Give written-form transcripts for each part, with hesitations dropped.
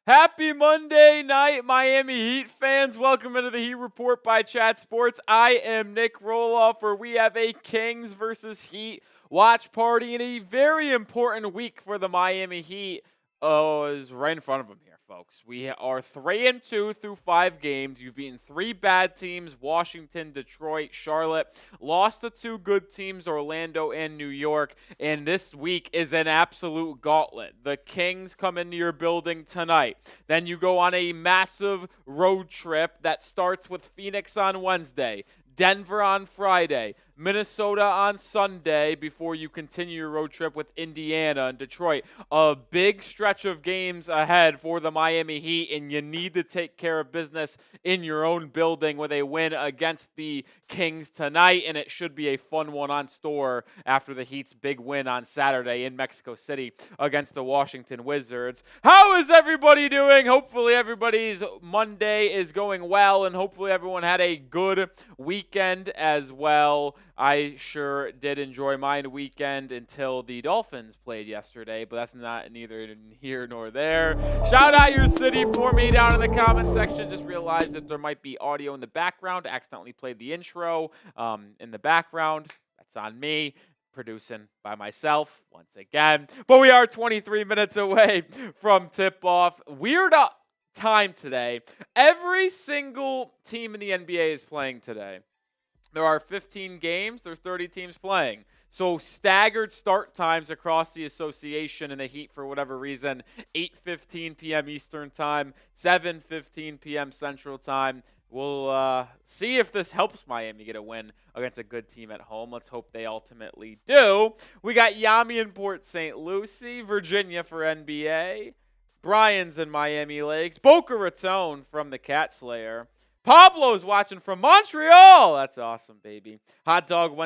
Happy Monday night, Miami Heat fans. Welcome into the Heat Report by Chat Sports. I am Nic Rohloff, where we have a Kings versus Heat watch party in a very important week for the Miami Heat. Is right in front of them here, folks. We are 3-2 through 5 games. You've beaten 3 bad teams, Washington, Detroit, Charlotte. Lost to 2 good teams, Orlando and New York. And this week is an absolute gauntlet. The Kings come into your building tonight. Then you go on a massive road trip that starts with Phoenix on Wednesday, Denver on Friday, Minnesota on Sunday before you continue your road trip with Indiana and Detroit. A big stretch of games ahead for the Miami Heat, and you need to take care of business in your own building with a win against the Kings tonight, and it should be a fun one on store after the Heat's big win on Saturday in Mexico City against the Washington Wizards. How is everybody doing? Hopefully everybody's Monday is going well, and hopefully everyone had a good weekend as well. I sure did enjoy my weekend until the Dolphins played yesterday, but that's neither here nor there. Shout out your city for me down in the comment section. Just realized that there might be audio in the background. I accidentally played the intro in the background. That's on me. Producing by myself once again. But we are 23 minutes away from tip-off. Weird time today. Every single team in the NBA is playing today. There are 15 games. There's 30 teams playing. So staggered start times across the association and the Heat, for whatever reason, 8:15 p.m. Eastern Time, 7:15 p.m. Central Time. We'll see if this helps Miami get a win against a good team at home. Let's hope they ultimately do. We got Yami in Port St. Lucie, Virginia for NBA. Brian's in Miami Lakes. Boca Raton from the Cat Slayer. Pablo's watching from Montreal. That's awesome, baby. Hot Dog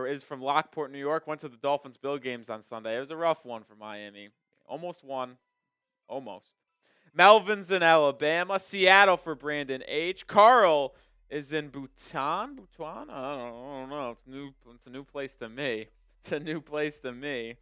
is from Lockport, New York. Went to the Dolphins-Bill games on Sunday. It was a rough one for Miami. Almost won. Almost. Melvin's in Alabama. Seattle for Brandon H. Carl is in Bhutan. Bhutan? I don't know. It's a new place to me. It's a new place to me.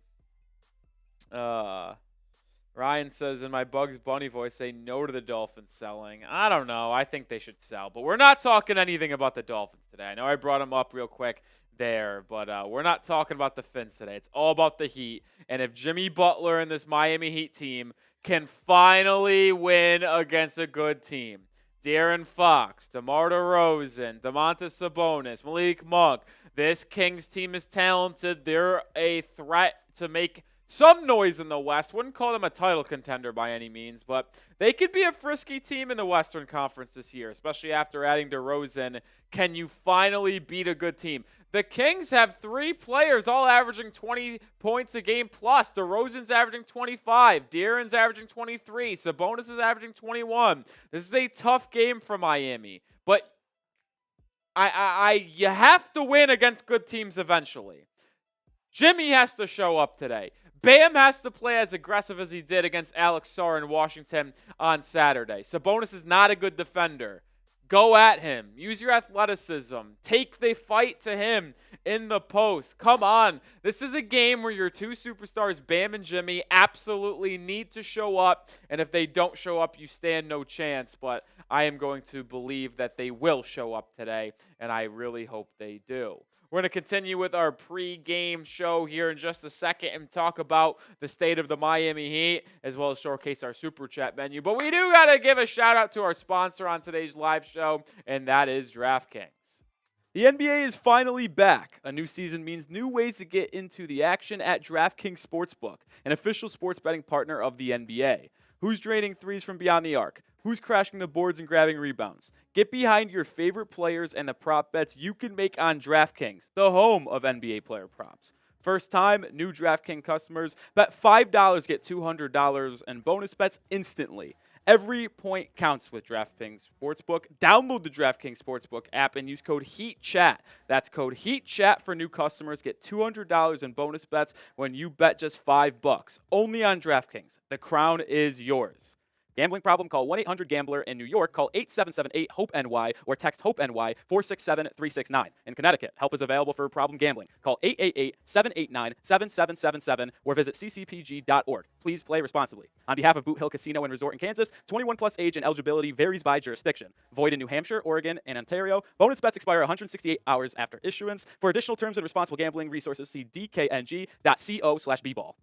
Ryan says in my Bugs Bunny voice, say no to the Dolphins selling. I don't know. I think they should sell. But we're not talking anything about the Dolphins today. I know I brought them up real quick there, but we're not talking about the Fins today. It's all about the Heat. And if Jimmy Butler and this Miami Heat team can finally win against a good team, De'Aaron Fox, DeMar DeRozan, Domantas Sabonis, Malik Monk, this Kings team is talented. They're a threat to make some noise in the West. Wouldn't call them a title contender by any means, but they could be a frisky team in the Western Conference this year, especially after adding DeRozan. Can you finally beat a good team? The Kings have 3 players all averaging 20 points a game plus. DeRozan's averaging 25. De'Aaron's averaging 23. Sabonis is averaging 21. This is a tough game for Miami, but you have to win against good teams eventually. Jimmy has to show up today. Bam has to play as aggressive as he did against Alex Sarr in Washington on Saturday. Sabonis is not a good defender. Go at him. Use your athleticism. Take the fight to him in the post. Come on. This is a game where your 2 superstars, Bam and Jimmy, absolutely need to show up. And if they don't show up, you stand no chance. But I am going to believe that they will show up today, and I really hope they do. We're going to continue with our pre-game show here in just a second and talk about the state of the Miami Heat, as well as showcase our Super Chat menu. But we do got to give a shout-out to our sponsor on today's live show, and that is DraftKings. The NBA is finally back. A new season means new ways to get into the action at DraftKings Sportsbook, an official sports betting partner of the NBA. Who's draining threes from beyond the arc? Who's crashing the boards and grabbing rebounds? Get behind your favorite players and the prop bets you can make on DraftKings, the home of NBA player props. First time, new DraftKings customers bet $5, get $200 in bonus bets instantly. Every point counts with DraftKings Sportsbook. Download the DraftKings Sportsbook app and use code HEATCHAT. That's code HEATCHAT for new customers. Get $200 in bonus bets when you bet just $5. Only on DraftKings. The crown is yours. Gambling problem? Call 1-800-GAMBLER. In New York, call 877-8-HOPE-NY or text HOPE-NY 467-369. In Connecticut, help is available for problem gambling. Call 888-789-7777 or visit ccpg.org. Please play responsibly. On behalf of Boot Hill Casino and Resort in Kansas, 21 plus age and eligibility varies by jurisdiction. Void in New Hampshire, Oregon, and Ontario. Bonus bets expire 168 hours after issuance. For additional terms and responsible gambling resources, see dkng.co/bball.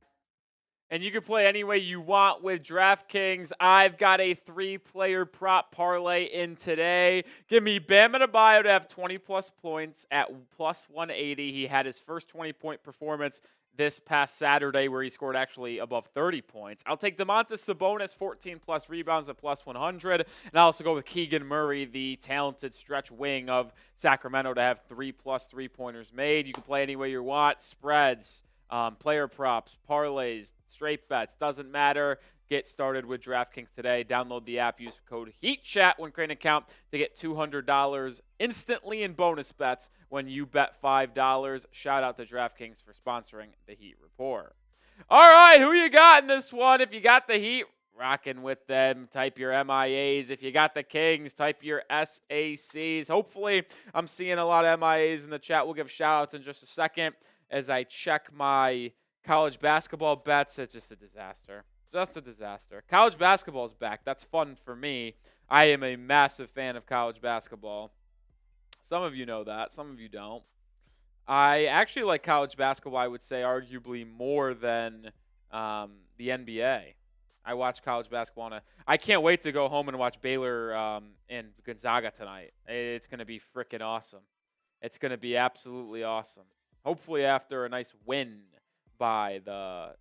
And you can play any way you want with DraftKings. I've got a 3-player prop parlay in today. Give me Bam Adebayo to have 20-plus points at plus 180. He had his first 20-point performance this past Saturday where he scored actually above 30 points. I'll take Domantas Sabonis, 14-plus rebounds at plus 100. And I'll also go with Keegan Murray, the talented stretch wing of Sacramento, to have 3-plus three-pointers made. You can play any way you want. Spreads, player props, parlays, straight bets, doesn't matter. Get started with DraftKings today. Download the app, use code HEATCHAT when creating an account to get $200 instantly in bonus bets when you bet $5. Shout out to DraftKings for sponsoring the Heat Report. All right, who you got in this one? If you got the Heat, rocking with them, type your MIAs. If you got the Kings, type your SACs. Hopefully, I'm seeing a lot of MIAs in the chat. We'll give shout-outs in just a second. As I check my college basketball bets, it's just a disaster. Just a disaster. College basketball is back. That's fun for me. I am a massive fan of college basketball. Some of you know that. Some of you don't. I actually like college basketball, I would say, arguably more than the NBA. I watch college basketball. I can't wait to go home and watch Baylor and Gonzaga tonight. It's going to be freaking awesome. It's going to be absolutely awesome. Hopefully after a nice win by the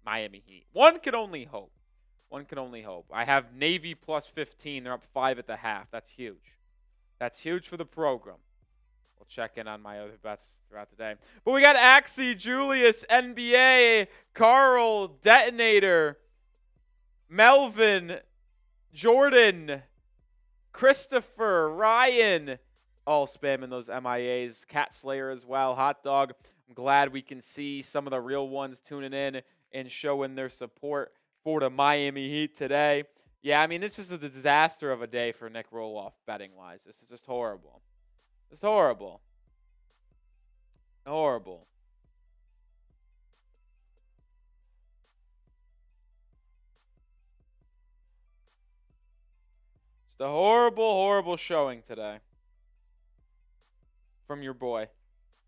Miami Heat. One can only hope. One can only hope. I have Navy plus 15. They're up 5 at the half. That's huge. That's huge for the program. We'll check in on my other bets throughout the day. But we got Axie, Julius, NBA, Carl, Detonator, Melvin, Jordan, Christopher, Ryan, all spamming those MIAs. Cat Slayer as well. Hot Dog. I'm glad we can see some of the real ones tuning in and showing their support for the Miami Heat today. Yeah, I mean, this is a disaster of a day for Nic Rohloff betting-wise. This is just horrible. It's horrible. Horrible. Just a horrible, horrible showing today from your boy.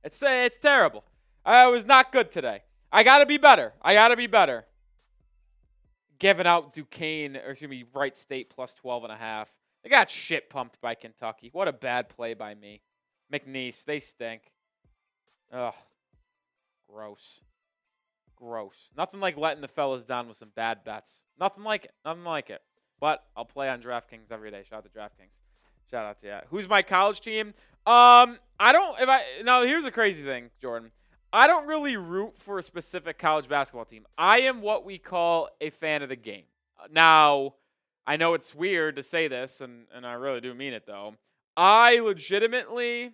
It's terrible. I was not good today. I got to be better. Giving out Wright State plus 12.5. They got shit pumped by Kentucky. What a bad play by me. McNeese, they stink. Ugh. Gross. Nothing like letting the fellas down with some bad bets. Nothing like it. But I'll play on DraftKings every day. Shout out to DraftKings. Shout out to you. Who's my college team? Now here's a crazy thing, Jordan. I don't really root for a specific college basketball team. I am what we call a fan of the game. Now, I know it's weird to say this, and I really do mean it, though. I legitimately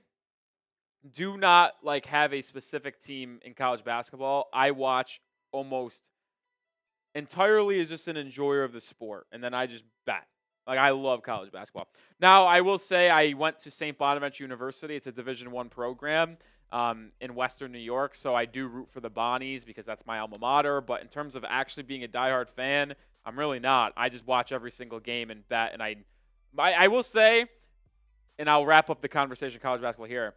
do not have a specific team in college basketball. I watch almost entirely as just an enjoyer of the sport, and then I just bet. I love college basketball. Now, I will say I went to St. Bonaventure University. It's a Division I program in Western New York, so I do root for the Bonnies because that's my alma mater. But in terms of actually being a diehard fan, I'm really not. I just watch every single game and bet. And I will say, and I'll wrap up the conversation college basketball here,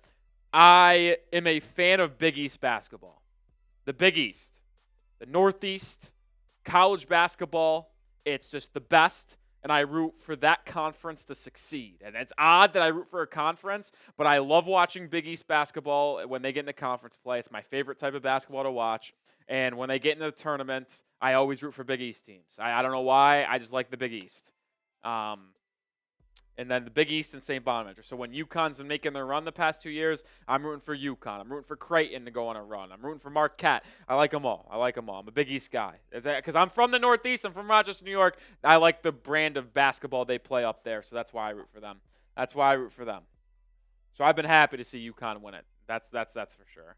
I am a fan of Big East basketball. The Big East. The Northeast. College basketball. It's just the best. And I root for that conference to succeed. And it's odd that I root for a conference, but I love watching Big East basketball when they get into conference play. It's my favorite type of basketball to watch. And when they get into the tournament, I always root for Big East teams. I don't know why. I just like the Big East. And then the Big East and St. Bonaventure. So when UConn's been making their run the past 2 years, I'm rooting for UConn. I'm rooting for Creighton to go on a run. I'm rooting for Marquette. I like them all. I'm a Big East guy. Because I'm from the Northeast. I'm from Rochester, New York. I like the brand of basketball they play up there, so that's why I root for them. So I've been happy to see UConn win it. That's for sure.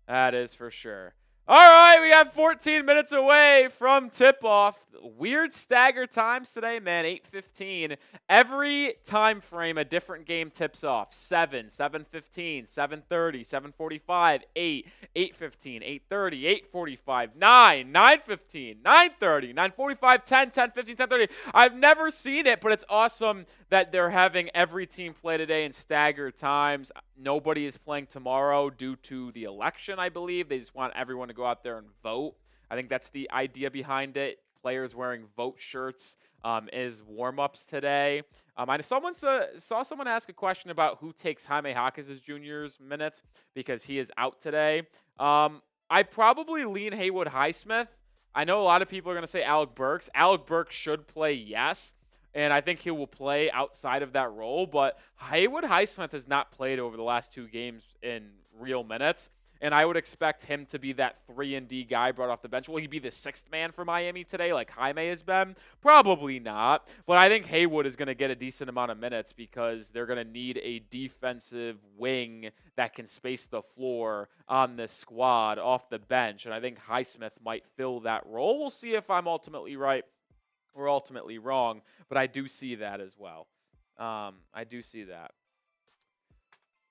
That is for sure. All right, we got 14 minutes away from tip-off. Weird stagger times today, man. 8:15. Every time frame, a different game tips off. 7, 7:15, 7:30, 7:45, 8, 8:15, 8:30, 8:45, 9, 9:15, 9:30, 9:45, 10, 10:15, 10:30. I've never seen it, but it's awesome that they're having every team play today in staggered times. Nobody is playing tomorrow due to the election, I believe. They just want everyone to go out there and vote. I think that's the idea behind it. Players wearing vote shirts is warm-ups today. I saw someone ask a question about who takes Jaime Jaquez Jr.'s minutes because he is out today. I probably lean Haywood Highsmith. I know a lot of people are going to say Alec Burks. Alec Burks should play, yes. And I think he will play outside of that role. But Haywood Highsmith has not played over the last 2 games in real minutes. And I would expect him to be that 3-and-D guy brought off the bench. Will he be the 6th man for Miami today like Jaime has been? Probably not. But I think Haywood is going to get a decent amount of minutes because they're going to need a defensive wing that can space the floor on this squad off the bench. And I think Highsmith might fill that role. We'll see if I'm ultimately right or ultimately wrong. But I do see that as well. I do see that.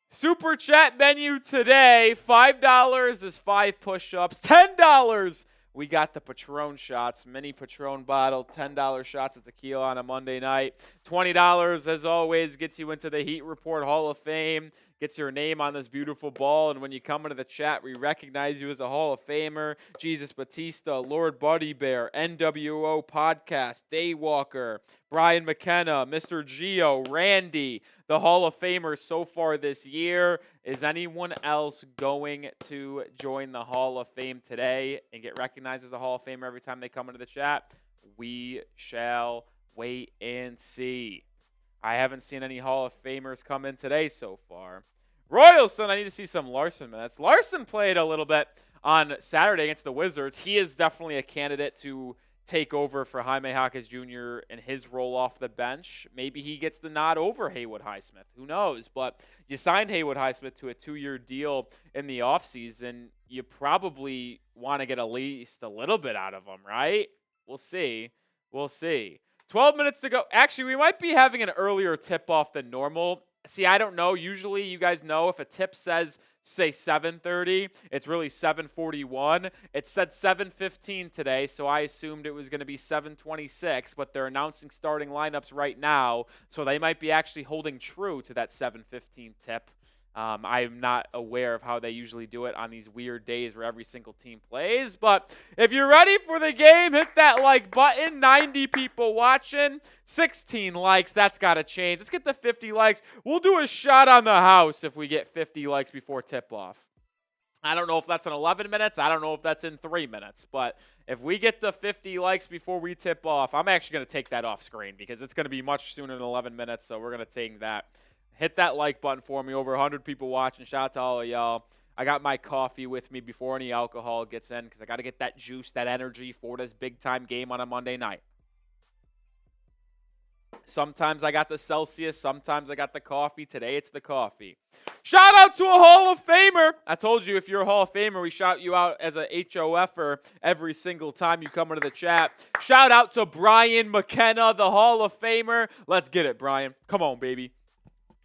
Super chat menu today, $5 is 5 push-ups. $10, we got the Patron shots, mini Patron bottle, $10 shots of tequila on a Monday night. $20, as always, gets you into the Heat Report Hall of Fame, gets your name on this beautiful ball, and when you come into the chat, we recognize you as a Hall of Famer. Jesus Batista, Lord Buddy Bear, NWO Podcast, Daywalker, Brian McKenna, Mr. Geo, Randy, the Hall of Famers so far this year. Is anyone else going to join the Hall of Fame today and get recognized as a Hall of Famer every time they come into the chat? We shall wait and see. I haven't seen any Hall of Famers come in today so far. Royalson, I need to see some Larson minutes. Larson played a little bit on Saturday against the Wizards. He is definitely a candidate to take over for Jaime Jaquez Jr. and his role off the bench. Maybe he gets the nod over Haywood Highsmith. Who knows? But you signed Haywood Highsmith to a 2-year deal in the offseason. You probably want to get at least a little bit out of him, right? We'll see. We'll see. 12 minutes to go. Actually, we might be having an earlier tip-off than normal. See, I don't know. Usually, you guys know if a tip says, say, 7:30, it's really 7:41. It said 7:15 today, so I assumed it was going to be 7:26, but they're announcing starting lineups right now, so they might be actually holding true to that 7:15 tip. I'm not aware of how they usually do it on these weird days where every single team plays. But if you're ready for the game, hit that like button. 90 people watching, 16 likes. That's got to change. Let's get the 50 likes. We'll do a shot on the house if we get 50 likes before tip-off. I don't know if that's in 11 minutes. I don't know if that's in 3 minutes. But if we get the 50 likes before we tip off, I'm actually going to take that off screen because it's going to be much sooner than 11 minutes. So we're going to take that. Hit that like button for me. Over 100 people watching. Shout out to all of y'all. I got my coffee with me before any alcohol gets in because I got to get that juice, that energy for this big-time game on a Monday night. Sometimes I got the Celsius. Sometimes I got the coffee. Today it's the coffee. Shout out to a Hall of Famer. I told you if you're a Hall of Famer, we shout you out as a HOFer every single time you come into the chat. Shout out to Brian McKenna, the Hall of Famer. Let's get it, Brian. Come on, baby.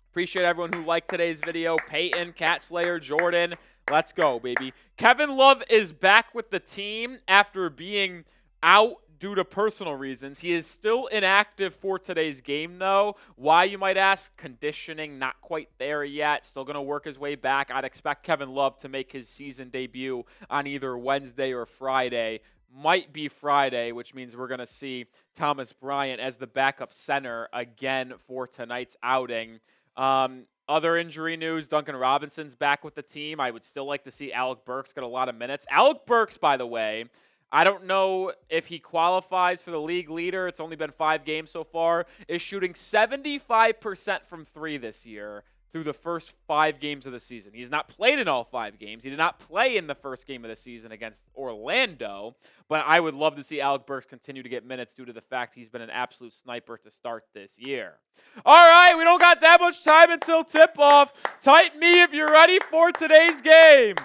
Appreciate everyone who liked today's video. Peyton, Cat Slayer, Jordan. Let's go, baby. Kevin Love is back with the team after being out due to personal reasons. He is still inactive for today's game, though. Why, you might ask? Conditioning, not quite there yet. Still going to work his way back. I'd expect Kevin Love to make his season debut on either Wednesday or Friday. Might be Friday, which means we're going to see Thomas Bryant as the backup center again for tonight's outing. Other injury news, Duncan Robinson's back with the team. I would still like to see Alec Burks get a lot of minutes. Alec Burks, by the way, I don't know if he qualifies for the league leader. It's only been 5 games so far. Is shooting 75% from 3 this year through the first 5 games of the season. He's not played in all 5 games. He did not play in the first game of the season against Orlando, but I would love to see Alec Burks continue to get minutes due to the fact he's been an absolute sniper to start this year. All right, we don't got that much time until tip-off. Type me if you're ready for today's game.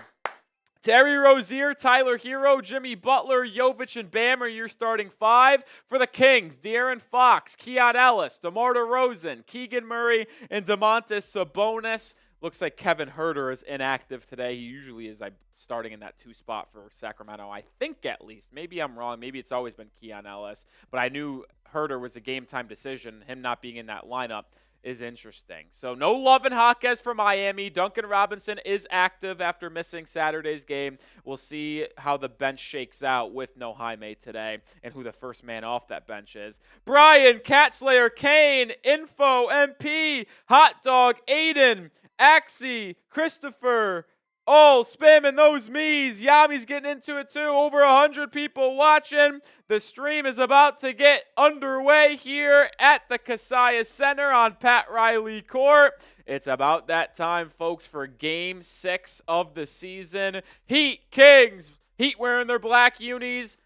Terry Rozier, Tyler Hero, Jimmy Butler, Jovic, and Bam are your starting 5. For the Kings, De'Aaron Fox, Keon Ellis, DeMar DeRozan, Keegan Murray, and Domantas Sabonis. Looks like Kevin Huerter is inactive today. He usually is starting in that 2 spot for Sacramento, I think at least. Maybe I'm wrong. Maybe it's always been Keon Ellis. But I knew Huerter was a game-time decision. Him not being in that lineup is interesting. So no love in Jaquez for Miami. Duncan Robinson is active after missing Saturday's game. We'll see how the bench shakes out with no Jaime today and who the first man off that bench is. Brian, Catslayer, Kane, Info, MP, Hot Dog, Aiden, Axie, Christopher, all spamming those me's. Yami's getting into it too. Over 100 people watching. The stream is about to get underway here at the Casillas Center on Pat Riley Court. It's about that time, folks, for Game 6 of the season. Heat, Kings. Heat wearing their black unis.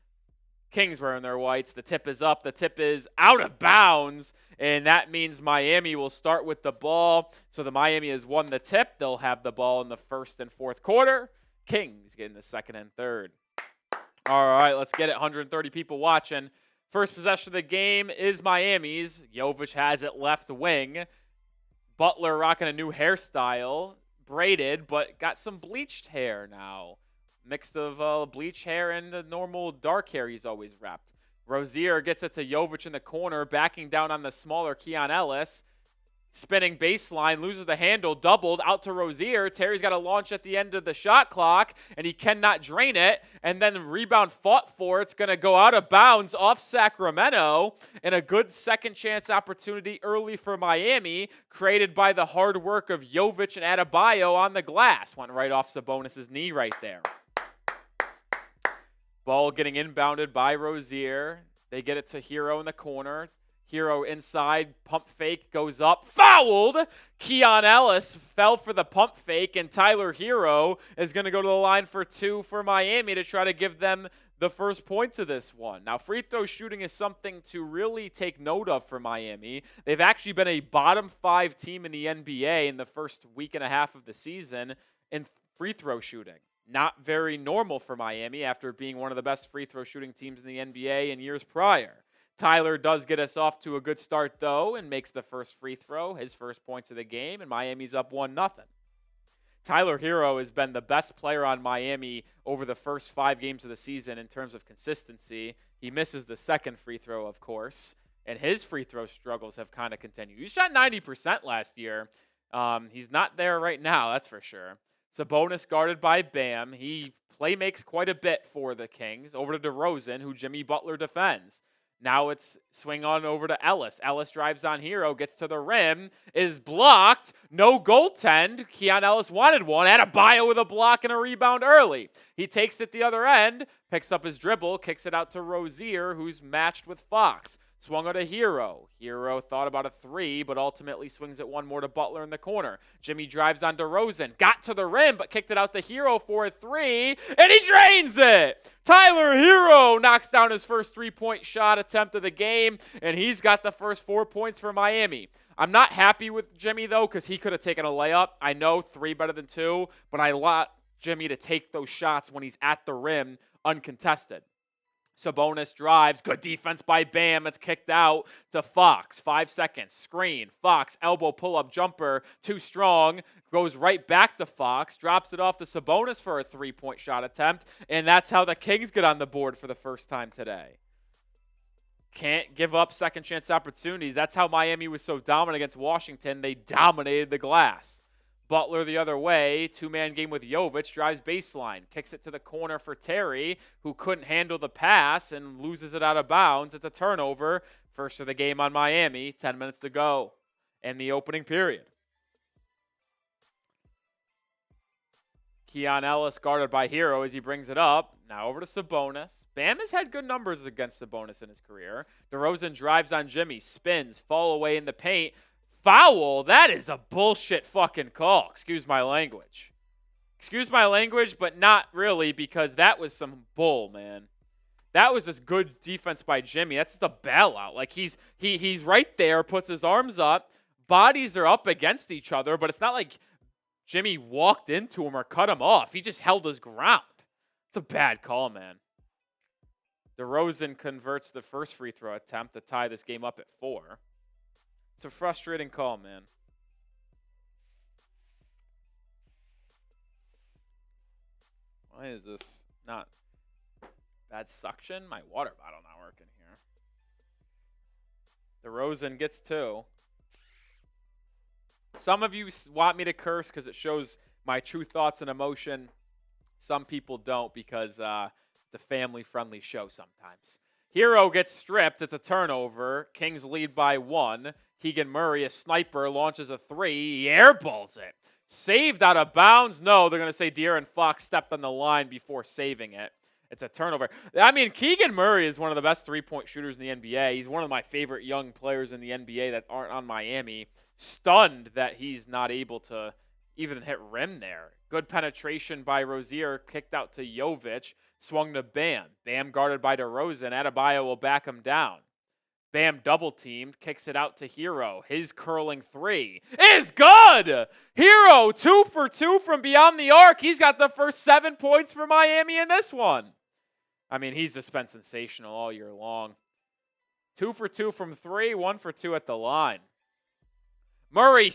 Kings wearing their whites. The tip is up. The tip is out of bounds. And that means Miami will start with the ball. So the Miami has won the tip. They'll have the ball in the first and fourth quarter. Kings getting the second and third. All right, let's get it. 130 people watching. First possession of the game is Miami's. Jovic has it left wing. Butler rocking a new hairstyle. Braided, but got some bleached hair now. Mixed of bleach hair and the normal dark hair he's always wrapped. Rozier gets it to Jovic in the corner, backing down on the smaller Keon Ellis. Spinning baseline, loses the handle, doubled out to Rozier. Terry's got to launch at the end of the shot clock, and he cannot drain it. And then the rebound fought for. It's going to go out of bounds off Sacramento. And a good second chance opportunity early for Miami, created by the hard work of Jovic and Adebayo on the glass. Went right off Sabonis' knee right there. Ball getting inbounded by Rozier. They get it to Hero in the corner. Hero inside, pump fake, goes up, fouled! Keon Ellis fell for the pump fake, and Tyler Hero is going to go to the line for 2 for Miami to try to give them the first points of this one. Now, free throw shooting is something to really take note of for Miami. They've actually been a bottom 5 team in the NBA in the first week and a half of the season in free throw shooting. Not very normal for Miami after being one of the best free throw shooting teams in the NBA in years prior. Tyler does get us off to a good start, though, and makes the first free throw, his first points of the game, and Miami's up 1-0. Tyler Hero has been the best player on Miami over the first 5 games of the season in terms of consistency. He misses the second free throw, of course, and his free throw struggles have kind of continued. He shot 90% last year. He's not there right now, that's for sure. Sabonis guarded by Bam. He play makes quite a bit for the Kings. Over to DeRozan, who Jimmy Butler defends. Now it's swing on over to Ellis. Ellis drives on Hero, gets to the rim, is blocked. No goaltend. Keon Ellis wanted one. Adebayo with a block and a rebound early. He takes it the other end, picks up his dribble, kicks it out to Rozier, who's matched with Fox. Swung out to Hero. Hero thought about a 3, but ultimately swings it one more to Butler in the corner. Jimmy drives on DeRozan. Got to the rim, but kicked it out to Hero for a 3, and he drains it! Tyler Hero knocks down his first 3-point shot attempt of the game, and he's got the first 4 points for Miami. I'm not happy with Jimmy, though, because he could have taken a layup. I know 3 better than 2, but I want Jimmy to take those shots when he's at the rim uncontested. Sabonis drives. Good defense by Bam. It's kicked out to Fox. 5 seconds. Screen. Fox. Elbow pull-up jumper. Too strong. Goes right back to Fox. Drops it off to Sabonis for a 3-point shot attempt. And that's how the Kings get on the board for the first time today. Can't give up second chance opportunities. That's how Miami was so dominant against Washington. They dominated the glass. Butler the other way, 2-man game with Jovic, drives baseline, kicks it to the corner for Terry, who couldn't handle the pass and loses it out of bounds. It's a turnover. First of the game on Miami, 10 minutes to go in the opening period. Keon Ellis guarded by Hero as he brings it up. Now over to Sabonis. Bam has had good numbers against Sabonis in his career. DeRozan drives on Jimmy, spins, fall away in the paint. Foul, that is a bullshit fucking call. Excuse my language. Excuse my language, but not really, because that was some bull, man. That was just good defense by Jimmy. That's just a bailout. Like, he's right there, puts his arms up. Bodies are up against each other, but it's not like Jimmy walked into him or cut him off. He just held his ground. It's a bad call, man. DeRozan converts the first free throw attempt to tie this game up at 4. It's a frustrating call, man. Why is this not bad suction? My water bottle not working here. DeRozan gets 2. Some of you want me to curse because it shows my true thoughts and emotion. Some people don't because it's a family-friendly show sometimes. Hero gets stripped. It's a turnover. Kings lead by 1. Keegan Murray, a sniper, launches a 3. He airballs it. Saved out of bounds? No, they're going to say De'Aaron Fox stepped on the line before saving it. It's a turnover. I mean, Keegan Murray is one of the best three-point shooters in the NBA. He's one of my favorite young players in the NBA that aren't on Miami. Stunned that he's not able to even hit rim there. Good penetration by Rozier. Kicked out to Jovic. Swung to Bam. Bam guarded by DeRozan. Adebayo will back him down. Bam double-teamed. Kicks it out to Hero. His curling 3 is good! Hero, 2 for 2 from beyond the arc. He's got the first 7 points for Miami in this one. I mean, he's just been sensational all year long. 2 for 2 from 3. 1 for 2 at the line. Murray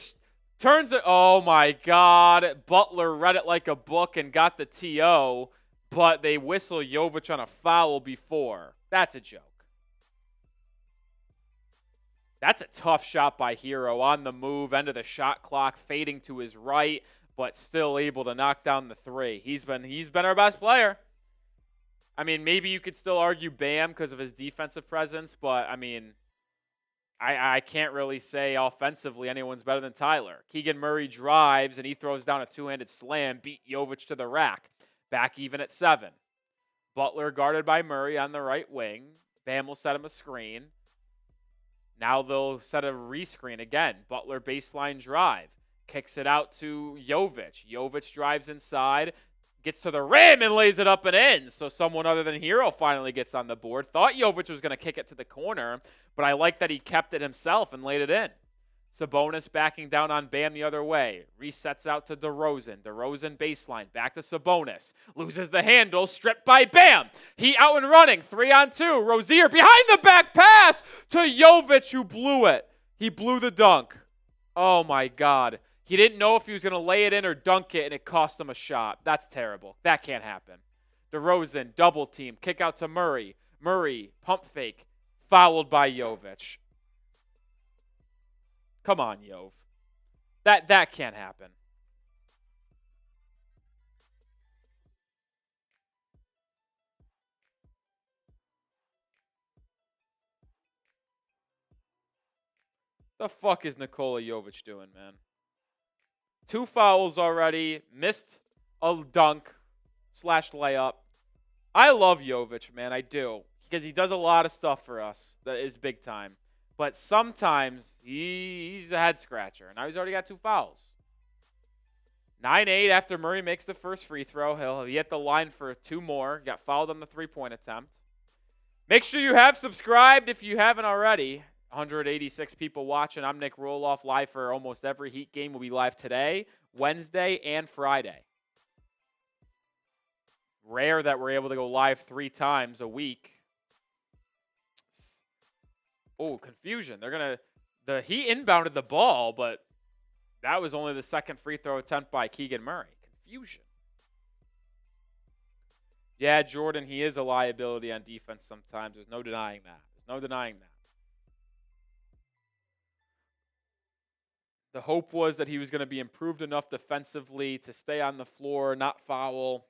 turns it. Oh, my God. Butler read it like a book and got the TO, but they whistle Jovic on a foul before. That's a joke. That's a tough shot by Hero on the move, end of the shot clock, fading to his right, but still able to knock down the 3. He's been our best player. I mean, maybe you could still argue Bam because of his defensive presence, but, I mean, I can't really say offensively anyone's better than Tyler. Keegan Murray drives, and he throws down a two-handed slam, beat Jovic to the rack. Back even at 7. Butler guarded by Murray on the right wing. Bam will set him a screen. Now they'll set a rescreen again. Butler baseline drive. Kicks it out to Jovic. Jovic drives inside. Gets to the rim and lays it up and in. So someone other than Hero finally gets on the board. Thought Jovic was going to kick it to the corner, but I like that he kept it himself and laid it in. Sabonis backing down on Bam the other way. Resets out to DeRozan. DeRozan baseline. Back to Sabonis. Loses the handle. Stripped by Bam. He out and running. 3-on-2. Rozier behind the back pass to Jovic, who blew it. He blew the dunk. Oh, my God. He didn't know if he was going to lay it in or dunk it, and it cost him a shot. That's terrible. That can't happen. DeRozan, double team. Kick out to Murray. Murray, pump fake. Fouled by Jovic. Come on, Jov. That can't happen. The fuck is Nikola Jovic doing, man? 2 fouls already. Missed a dunk / layup. I love Jovic, man. I do. Because he does a lot of stuff for us that is big time. But sometimes he's a head scratcher. Now he's already got 2 fouls. 9-8 after Murray makes the first free throw. He'll be at the line for 2 more. Got fouled on the 3-point attempt. Make sure you have subscribed if you haven't already. 186 people watching. I'm Nic Rohloff, live for almost every Heat game. We'll be live today, Wednesday, and Friday. Rare that we're able to go live 3 times a week. Oh, confusion. The Heat inbounded the ball, but that was only the second free throw attempt by Keegan Murray. Confusion. Yeah, Jordan, he is a liability on defense sometimes. There's no denying that. The hope was that he was going to be improved enough defensively to stay on the floor, not foul.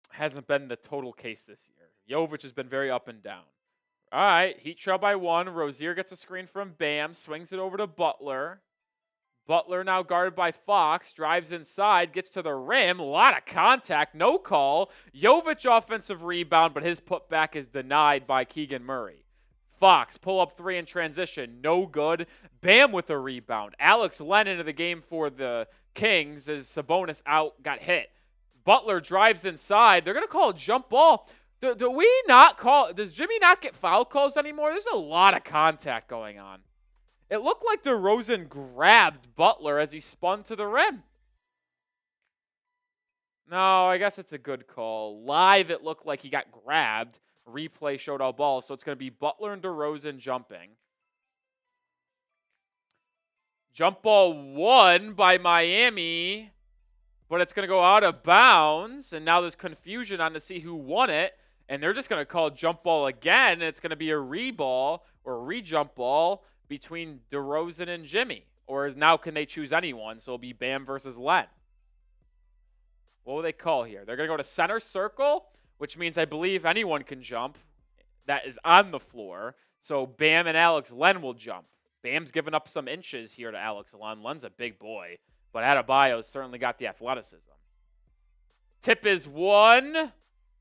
Hasn't been the total case this year. Jovic has been very up and down. All right, Heat trail by 1. Rozier gets a screen from Bam, swings it over to Butler. Butler now guarded by Fox, drives inside, gets to the rim, a lot of contact, no call. Jovic offensive rebound, but his putback is denied by Keegan Murray. Fox, pull up 3 in transition, no good. Bam with a rebound. Alex Len into the game for the Kings as Sabonis out, got hit. Butler drives inside. They're going to call a jump ball. Do we not call? Does Jimmy not get foul calls anymore? There's a lot of contact going on. It looked like DeRozan grabbed Butler as he spun to the rim. No, I guess it's a good call. Live, it looked like he got grabbed. Replay showed all balls, so it's going to be Butler and DeRozan jumping. Jump ball won by Miami, but it's going to go out of bounds, and now there's confusion on to see who won it, and they're just going to call jump ball again, and it's going to be a re-ball or re-jump ball between DeRozan and Jimmy. Or now can they choose anyone, so it'll be Bam versus Len. What will they call here? They're going to go to center circle, which means I believe anyone can jump that is on the floor. So Bam and Alex Len will jump. Bam's given up some inches here to Alex Len. Len's a big boy, but Adebayo's certainly got the athleticism. Tip is one,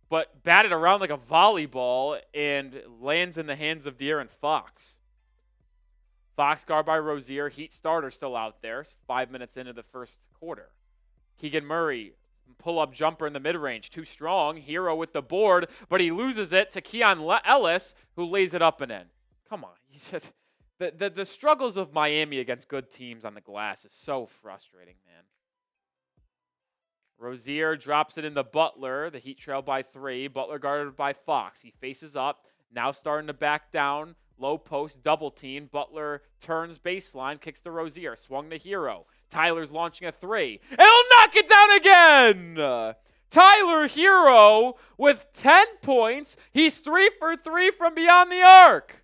but batted around like a volleyball and lands in the hands of De'Aaron Fox. Fox guard by Rozier. Heat starter still out there. 5 minutes into the first quarter. Keegan Murray. Pull-up jumper in the mid-range. Too strong. Hero with the board, but he loses it to Keon Ellis, who lays it up and in. Come on. He's just, the struggles of Miami against good teams on the glass is so frustrating, man. Rozier drops it into Butler. The Heat trail by 3. Butler guarded by Fox. He faces up. Now starting to back down. Low post, double team. Butler turns baseline, kicks to Rozier. Swung to Hero. Tyler's launching a 3. And he'll knock it down again! Tyler Hero with 10 points. He's 3 for 3 from beyond the arc.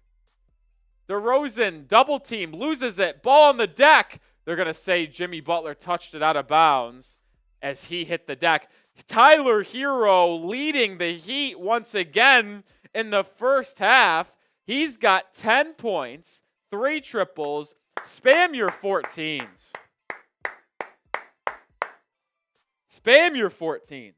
DeRozan, double team, loses it. Ball on the deck. They're going to say Jimmy Butler touched it out of bounds as he hit the deck. Tyler Hero leading the Heat once again in the first half. He's got 10 points, 3 triples. Spam your 14s. Spam your 14s.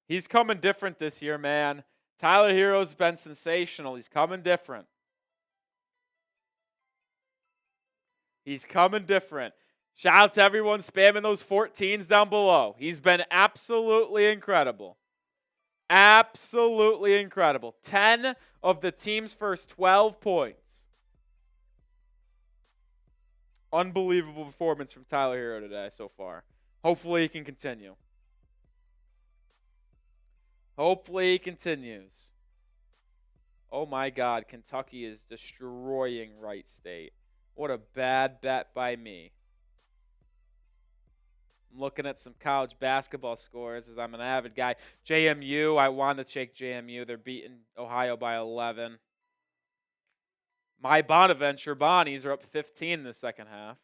He's coming different this year, man. Tyler Hero's been sensational. He's coming different. He's coming different. Shout out to everyone spamming those 14s down below. He's been absolutely incredible. Absolutely incredible. 10 of the team's first 12 points. Unbelievable performance from Tyler Hero today so far. Hopefully he can continue. Hopefully he continues. Oh my God, Kentucky is destroying Wright State. What a bad bet by me. I'm looking at some college basketball scores as I'm an avid guy. JMU, I want to check JMU. They're beating Ohio by 11. My Bonaventure Bonnies are up 15 in the second half.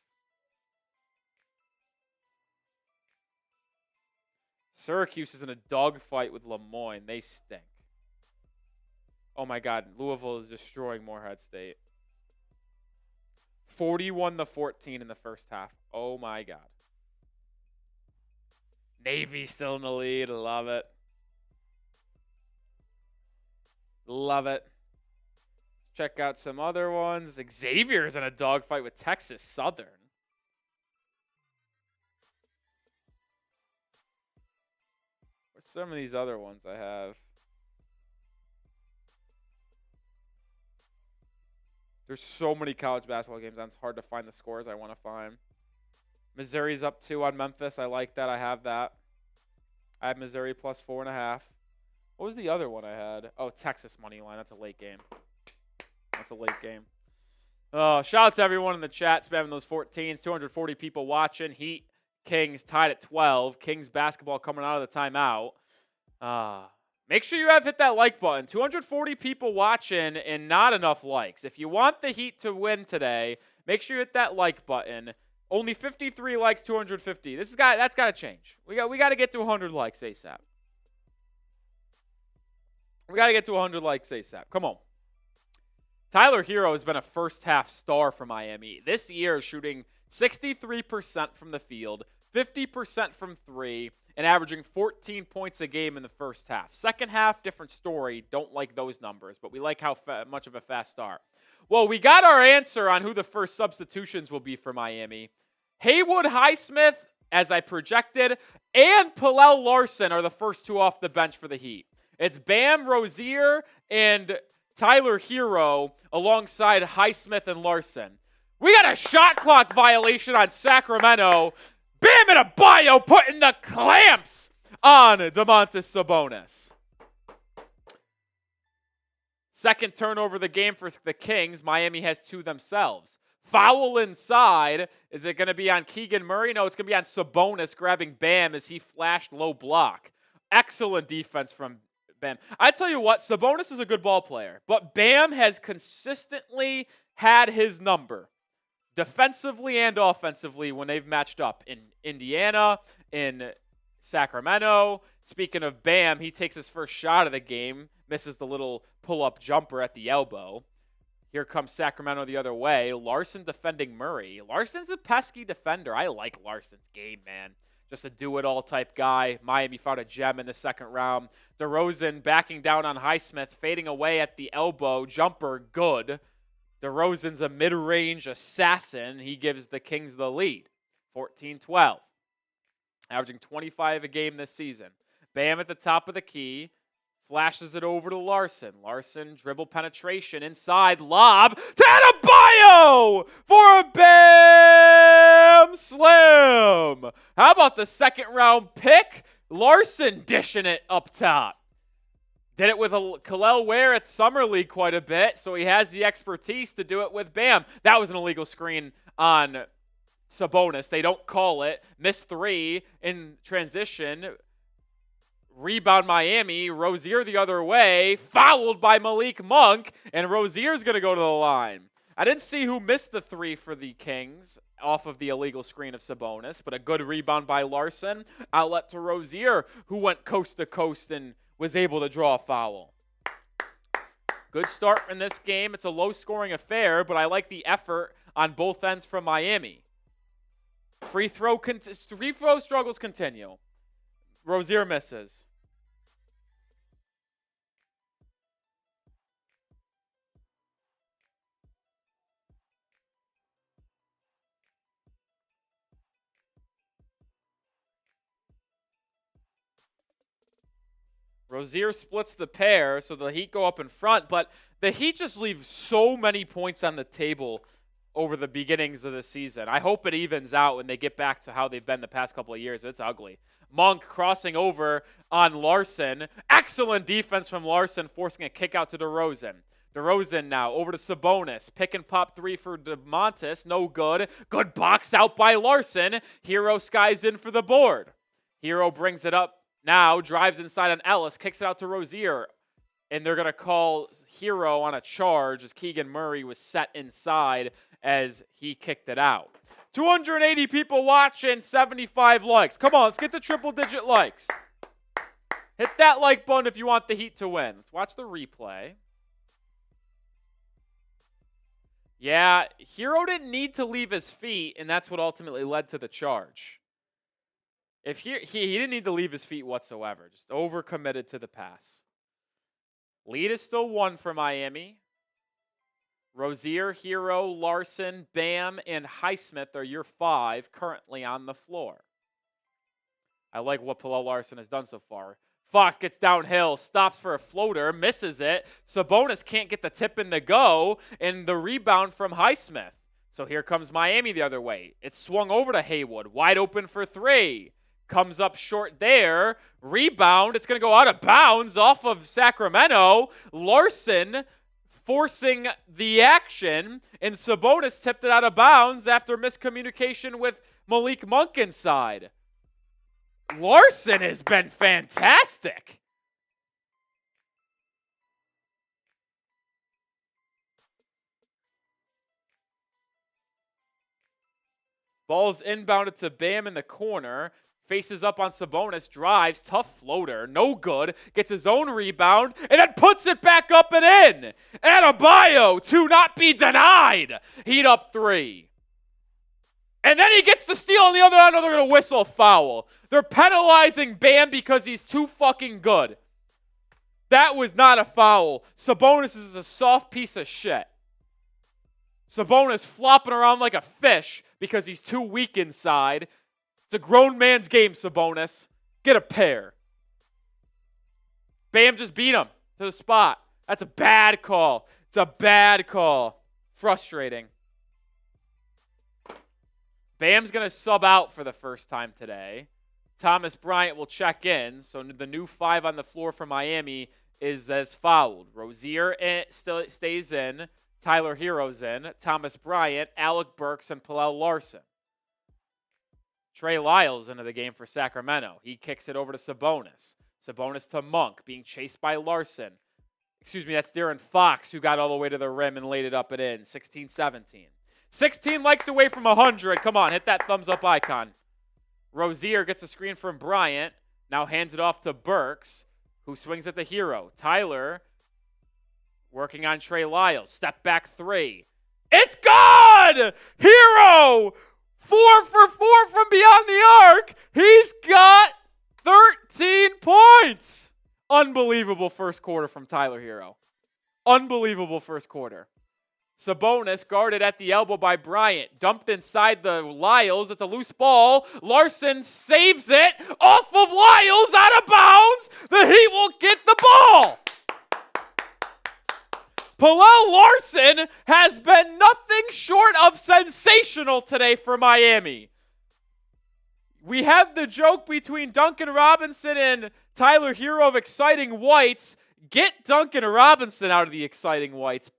Syracuse is in a dogfight with Lemoyne. They stink. Oh my God, Louisville is destroying Morehead State. 41-14 in the first half. Oh my God. Navy still in the lead. Love it. Love it. Check out some other ones. Xavier's in a dogfight with Texas Southern. What's some of these other ones I have? There's so many college basketball games, and it's hard to find the scores I want to find. Missouri's up 2 on Memphis. I like that. I have that. I have Missouri plus 4.5. What was the other one I had? Oh, Texas money line. That's a late game. That's a late game. Oh, shout out to everyone in the chat spamming those 14s. 240 people watching. Heat, Kings tied at 12. Kings basketball coming out of the timeout. Make sure you have hit that like button. 240 people watching and not enough likes. If you want the Heat to win today, make sure you hit that like button. Only 53 likes, 250. That's got to change. We got to get to 100 likes ASAP. We got to get to 100 likes ASAP. Come on. Tyler Hero has been a first half star for Miami. This year shooting 63% from the field, 50% from 3, and averaging 14 points a game in the first half. Second half, different story. Don't like those numbers, but we like how much of a fast start. Well, we got our answer on who the first substitutions will be for Miami. Haywood Highsmith as I projected, and Pallel Larson are the first two off the bench for the Heat. It's Bam, Rozier, and Tyler Hero alongside Highsmith and Larson. We got a shot clock violation on Sacramento. Bam Adebayo putting the clamps on Domantas Sabonis. Second turnover of the game for the Kings. Miami has two themselves. Foul inside. Is it going to be on Keegan Murray? No, it's going to be on Sabonis grabbing Bam as he flashed low block. Excellent defense from Bam. I tell you what, Sabonis is a good ball player, but Bam has consistently had his number defensively and offensively when they've matched up in Indiana, in Sacramento. Speaking of Bam, he takes his first shot of the game, misses the little pull-up jumper at the elbow. Here comes Sacramento the other way. Larson defending Murray. Larson's a pesky defender. I like Larson's game, man. Just a do-it-all type guy. Miami found a gem in the second round. DeRozan backing down on Highsmith, fading away at the elbow. Jumper, good. DeRozan's a mid-range assassin. He gives the Kings the lead, 14-12. Averaging 25 a game this season. Bam at the top of the key. Flashes it over to Larson. Larson, dribble penetration inside, lob to Adebayo for a Bam slam. How about the second round pick? Larson dishing it up top. Did it with a Kel'el Ware at Summer League quite a bit, so he has the expertise to do it with Bam. That was an illegal screen on Sabonis. They don't call it. Missed three in transition. Rebound Miami. Rozier the other way. Fouled by Malik Monk, and Rozier's going to go to the line. I didn't see who missed the three for the Kings off of the illegal screen of Sabonis, but a good rebound by Larson. Outlet to Rozier, who went coast to coast and was able to draw a foul. Good start in this game. It's a low-scoring affair, but I like the effort on both ends from Miami. Free throw struggles continue. Rozier misses. Rozier splits the pair, so the Heat go up in front, but the Heat just leave so many points on the table over the beginnings of the season. I hope it evens out when they get back to how they've been the past couple of years. It's ugly. Monk crossing over on Larson. Excellent defense from Larson, forcing a kick out to DeRozan. DeRozan now over to Sabonis. Pick and pop three for Domantas. No good. Good box out by Larson. Hero skies in for the board. Hero brings it up. Now drives inside on Ellis, kicks it out to Rozier, and they're going to call Hero on a charge as Keegan Murray was set inside as he kicked it out. 280 people watching, 75 likes. Come on, let's get the triple-digit likes. Hit that like button if you want the Heat to win. Let's watch the replay. Yeah, Hero didn't need to leave his feet, and that's what ultimately led to the charge. If he didn't need to leave his feet whatsoever, just overcommitted to the pass. Lead is still 1 for Miami. Rozier, Hero, Larson, Bam, and Highsmith are your 5 currently on the floor. I like what Pallel Larson has done so far. Fox gets downhill, stops for a floater, misses it. Sabonis can't get the tip in the go, and the rebound from Highsmith. So here comes Miami the other way. It's swung over to Haywood, wide open for 3. Comes up short there. Rebound. It's going to go out of bounds off of Sacramento. Larson forcing the action, and Sabonis tipped it out of bounds after miscommunication with Malik Monk inside. Larson has been fantastic. Ball's inbounded to Bam in the corner. Faces up on Sabonis, drives, tough floater, no good, gets his own rebound, and then puts it back up and in. Adebayo to not be denied. Heat up 3. And then he gets the steal on the other end. They're going to whistle foul. They're penalizing Bam because he's too fucking good. That was not a foul. Sabonis is a soft piece of shit. Sabonis flopping around like a fish because he's too weak inside. It's a grown man's game, Sabonis. Get a pair. Bam just beat him to the spot. That's a bad call. It's a bad call. Frustrating. Bam's going to sub out for the first time today. Thomas Bryant will check in. So the new 5 on the floor for Miami is as fouled. Rozier still stays in. Tyler Hero's in. Thomas Bryant, Alec Burks, and Pallel Larson. Trey Lyles into the game for Sacramento. He kicks it over to Sabonis. Sabonis to Monk, being chased by Larson. Excuse me, that's De'Aaron Fox, who got all the way to the rim and laid it up and in. 16-17. 16 likes away from 100. Come on, hit that thumbs up icon. Rozier gets a screen from Bryant. Now hands it off to Burks, who swings at the Hero. Tyler working on Trey Lyles. Step back 3. It's good! Hero! 4 for 4 from beyond the arc. He's got 13 points. Unbelievable first quarter from Tyler Hero. Unbelievable first quarter. Sabonis guarded at the elbow by Bryant. Dumped inside the Lyles. It's a loose ball. Larson saves it off of Lyles, out of bounds. The Heat will get the ball. Pallel Larson has been nothing short of sensational today for Miami. We have the joke between Duncan Robinson and Tyler Hero of exciting whites. Get Duncan Robinson out of the exciting whites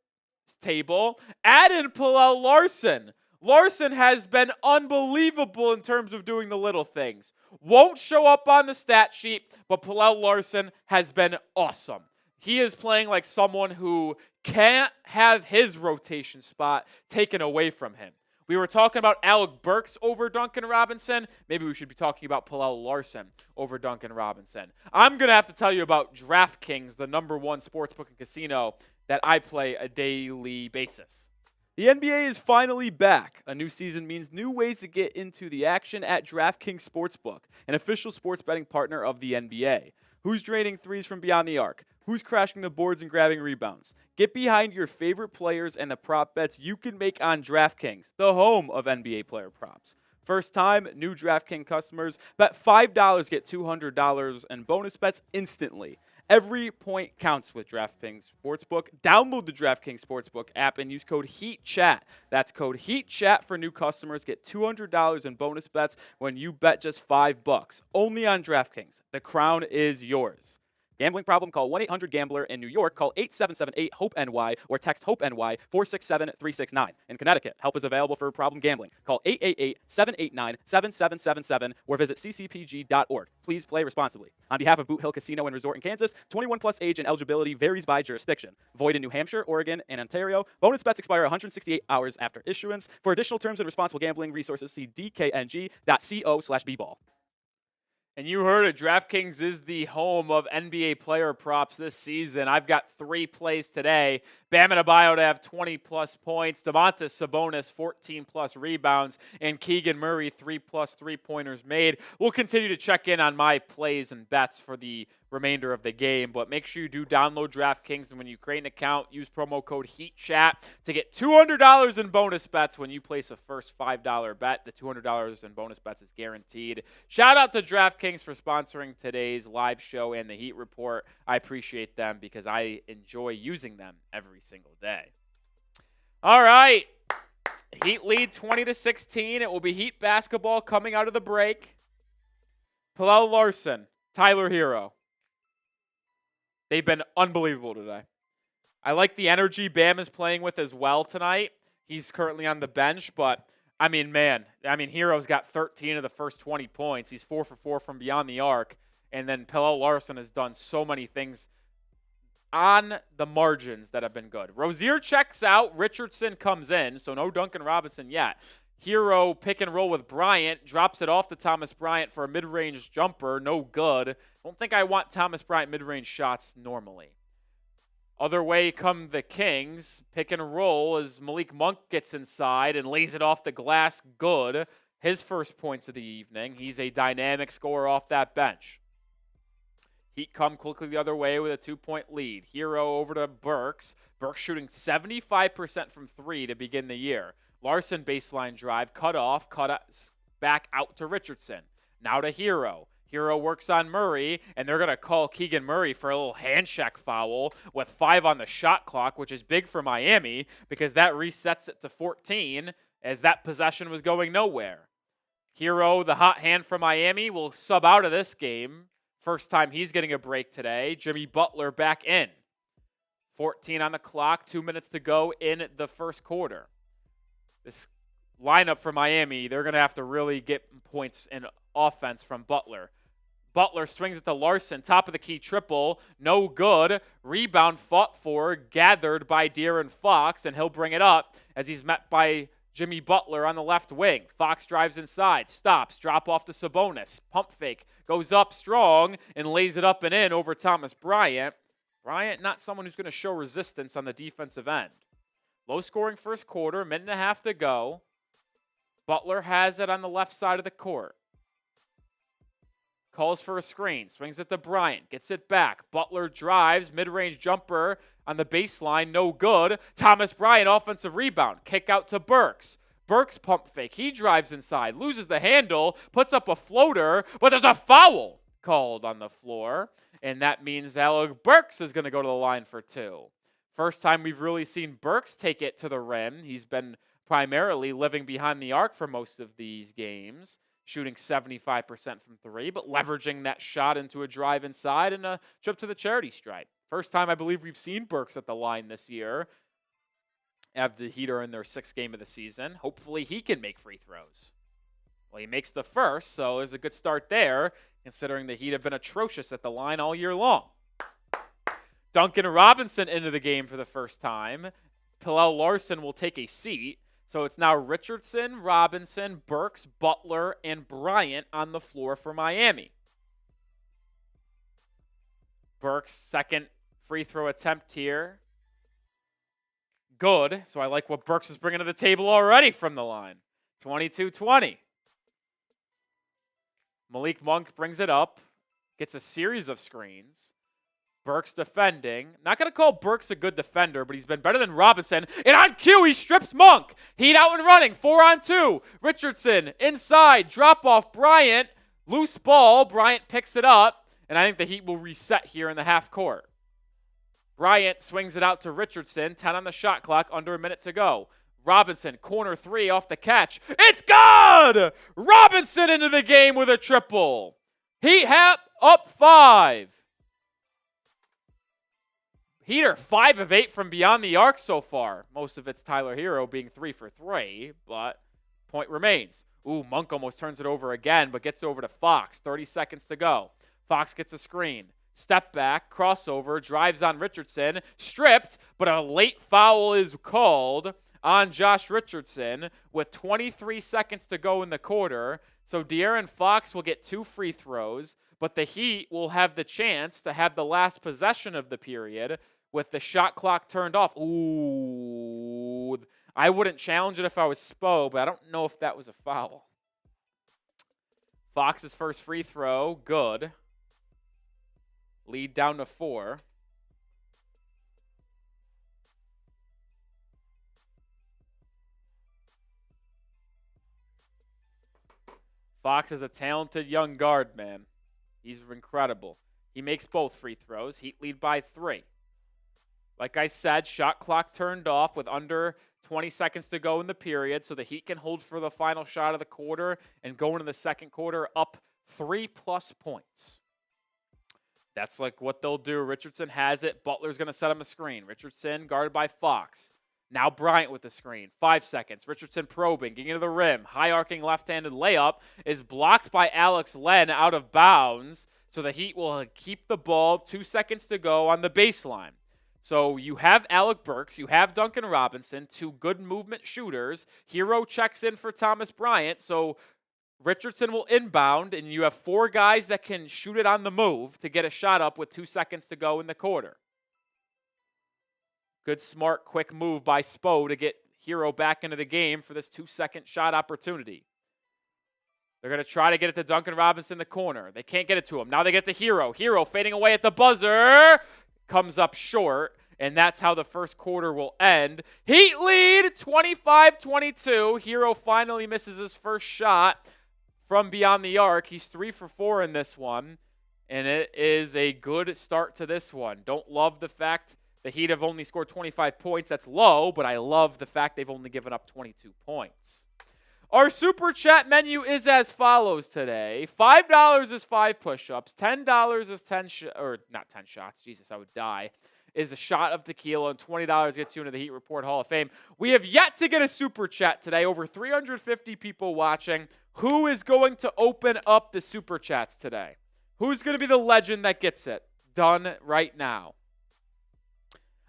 table. Add in Pallel Larson. Larson has been unbelievable in terms of doing the little things. Won't show up on the stat sheet, but Pallel Larson has been awesome. He is playing like someone who can't have his rotation spot taken away from him. We were talking about Alec Burks over Duncan Robinson. Maybe we should be talking about Pallel Larson over Duncan Robinson. I'm going to have to tell you about DraftKings, the #1 sportsbook and casino that I play a daily basis. The NBA is finally back. A new season means new ways to get into the action at DraftKings Sportsbook, an official sports betting partner of the NBA. Who's draining threes from beyond the arc? Who's crashing the boards and grabbing rebounds? Get behind your favorite players and the prop bets you can make on DraftKings, the home of NBA player props. First time, new DraftKings customers bet $5, get $200 in bonus bets instantly. Every point counts with DraftKings Sportsbook. Download the DraftKings Sportsbook app and use code HEATCHAT. That's code HEATCHAT for new customers. Get $200 in bonus bets when you bet just $5. Only on DraftKings. The crown is yours. Gambling problem? Call 1-800-GAMBLER. In New York, call 877-8-HOPE-NY or text HOPE-NY 467-369. In Connecticut, help is available for problem gambling. Call 888-789-7777 or visit ccpg.org. Please play responsibly. On behalf of Boot Hill Casino and Resort in Kansas, 21 plus age and eligibility varies by jurisdiction. Void in New Hampshire, Oregon, and Ontario. Bonus bets expire 168 hours after issuance. For additional terms and responsible gambling resources, see dkng.co/bball. And you heard it, DraftKings is the home of NBA player props this season. I've got 3 plays today. Bam Adebayo to have 20-plus points. Domantas Sabonis, 14-plus rebounds. And Keegan Murray, 3-plus three-pointers made. We'll continue to check in on my plays and bets for the remainder of the game. But make sure you do download DraftKings. And when you create an account, use promo code HEATCHAT to get $200 in bonus bets when you place a first $5 bet. The $200 in bonus bets is guaranteed. Shout out to DraftKings for sponsoring today's live show and the Heat Report. I appreciate them because I enjoy using them every single day. All right. Heat lead 20-16. It will be Heat basketball coming out of the break. Pallel Larson, Tyler Hero. They've been unbelievable today. I like the energy Bam is playing with as well tonight. He's currently on the bench, but Hero's got 13 of the first 20 points. He's 4 for 4 from beyond the arc. And then Pallel Larson has done so many things on the margins that have been good. Rozier checks out. Richardson comes in, so no Duncan Robinson yet. Hero pick and roll with Bryant. Drops it off to Thomas Bryant for a mid-range jumper. No good. Don't think I want Thomas Bryant mid-range shots normally. Other way come the Kings. Pick and roll as Malik Monk gets inside and lays it off the glass. Good. His first points of the evening. He's a dynamic scorer off that bench. Heat come quickly the other way with a 2-point lead. Hero over to Burks. Burks shooting 75% from 3 to begin the year. Larson baseline drive, cut back out to Richardson. Now to Hero. Hero works on Murray, and they're going to call Keegan Murray for a little hand check foul with 5 on the shot clock, which is big for Miami because that resets it to 14 as that possession was going nowhere. Hero, the hot hand for Miami, will sub out of this game. First time he's getting a break today. Jimmy Butler back in. 14 on the clock, 2 minutes to go in the first quarter. This lineup for Miami, they're going to have to really get points in offense from Butler. Butler swings it to Larson, top of the key triple, no good. Rebound fought for, gathered by De'Aaron Fox, and he'll bring it up as he's met by Jimmy Butler on the left wing. Fox drives inside, stops, drop off to Sabonis, pump fake, goes up strong, and lays it up and in over Thomas Bryant. Bryant, not someone who's going to show resistance on the defensive end. Low scoring first quarter, minute and a half to go. Butler has it on the left side of the court. Calls for a screen, swings it to Bryant, gets it back. Butler drives, mid-range jumper on the baseline, no good. Thomas Bryant, offensive rebound, kick out to Burks. Burks pump fake, he drives inside, loses the handle, puts up a floater, but there's a foul called on the floor, and that means Alec Burks is going to go to the line for 2. First time we've really seen Burks take it to the rim. He's been primarily living behind the arc for most of these games, shooting 75% from 3, but leveraging that shot into a drive inside and a trip to the charity stripe. First time I believe we've seen Burks at the line this year. Have the Heat are in their 6th game of the season. Hopefully he can make free throws. Well, he makes the first, so it's a good start there, considering the Heat have been atrocious at the line all year long. Duncan Robinson into the game for the first time. Pallel Larson will take a seat. So it's now Richardson, Robinson, Burks, Butler, and Bryant on the floor for Miami. Burks' second free throw attempt here. Good. So I like what Burks is bringing to the table already from the line. 22-20. Malik Monk brings it up. Gets a series of screens. Burks defending. Not going to call Burks a good defender, but he's been better than Robinson. And on cue, he strips Monk. Heat out and running. 4-on-2. Richardson inside. Drop off Bryant. Loose ball. Bryant picks it up. And I think the Heat will reset here in the half court. Bryant swings it out to Richardson. 10 on the shot clock. Under a minute to go. Robinson, corner 3 off the catch. It's good! Robinson into the game with a triple. Heat up 5. Heat are 5 of 8 from beyond the arc so far. Most of it's Tyler Hero being 3 for 3, but point remains. Ooh, Monk almost turns it over again, but gets over to Fox. 30 seconds to go. Fox gets a screen. Step back, crossover, drives on Richardson. Stripped, but a late foul is called on Josh Richardson with 23 seconds to go in the quarter. So De'Aaron Fox will get 2 free throws, but the Heat will have the chance to have the last possession of the period with the shot clock turned off. Ooh, I wouldn't challenge it if I was Spo, but I don't know if that was a foul. Fox's first free throw, good. Lead down to 4. Fox is a talented young guard, man. He's incredible. He makes both free throws. Heat lead by 3. Like I said, shot clock turned off with under 20 seconds to go in the period, so the Heat can hold for the final shot of the quarter and go into the second quarter up 3+ points. That's like what they'll do. Richardson has it. Butler's going to set him a screen. Richardson guarded by Fox. Now Bryant with the screen. 5 seconds. Richardson probing, getting to the rim. High arcing left-handed layup is blocked by Alex Len out of bounds. So the Heat will keep the ball. 2 seconds to go on the baseline. So you have Alec Burks, you have Duncan Robinson, 2 good movement shooters. Hero checks in for Thomas Bryant, so Richardson will inbound, and you have 4 guys that can shoot it on the move to get a shot up with 2 seconds to go in the quarter. Good, smart, quick move by Spo to get Hero back into the game for this 2-second shot opportunity. They're going to try to get it to Duncan Robinson in the corner. They can't get it to him. Now they get to Hero. Hero fading away at the buzzer. Comes up short, and that's how the first quarter will end. Heat lead 25-22. Hero finally misses his first shot. from beyond the arc. He's 3 for 4 in this one, and it is a good start to this one. Don't love the fact the Heat have only scored 25 points. That's low, but I love the fact they've only given up 22 points. Our Super Chat menu is as follows today. $5 is 5 push-ups. $10 is 10 or not 10 shots. Jesus, I would die. Is a shot of tequila, and $20 gets you into the Heat Report Hall of Fame. We have yet to get a Super Chat today. Over 350 people watching. Who is going to open up the Super Chats today? Who's going to be the legend that gets it? Done right now.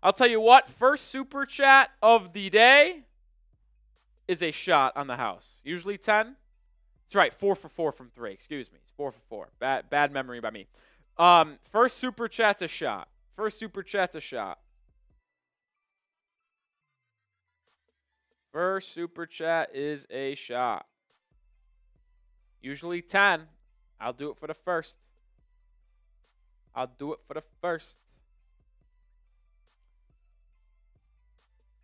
I'll tell you what. First Super Chat of the day is a shot on the house. Usually 10. That's right, 4 for 4 from 3. Excuse me. It's 4 for 4. Bad memory by me. First Super Chat's a shot. First Super Chat's a shot. First Super Chat is a shot. Usually 10. I'll do it for the first. I'll do it for the first.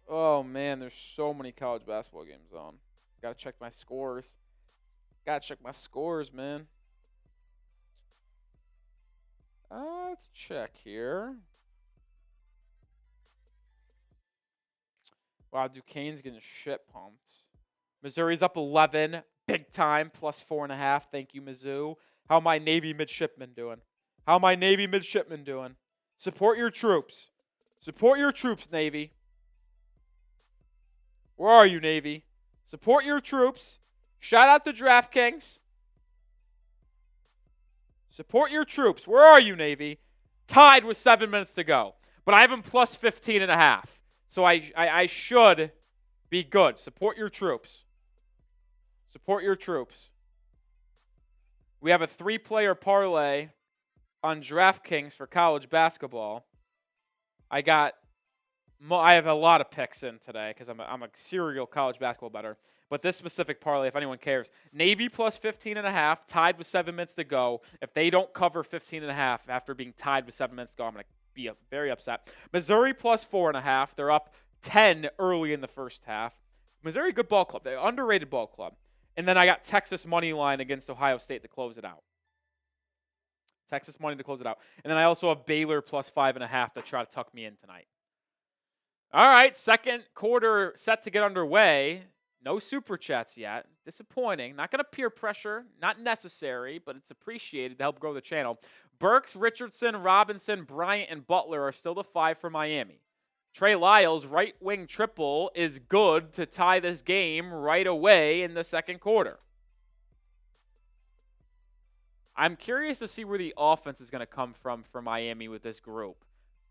Oh, man, there's so many college basketball games on. Got to check my scores. Got to check my scores, man. Let's check here. Wow, Duquesne's getting shit pumped. Missouri's up 11. Big time, plus 4.5. Thank you, Mizzou. How my Navy midshipmen doing? How my Navy midshipmen doing? Support your troops. Support your troops, Navy. Where are you, Navy? Support your troops. Shout out to DraftKings. Support your troops. Where are you, Navy? Tied with 7 minutes to go. But I have them plus 15.5. So I should be good. Support your troops. Support your troops. We have a 3-player parlay on DraftKings for college basketball. I have a lot of picks in today because I'm a serial college basketball bettor. But this specific parlay, if anyone cares, Navy plus 15.5, tied with 7 minutes to go. If they don't cover 15.5 after being tied with 7 minutes to go, I'm going to be very upset. Missouri plus 4.5. They're up 10 early in the first half. Missouri, good ball club. They're underrated ball club. And then I got Texas money line against Ohio State to close it out. Texas money to close it out. And then I also have Baylor plus 5.5 to try to tuck me in tonight. All right, second quarter set to get underway. No Super Chats yet. Disappointing. Not going to peer pressure. Not necessary, but it's appreciated to help grow the channel. Burks, Richardson, Robinson, Bryant, and Butler are still the 5 for Miami. Trey Lyles' right wing triple is good to tie this game right away in the second quarter. I'm curious to see where the offense is going to come from for Miami with this group.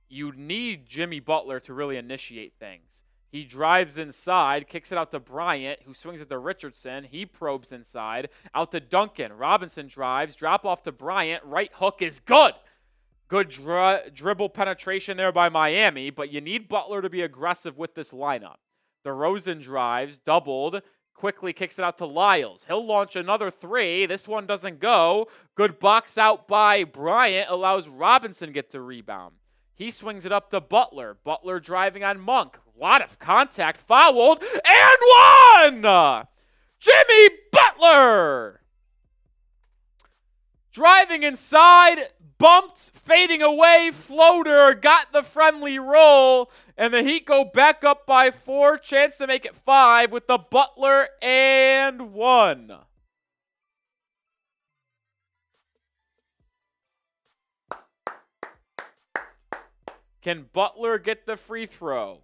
You need Jimmy Butler to really initiate things. He drives inside, kicks it out to Bryant, who swings it to Richardson. He probes inside, out to Duncan. Robinson drives, drop off to Bryant. Right hook is good. Good dribble penetration there by Miami, but you need Butler to be aggressive with this lineup. DeRozan drives, doubled, quickly kicks it out to Lyles. He'll launch another 3. This one doesn't go. Good box out by Bryant, allows Robinson to get the rebound. He swings it up to Butler. Butler driving on Monk. A lot of contact, fouled, and one! Jimmy Butler! Driving inside, bumped, fading away, floater, got the friendly roll, and the Heat go back up by 4. Chance to make it 5 with the Butler and 1. Can Butler get the free throw?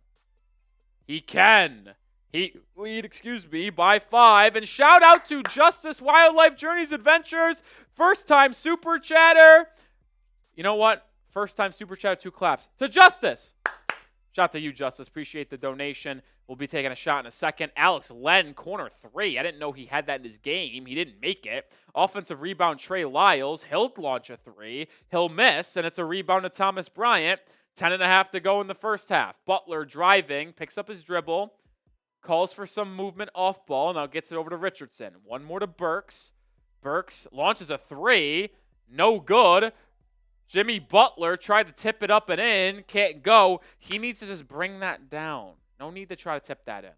He can. He lead, by 5. And shout out to Justice Wildlife Journeys Adventures. First time super chatter. You know what? First time super chatter, 2 claps. To Justice. Shout out to you, Justice. Appreciate the donation. We'll be taking a shot in a second. Alex Len, corner 3. I didn't know he had that in his game. He didn't make it. Offensive rebound, Trey Lyles. He'll launch a 3. He'll miss, and it's a rebound to Thomas Bryant. 10.5 to go in the first half. Butler driving, picks up his dribble, calls for some movement off ball, now gets it over to Richardson. One more to Burks. Burks launches a 3. No good. Jimmy Butler tried to tip it up and in. Can't go. He needs to just bring that down. No need to try to tip that in.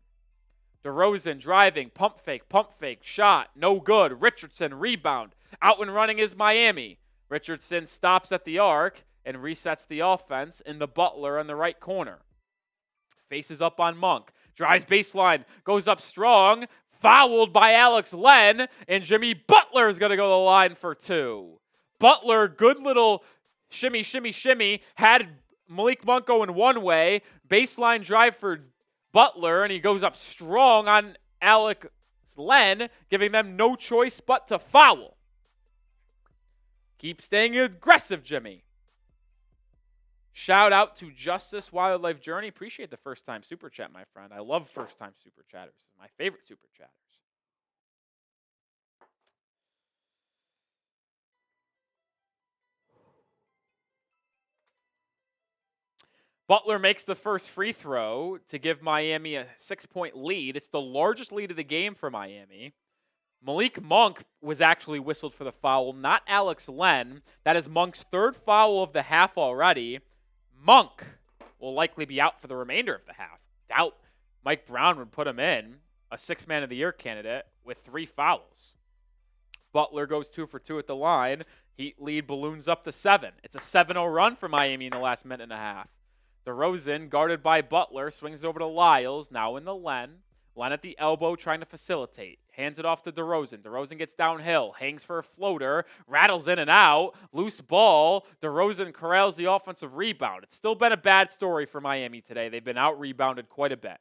DeRozan driving, pump fake, shot, no good. Richardson rebound. Out and running is Miami. Richardson stops at the arc and resets the offense in the Butler on the right corner. Faces up on Monk. Drives baseline, goes up strong, fouled by Alex Len, and Jimmy Butler is going to go to the line for two. Butler, good little shimmy, had Malik Monk going one way, baseline drive for Butler, and he goes up strong on Alex Len, giving them no choice but to foul. Keep staying aggressive, Jimmy. Shout out to Justice Wildlife Journey. Appreciate the first time super chat, my friend. I love first time super chatters. My favorite super chatters. Butler makes the first free throw to give Miami a 6-point lead. It's the largest lead of the game for Miami. Malik Monk was actually whistled for the foul, not Alex Len. That is Monk's third foul of the half already. Monk will likely be out for the remainder of the half. Doubt Mike Brown would put him in, a six-man of the year candidate, with 3 fouls. Butler goes 2 for 2 at the line. Heat lead balloons up to 7. It's a 7-0 run for Miami in the last minute and a half. DeRozan, guarded by Butler, swings it over to Lyles, now in the Len. Len at the elbow trying to facilitate. Hands it off to DeRozan. DeRozan gets downhill. Hangs for a floater. Rattles in and out. Loose ball. DeRozan corrals the offensive rebound. It's still been a bad story for Miami today. They've been out-rebounded quite a bit.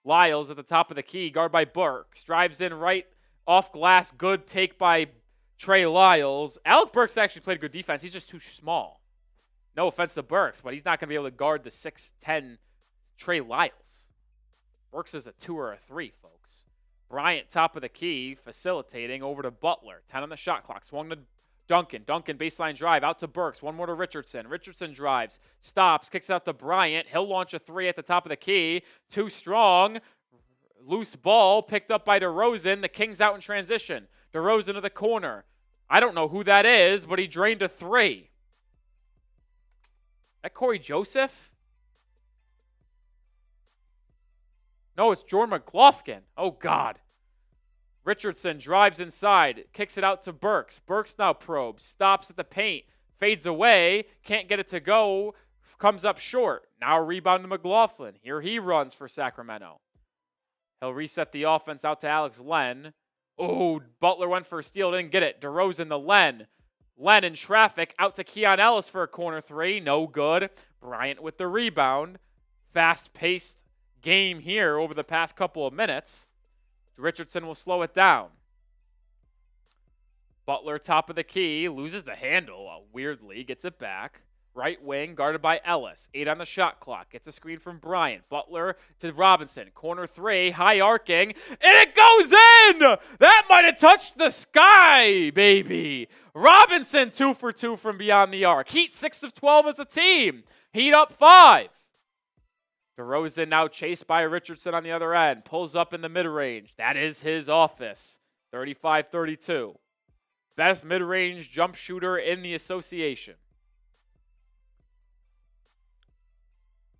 Lyles at the top of the key. Guard by Burks. Drives in right off glass. Good take by Trey Lyles. Alec Burks actually played good defense. He's just too small. No offense to Burks, but he's not going to be able to guard the 6'10 Trey Lyles. Burks is a 2 or a 3, folks. Bryant, top of the key, facilitating over to Butler. 10 on the shot clock. Swung to Duncan. Duncan, baseline drive, out to Burks. One more to Richardson. Richardson drives, stops, kicks out to Bryant. He'll launch a 3 at the top of the key. Too strong. Loose ball picked up by DeRozan. The Kings out in transition. DeRozan to the corner. I don't know who that is, but he drained a 3. That Corey Joseph? No, it's Jordan McLaughlin. Oh, God. Richardson drives inside, kicks it out to Burks. Burks now probes, stops at the paint, fades away, can't get it to go, comes up short. Now a rebound to McLaughlin. Here he runs for Sacramento. He'll reset the offense out to Alex Len. Oh, Butler went for a steal, didn't get it. DeRozan to Len. Len in traffic, out to Keon Ellis for a corner 3. No good. Bryant with the rebound. Fast-paced game here over the past couple of minutes. Richardson will slow it down. Butler, top of the key, loses the handle, weirdly, gets it back. Right wing, guarded by Ellis. 8 on the shot clock. Gets a screen from Bryant. Butler to Robinson. Corner 3, high arcing, and it goes in! That might have touched the sky, baby. Robinson 2 for 2 from beyond the arc. Heat 6 of 12 as a team. Heat up 5. DeRozan now chased by Richardson on the other end. Pulls up in the mid-range. That is his office. 35-32. Best mid-range jump shooter in the association.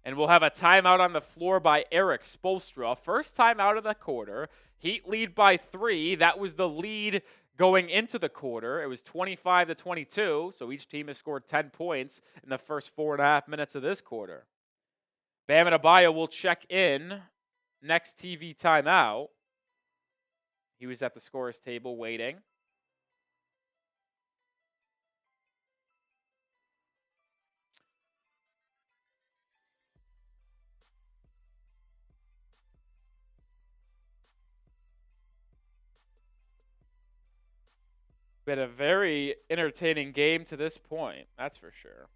And we'll have a timeout on the floor by Eric Spoelstra. First timeout of the quarter. Heat lead by 3. That was the lead going into the quarter. It was 25-22, so each team has scored 10 points in the first 4.5 minutes of this quarter. Bam Adebayo will check in next TV timeout. He was at the scorer's table waiting. Been a very entertaining game to this point, that's for sure.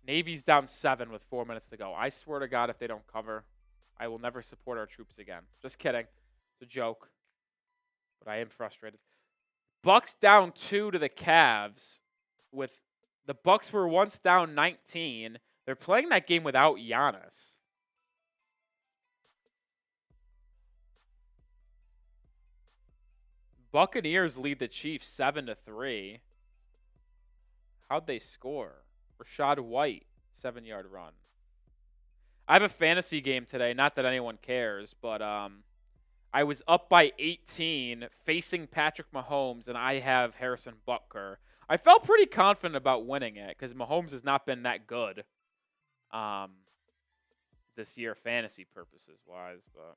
Navy's down 7 with 4 minutes to go. I swear to God, if they don't cover, I will never support our troops again. Just kidding. It's a joke. But I am frustrated. Bucks down 2 to the Cavs. With the Bucks were once down 19. They're playing that game without Giannis. Buccaneers lead the Chiefs 7-3. How'd they score? Rashad White, 7-yard run. I have a fantasy game today. Not that anyone cares, but I was up by 18 facing Patrick Mahomes, and I have Harrison Butker. I felt pretty confident about winning it because Mahomes has not been that good this year, fantasy purposes wise. But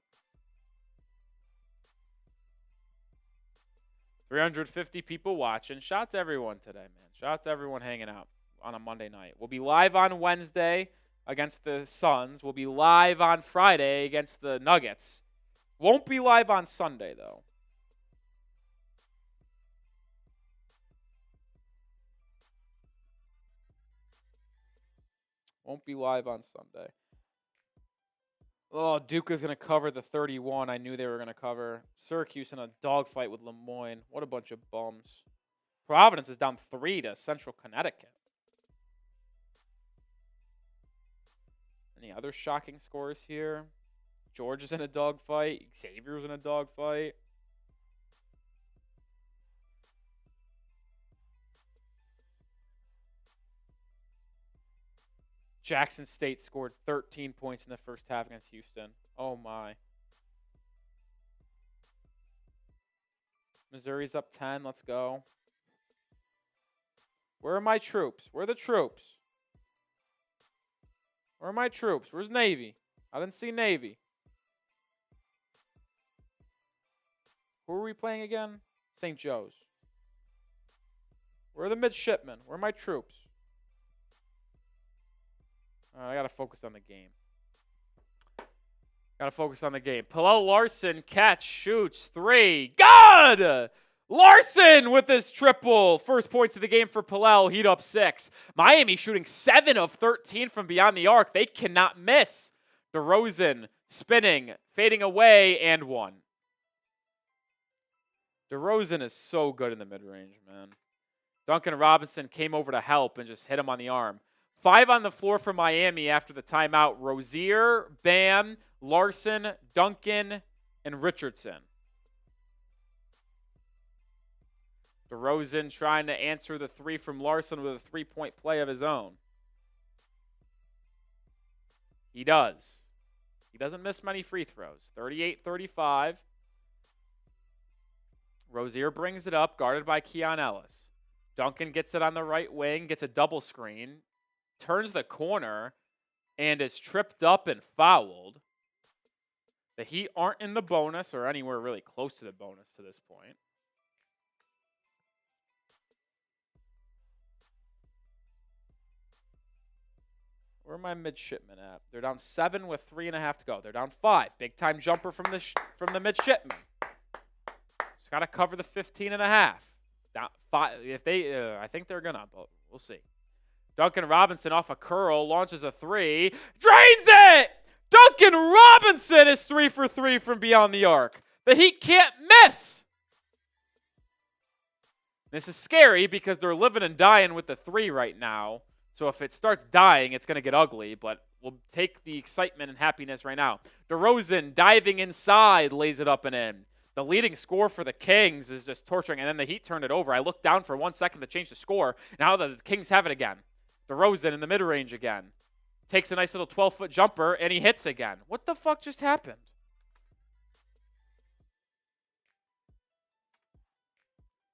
350 people watching. Shout out to everyone today, man. Shout out to everyone hanging out on a Monday night. We'll be live on Wednesday against the Suns. We'll be live on Friday against the Nuggets. Won't be live on Sunday, though. Won't be live on Sunday. Oh, Duke is going to cover the 31. I knew they were going to cover. Syracuse in a dogfight with Lemoyne. What a bunch of bums. Providence is down 3 to Central Connecticut. Any other shocking scores here? Georgia's in a dogfight. Xavier's in a dogfight. Jackson State scored 13 points in the first half against Houston. Oh, my. Missouri's up 10. Let's go. Where are my troops? Where are the troops? Where are my troops? Where's Navy? I didn't see Navy. Who are we playing again? St. Joe's. Where are the midshipmen? Where are my troops? All right, I got to focus on the game. Got to focus on the game. Pallel Larson, catch, shoots, 3. Good! Larson with his triple. First points of the game for Pallel. Heat up 6. Miami shooting 7 of 13 from beyond the arc. They cannot miss. DeRozan spinning, fading away, and 1. DeRozan is so good in the mid-range, man. Duncan Robinson came over to help and just hit him on the arm. 5 on the floor for Miami after the timeout. Rozier, Bam, Larson, Duncan, and Richardson. DeRozan trying to answer the 3 from Larson with a 3-point play of his own. He does. He doesn't miss many free throws. 38-35. Rozier brings it up, guarded by Keon Ellis. Duncan gets it on the right wing, gets a double screen, turns the corner, and is tripped up and fouled. The Heat aren't in the bonus or anywhere really close to the bonus to this point. Where are my midshipmen at? They're down 7 with 3.5 to go. They're down 5. Big time jumper from the midshipmen. Just got to cover the 15.5. Down 5. If they, I think they're gonna, but we'll see. Duncan Robinson off a curl, launches a 3, drains it! Duncan Robinson is 3 for 3 from beyond the arc. The Heat can't miss. This is scary because they're living and dying with the 3 right now. So if it starts dying, it's going to get ugly, but we'll take the excitement and happiness right now. DeRozan diving inside, lays it up and in. The leading score for the Kings is just torturing, and then the Heat turned it over. I looked down for 1 second to change the score. Now the Kings have it again. DeRozan in the mid-range again. Takes a nice little 12-foot jumper, and he hits again. What the fuck just happened?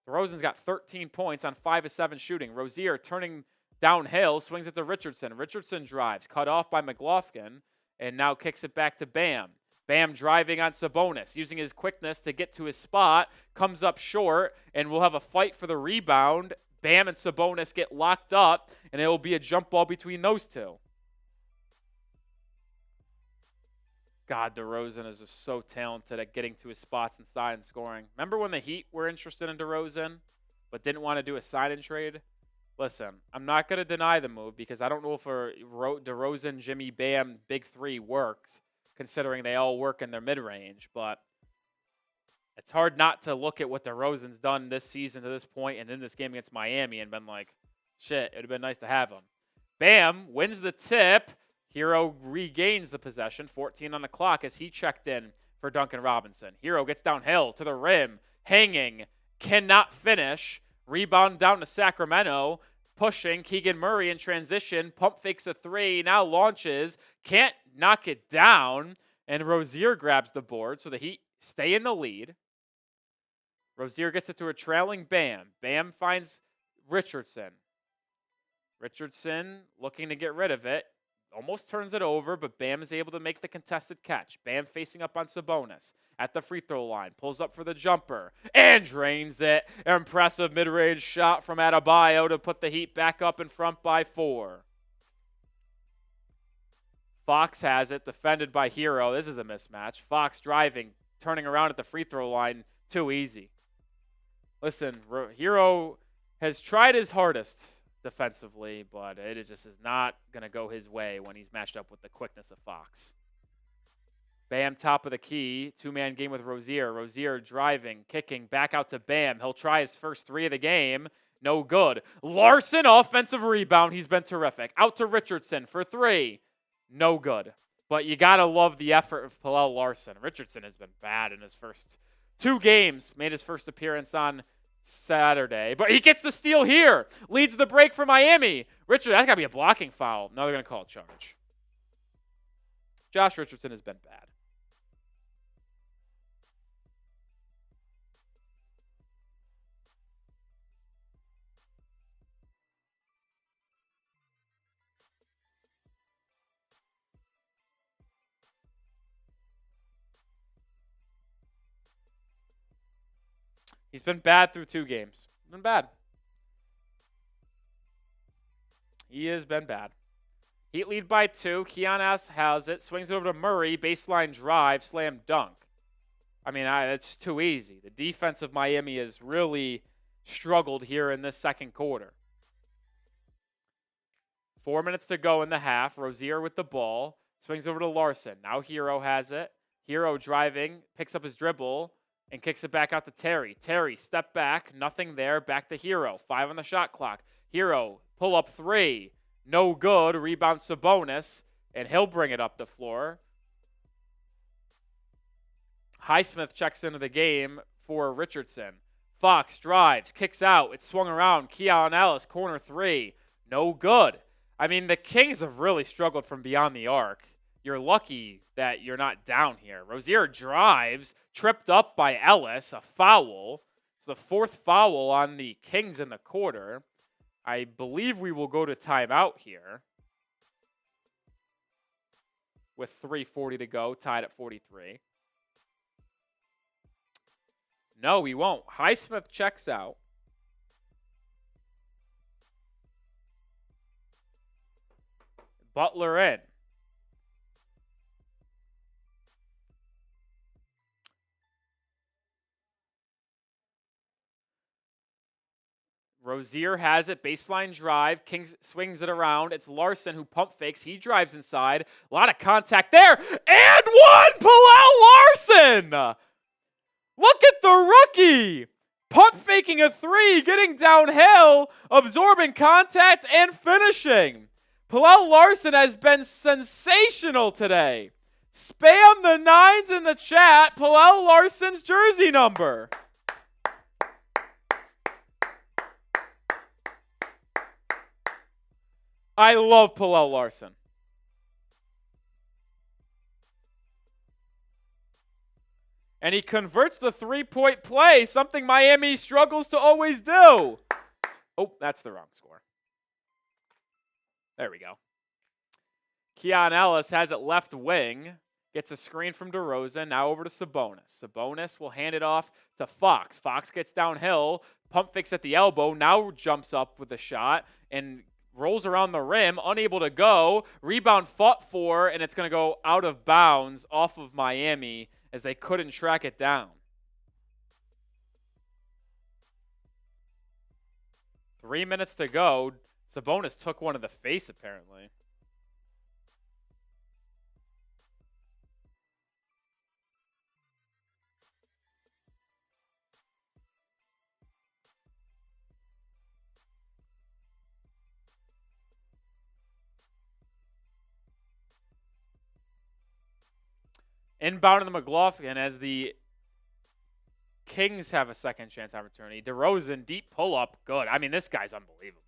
DeRozan's got 13 points on 5 of 7 shooting. Rozier turning downhill, swings it to Richardson. Richardson drives, cut off by McLaughlin, and now kicks it back to Bam. Bam driving on Sabonis, using his quickness to get to his spot, comes up short, and we'll have a fight for the rebound. Bam and Sabonis get locked up, and it will be a jump ball between those two. God, DeRozan is just so talented at getting to his spots inside and scoring. Remember when the Heat were interested in DeRozan, but didn't want to do a sign-and trade? Listen, I'm not going to deny the move because I don't know if a DeRozan, Jimmy, Bam, big 3 works, considering they all work in their mid-range. But it's hard not to look at what DeRozan's done this season to this point and in this game against Miami and been like, shit, it would have been nice to have him. Bam wins the tip. Hero regains the possession, 14 on the clock as he checked in for Duncan Robinson. Hero gets downhill to the rim, hanging, cannot finish. Rebound down to Sacramento. pushing. Keegan Murray in transition. Pump fakes a three. Now launches. Can't knock it down. And Rozier grabs the board so the Heat stay in the lead. Rozier gets it to a trailing Bam. Bam finds Richardson. Richardson looking to get rid of it. Almost turns it over, but Bam is able to make the contested catch. Bam facing up on Sabonis at the free throw line. Pulls up for the jumper and drains it. Impressive mid-range shot from Adebayo to put the Heat back up in front by 4. Fox has it, defended by Hero. This is a mismatch. Fox driving, turning around at the free throw line. Too easy. Listen, Hero has tried his hardest defensively, but it just is not going to go his way when he's matched up with the quickness of Fox. Bam, top of the key. Two-man game with Rozier. Rozier driving, kicking, back out to Bam. He'll try his first three of the game. No good. Larson, offensive rebound. He's been terrific. Out to Richardson for three. No good. But you got to love the effort of Pallel Larson. Richardson has been bad in his first 2 games. Made his first appearance on Saturday. But he gets the steal here. Leads the break for Miami. Richard, that's got to be a blocking foul. No, they're going to call a charge. Josh Richardson has been bad. He's been bad through 2 games. Been bad. He has been bad. Heat lead by 2. Keon S has it. Swings it over to Murray. Baseline drive. Slam dunk. I mean, it's too easy. The defense of Miami has really struggled here in this second quarter. 4 minutes to go in the half. Rozier with the ball. Swings over to Larson. Now Hero has it. Hero driving. Picks up his dribble. And kicks it back out to Terry. Terry, step back. Nothing there. Back to Hero. 5 on the shot clock. Hero, pull up 3. No good. Rebound Sabonis. And he'll bring it up the floor. Highsmith checks into the game for Richardson. Fox drives. Kicks out. It's swung around. Keon Ellis, corner 3. No good. I mean, the Kings have really struggled from beyond the arc. You're lucky that you're not down here. Rozier drives, tripped up by Ellis, a foul. It's the 4th foul on the Kings in the quarter. I believe we will go to timeout here with 3:40 to go, tied at 43. No, we won't. Highsmith checks out. Butler in. Rozier has it, baseline drive. Kings swings it around. It's Larson who pump fakes. He drives inside. A lot of contact there. And one! Pallel Larson! Look at the rookie! Pump faking a 3, getting downhill, absorbing contact, and finishing. Pallel Larson has been sensational today. Spam the 9s in the chat. Pallel Larson's jersey number. I love Pallel Larson. And he converts the 3-point play, something Miami struggles to always do. Oh, that's the wrong score. There we go. Keon Ellis has it left wing. Gets a screen from DeRozan. Now over to Sabonis. Sabonis will hand it off to Fox. Fox gets downhill. Pump fakes at the elbow. Now jumps up with a shot and rolls around the rim, unable to go. Rebound fought for, and it's going to go out of bounds off of Miami as they couldn't track it down. 3 minutes to go. Sabonis took one to the face, apparently. Inbound to the McLaughlin as the Kings have a second chance opportunity. DeRozan, deep pull-up, good. I mean, this guy's unbelievable.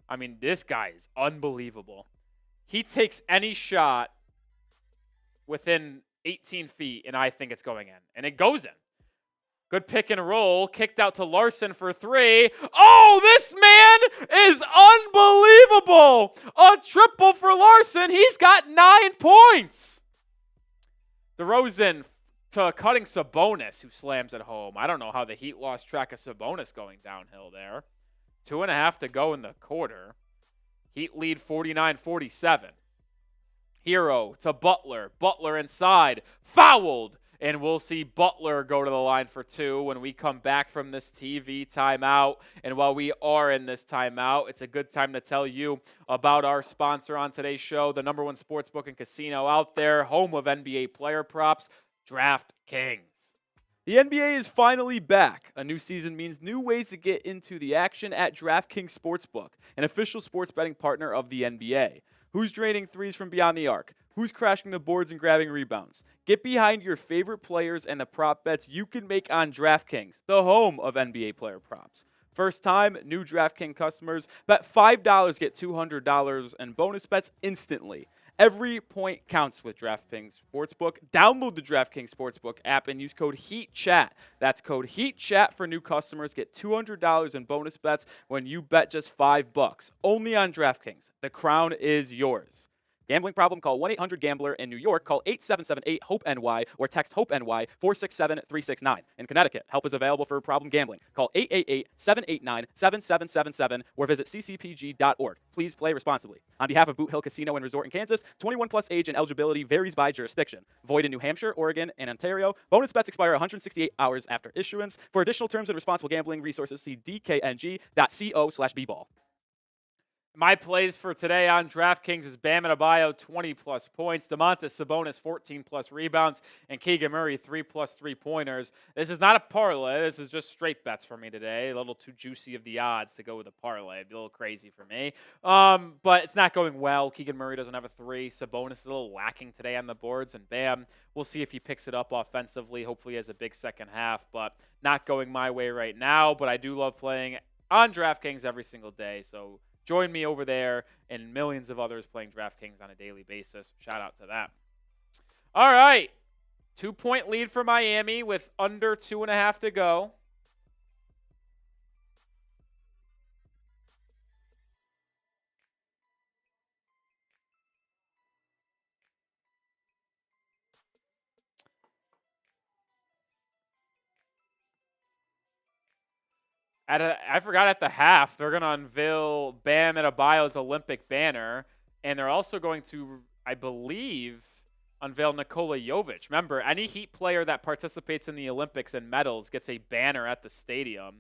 I mean, this guy is unbelievable. He takes any shot within 18 feet, and I think it's going in. And it goes in. Good pick and roll. Kicked out to Larson for 3. Oh, this man is unbelievable. A triple for Larson. He's got 9 points. DeRozan to cutting Sabonis, who slams at home. I don't know how the Heat lost track of Sabonis going downhill there. 2.5 to go in the quarter. Heat lead 49-47. Hero to Butler. Butler inside. Fouled. And we'll see Butler go to the line for 2 when we come back from this TV timeout. And while we are in this timeout, it's a good time to tell you about our sponsor on today's show, the #1 sportsbook and casino out there, home of NBA player props, DraftKings. The NBA is finally back. A new season means new ways to get into the action at DraftKings Sportsbook, an official sports betting partner of the NBA. Who's draining threes from beyond the arc? Who's crashing the boards and grabbing rebounds? Get behind your favorite players and the prop bets you can make on DraftKings, the home of NBA player props. First time, new DraftKings customers bet $5, get $200 in bonus bets instantly. Every point counts with DraftKings Sportsbook. Download the DraftKings Sportsbook app and use code HEATCHAT. That's code HEATCHAT for new customers. Get $200 in bonus bets when you bet just $5. Only on DraftKings. The crown is yours. Gambling problem? Call 1-800-GAMBLER. In New York, call 877-8-HOPE-NY or text HOPE-NY 467-369. In Connecticut, help is available for problem gambling. Call 888-789-7777 or visit ccpg.org. Please play responsibly. On behalf of Boot Hill Casino and Resort in Kansas, 21 plus age and eligibility varies by jurisdiction. Void in New Hampshire, Oregon, and Ontario. Bonus bets expire 168 hours after issuance. For additional terms and responsible gambling resources, see dkng.co/bball. My plays for today on DraftKings is Bam Adebayo, 20-plus points, Domantas Sabonis, 14-plus rebounds, and Keegan Murray, 3-plus three-pointers. This is not a parlay. This is just straight bets for me today. A little too juicy of the odds to go with a parlay. It'd be a little crazy for me. But it's not going well. Keegan Murray doesn't have a 3. Sabonis is a little lacking today on the boards, and Bam, we'll see if he picks it up offensively. Hopefully he has a big second half, but not going my way right now. But I do love playing on DraftKings every single day, so join me over there and millions of others playing DraftKings on a daily basis. Shout out to that. All right. 2-point lead for Miami with under 2.5 to go. I forgot at the half, they're going to unveil Bam Adebayo's Olympic banner, and they're also going to, I believe, unveil Nikola Jovic. Remember, any Heat player that participates in the Olympics and medals gets a banner at the stadium.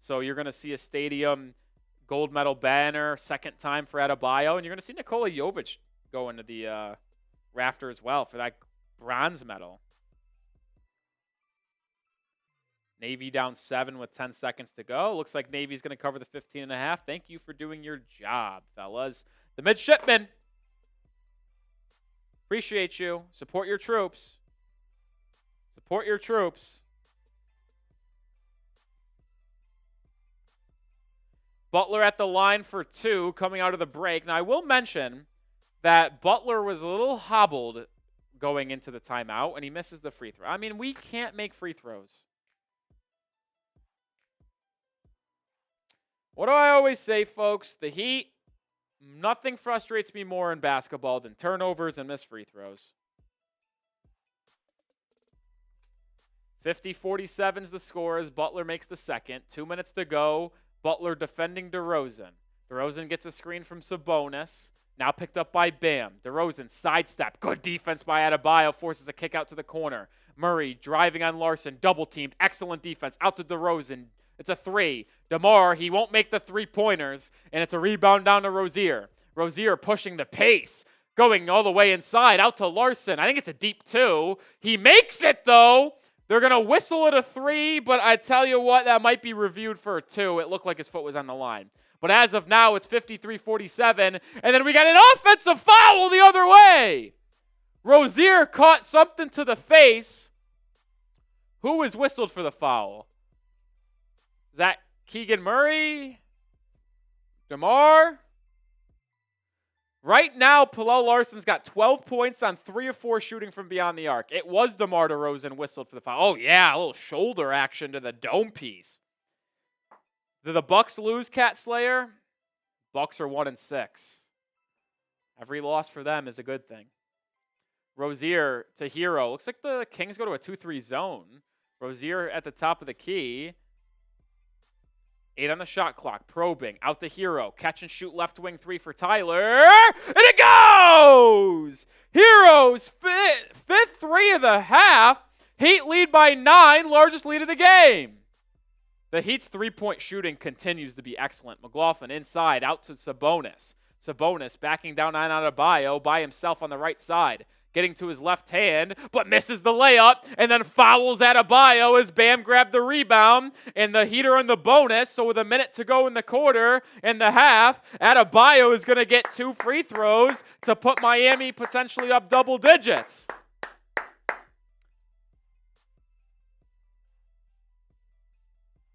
So you're going to see a stadium gold medal banner, second time for Adebayo, and you're going to see Nikola Jovic go into the rafter as well for that bronze medal. Navy down 7 with 10 seconds to go. Looks like Navy's going to cover the 15.5. Thank you for doing your job, fellas. The midshipmen. Appreciate you. Support your troops. Support your troops. Butler at the line for 2 coming out of the break. Now, I will mention that Butler was a little hobbled going into the timeout, and he misses the free throw. I mean, we can't make free throws. What do I always say, folks? The Heat, nothing frustrates me more in basketball than turnovers and missed free throws. 50-47 is the score as Butler makes the second. 2 minutes to go. Butler defending DeRozan. DeRozan gets a screen from Sabonis. Now picked up by Bam. DeRozan sidestep. Good defense by Adebayo. Forces a kick out to the corner. Murray driving on Larson. Double teamed. Excellent defense. Out to DeRozan. It's a 3. DeMar, he won't make the 3-pointers, and it's a rebound down to Rozier. Rozier pushing the pace, going all the way inside, out to Larson. I think it's a deep 2. He makes it, though. They're going to whistle it a 3, but I tell you what, that might be reviewed for a 2. It looked like his foot was on the line. But as of now, it's 53-47, and then we got an offensive foul the other way. Rozier caught something to the face. Who was whistled for the foul? Is that Keegan Murray? DeMar? Right now, Pallel Larson's got 12 points on 3 or 4 shooting from beyond the arc. It was DeMar DeRozan whistled for the foul. Oh, yeah, a little shoulder action to the dome piece. Do the Bucks lose, Cat Slayer? Bucks are 1-6. Every loss for them is a good thing. Rozier to Hero. Looks like the Kings go to a 2-3 zone. Rozier at the top of the key. 8 on the shot clock. Probing. Out to Hero. Catch and shoot left wing 3 for Tyler. And it goes! Hero's fifth 3 of the half. Heat lead by 9. Largest lead of the game. The Heat's 3-point shooting continues to be excellent. McLaughlin inside. Out to Sabonis. Sabonis backing down on Adebayo by himself on the right side. Getting to his left hand, but misses the layup, and then fouls Adebayo as Bam grabbed the rebound, and the Heat are in the bonus, so with a minute to go in the quarter and the half, Adebayo is going to get 2 free throws to put Miami potentially up double digits.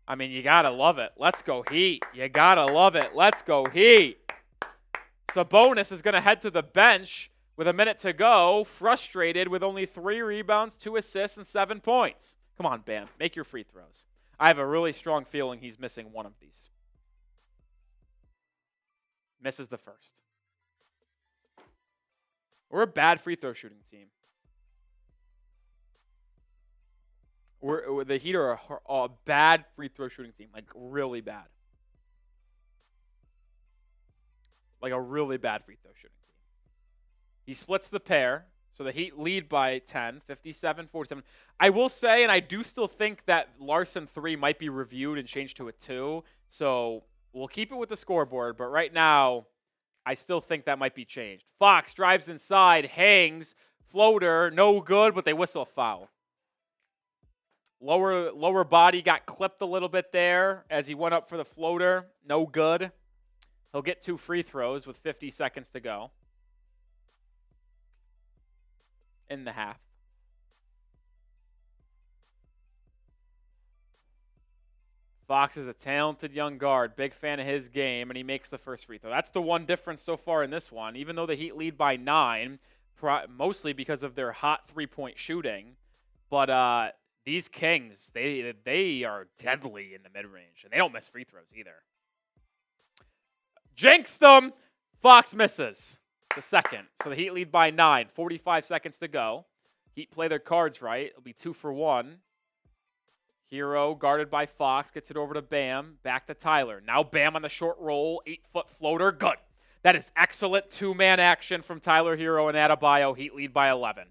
I mean, you got to love it. Let's go Heat. You got to love it. Let's go Heat. Sabonis is going to head to the bench with a minute to go, frustrated with only 3 rebounds, 2 assists, and 7 points. Come on, Bam. Make your free throws. I have a really strong feeling he's missing one of these. Misses the first. We're a bad free throw shooting team. The Heat are a bad free throw shooting team. Like, really bad. Like, a really bad free throw shooting. He splits the pair, so the Heat lead by 10, 57-47. I will say, and I do still think that Larson 3 might be reviewed and changed to a 2, so we'll keep it with the scoreboard, but right now, I still think that might be changed. Fox drives inside, hangs, floater, no good, but they whistle a foul. Lower body got clipped a little bit there as he went up for the floater, no good. He'll get 2 free throws with 50 seconds to go. In the half. Fox is a talented young guard. Big fan of his game, and he makes the first free throw. That's the one difference so far in this one. Even though the Heat lead by 9, mostly because of their hot 3-point shooting. But these Kings, they are deadly in the mid-range, and they don't miss free throws either. Jinxed them! Fox misses. The second. So the Heat lead by 9. 45 seconds to go. Heat play their cards right. It'll be 2 for 1. Hero guarded by Fox. Gets it over to Bam. Back to Tyler. Now Bam on the short roll. 8-foot floater. Good. That is excellent 2-man action from Tyler Hero and Adebayo. Heat lead by 11.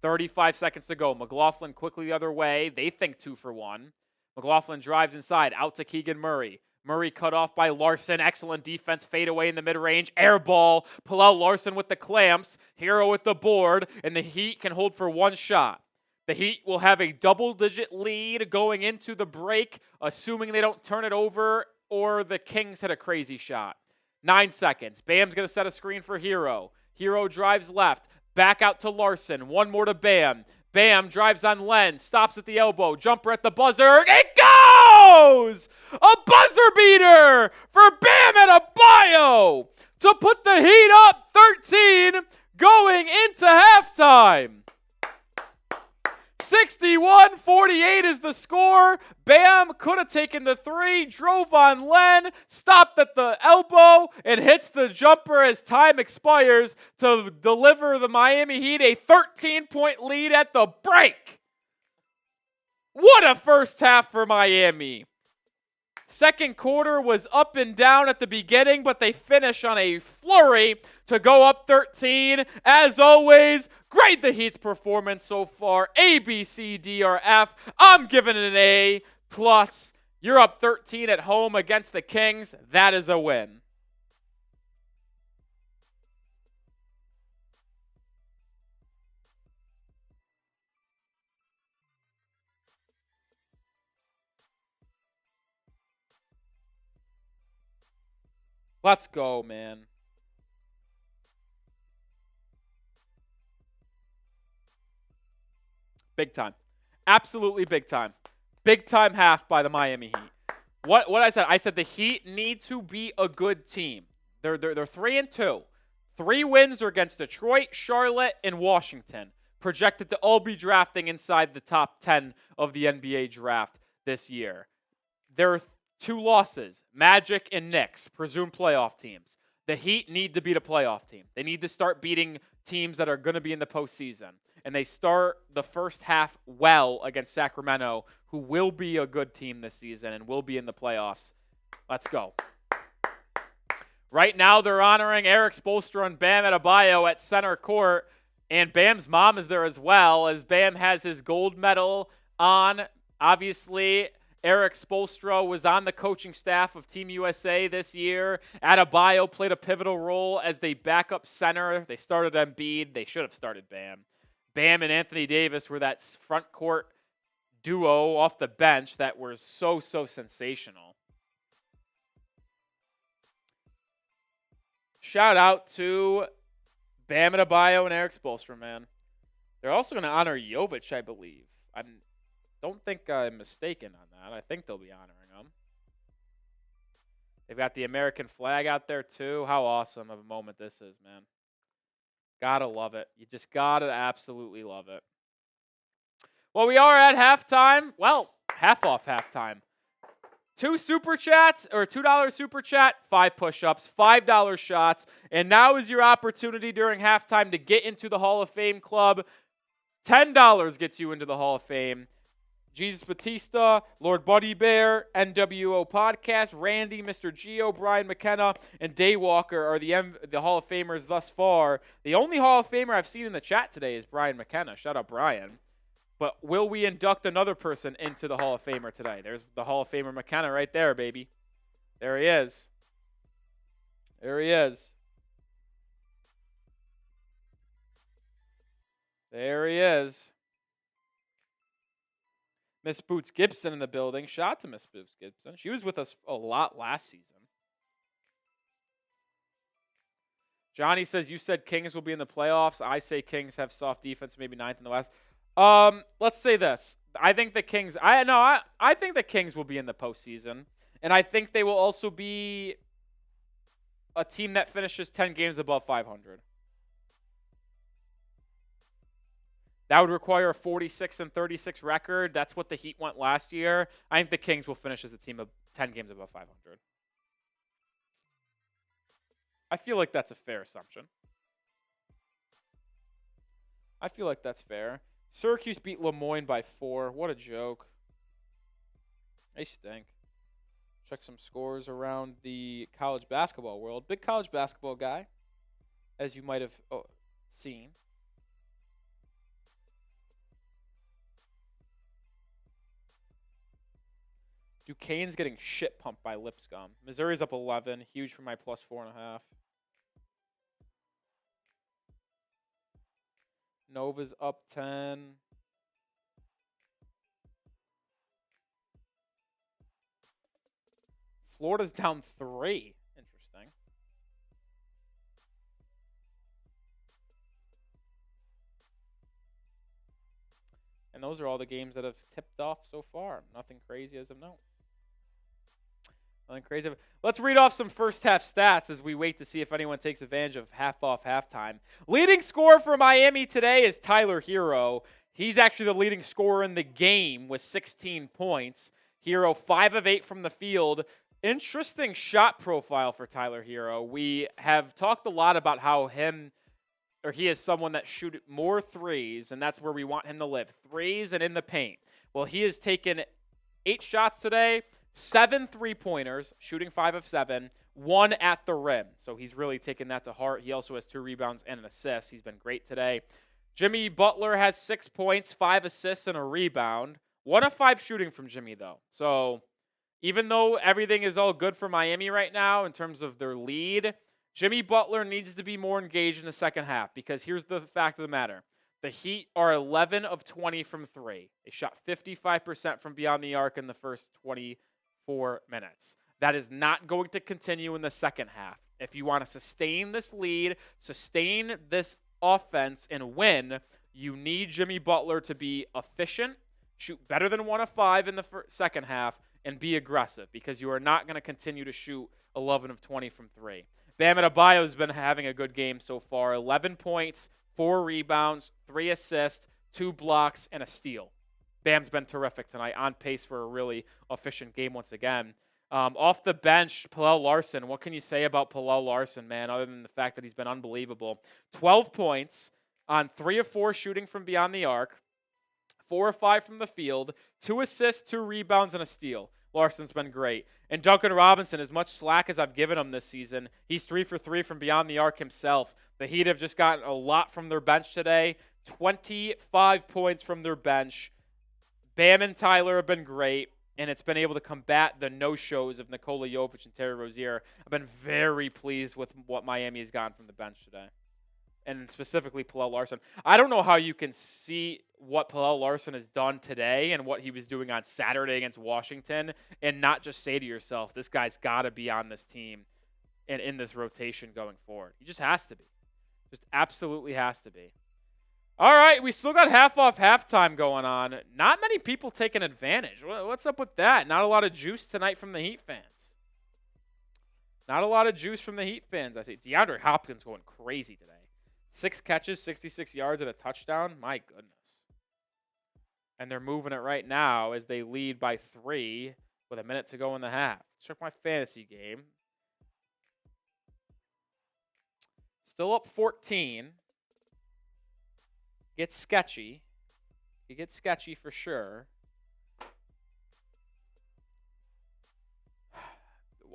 35 seconds to go. McLaughlin quickly the other way. They think 2 for 1. McLaughlin drives inside. Out to Keegan Murray. Murray cut off by Larson. Excellent defense. Fade away in the mid-range. Air ball. Pull out Larson with the clamps. Hero with the board. And the Heat can hold for 1 shot. The Heat will have a double-digit lead going into the break, assuming they don't turn it over or the Kings hit a crazy shot. 9 seconds. Bam's going to set a screen for Hero. Hero drives left. Back out to Larson. 1 more to Bam. Bam drives on Len. Stops at the elbow. Jumper at the buzzer. It goes! A buzzer beater for Bam Adebayo to put the Heat up 13 going into halftime. 61-48 is the score. Bam could have taken the 3, drove on Len, stopped at the elbow, and hits the jumper as time expires to deliver the Miami Heat a 13-point lead at the break. What a first half for Miami. Second quarter was up and down at the beginning, but they finish on a flurry to go up 13. As always, grade the Heat's performance so far. A, B, C, D, or F. I'm giving it an A+. You're up 13 at home against the Kings. That is a win. Let's go, man. Big time. Absolutely big time. Big time half by the Miami Heat. What I said the Heat need to be a good team. They're 3-2. 3 wins are against Detroit, Charlotte, and Washington, projected to all be drafting inside the top 10 of the NBA draft this year. There are 2 losses, Magic and Knicks, presumed playoff teams. The Heat need to beat a playoff team. They need to start beating teams that are going to be in the postseason. And they start the first half well against Sacramento, who will be a good team this season and will be in the playoffs. Let's go. Right now, they're honoring Eric Spoelstra and Bam Adebayo at center court. And Bam's mom is there as well, as Bam has his gold medal on. Obviously, Eric Spoelstra was on the coaching staff of Team USA this year. Adebayo played a pivotal role as they backup center. They started Embiid. They should have started Bam. Bam and Anthony Davis were that front court duo off the bench that were so sensational. Shout out to Bam Adebayo and Eric Spoelstra, man. They're also going to honor Jovic, I believe. I don't think I'm mistaken on that. I think they'll be honoring him. They've got the American flag out there, too. How awesome of a moment this is, man. Gotta love it. You just gotta absolutely love it. Well, we are at halftime. Well, half off halftime. 2 super chats, or $2 super chat, 5 push-ups, $5 shots. And now is your opportunity during halftime to get into the Hall of Fame club. $10 gets you into the Hall of Fame. Jesus Batista, Lord Buddy Bear, NWO Podcast, Randy, Mr. Gio, Brian McKenna, and Daywalker are the Hall of Famers thus far. The only Hall of Famer I've seen in the chat today is Brian McKenna. Shout out, Brian. But will we induct another person into the Hall of Famer today? There's the Hall of Famer McKenna right there, baby. There he is. There he is. There he is. Miss Boots Gibson in the building. Shout out to Miss Boots Gibson. She was with us a lot last season. Johnny says, you said Kings will be in the playoffs. I say Kings have soft defense, maybe 9th in the West. Let's say this. I think the Kings I think the Kings will be in the postseason. And I think they will also be a team that finishes 10 games above 500. That would require a 46-36 record. That's what the Heat went last year. I think the Kings will finish as a team of 10 games above 500. I feel like that's a fair assumption. I feel like that's fair. Syracuse beat Lemoyne by 4. What a joke. They stink. Check some scores around the college basketball world. Big college basketball guy, as you might have seen. Duquesne's getting shit pumped by Lipscomb. Missouri's up 11. Huge for my plus 4.5. Nova's up 10. Florida's down 3. Interesting. And those are all the games that have tipped off so far. Nothing crazy as of now. Nothing crazy. Let's read off some first half stats as we wait to see if anyone takes advantage of half off halftime. Leading scorer for Miami today is Tyler Hero. He's actually the leading scorer in the game with 16 points. Hero 5 of 8 from the field. Interesting shot profile for Tyler Hero. We have talked a lot about how he is someone that shoots more threes, and that's where we want him to live. Threes and in the paint. Well, he has taken 8 shots today. 7 3-pointers, shooting 5 of 7, 1 at the rim. So he's really taken that to heart. He also has 2 rebounds and an assist. He's been great today. Jimmy Butler has 6 points, 5 assists, and a rebound. 1 of 5 shooting from Jimmy, though. So even though everything is all good for Miami right now in terms of their lead, Jimmy Butler needs to be more engaged in the second half because here's the fact of the matter. The Heat are 11 of 20 from 3. They shot 55% from beyond the arc in the first 24 minutes. That is not going to continue in the second half. If you want to sustain this lead, sustain this offense, and win, you need Jimmy Butler to be efficient, shoot better than 1 of 5 in the second half, and be aggressive because you are not going to continue to shoot 11 of 20 from 3. Bam Adebayo's been having a good game so far. 11 points, 4 rebounds, 3 assists, 2 blocks, and a steal. Bam's been terrific tonight, on pace for a really efficient game once again. Off the bench, Pallel Larson. What can you say about Pallel Larson, man, other than the fact that he's been unbelievable? 12 points on 3 of 4 shooting from beyond the arc, 4 of 5 from the field, 2 assists, 2 rebounds, and a steal. Larson's been great. And Duncan Robinson, as much slack as I've given him this season, he's 3 for 3 from beyond the arc himself. The Heat have just gotten a lot from their bench today. 25 points from their bench. Bam and Tyler have been great, and it's been able to combat the no-shows of Nikola Jovic and Terry Rozier. I've been very pleased with what Miami has gotten from the bench today, and specifically Pallel Larson. I don't know how you can see what Pallel Larson has done today and what he was doing on Saturday against Washington and not just say to yourself, this guy's got to be on this team and in this rotation going forward. He just has to be. Just absolutely has to be. All right, we still got half off halftime going on. Not many people taking advantage. What's up with that? Not a lot of juice tonight from the Heat fans. Not a lot of juice from the Heat fans. I see DeAndre Hopkins going crazy today. 6 catches, 66 yards, and a touchdown. My goodness. And they're moving it right now as they lead by 3 with a minute to go in the half. Let's check my fantasy game. Still up 14. Gets sketchy. It gets sketchy for sure.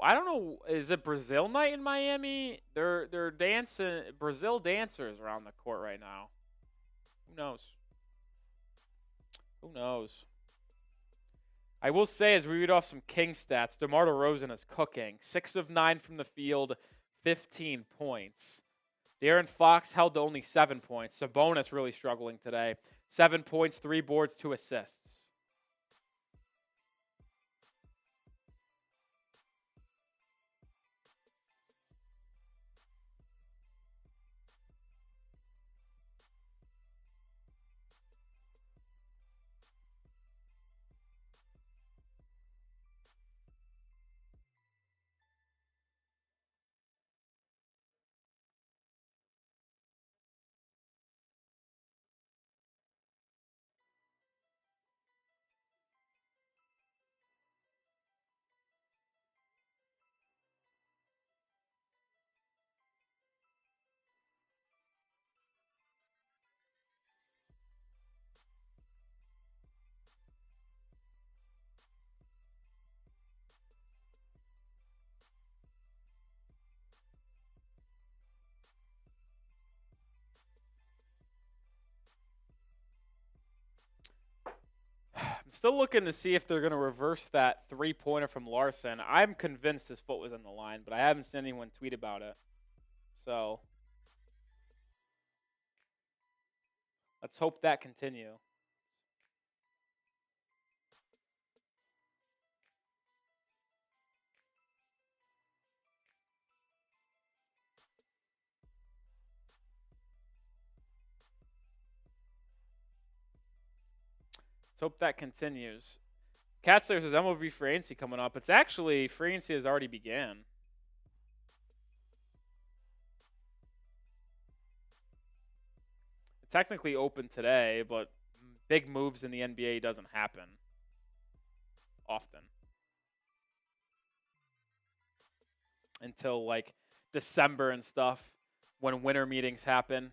I don't know. Is it Brazil night in Miami? They're dancing. Brazil dancers around the court right now. Who knows? Who knows? I will say, as we read off some King stats, DeMar DeRozan is cooking. 6 of 9 from the field, 15 points. De'Aaron Fox held to only 7 points. Sabonis really struggling today. 7 points, 3 boards, 2 assists. I'm still looking to see if they're going to reverse that 3-pointer from Larson. I'm convinced his foot was in the line, but I haven't seen anyone tweet about it. So let's hope that continue. Let's hope that continues. Cats, there's his MLB free agency coming up. It's actually, free agency has already began. It's technically open today, but big moves in the NBA doesn't happen often. Until like December and stuff when winter meetings happen.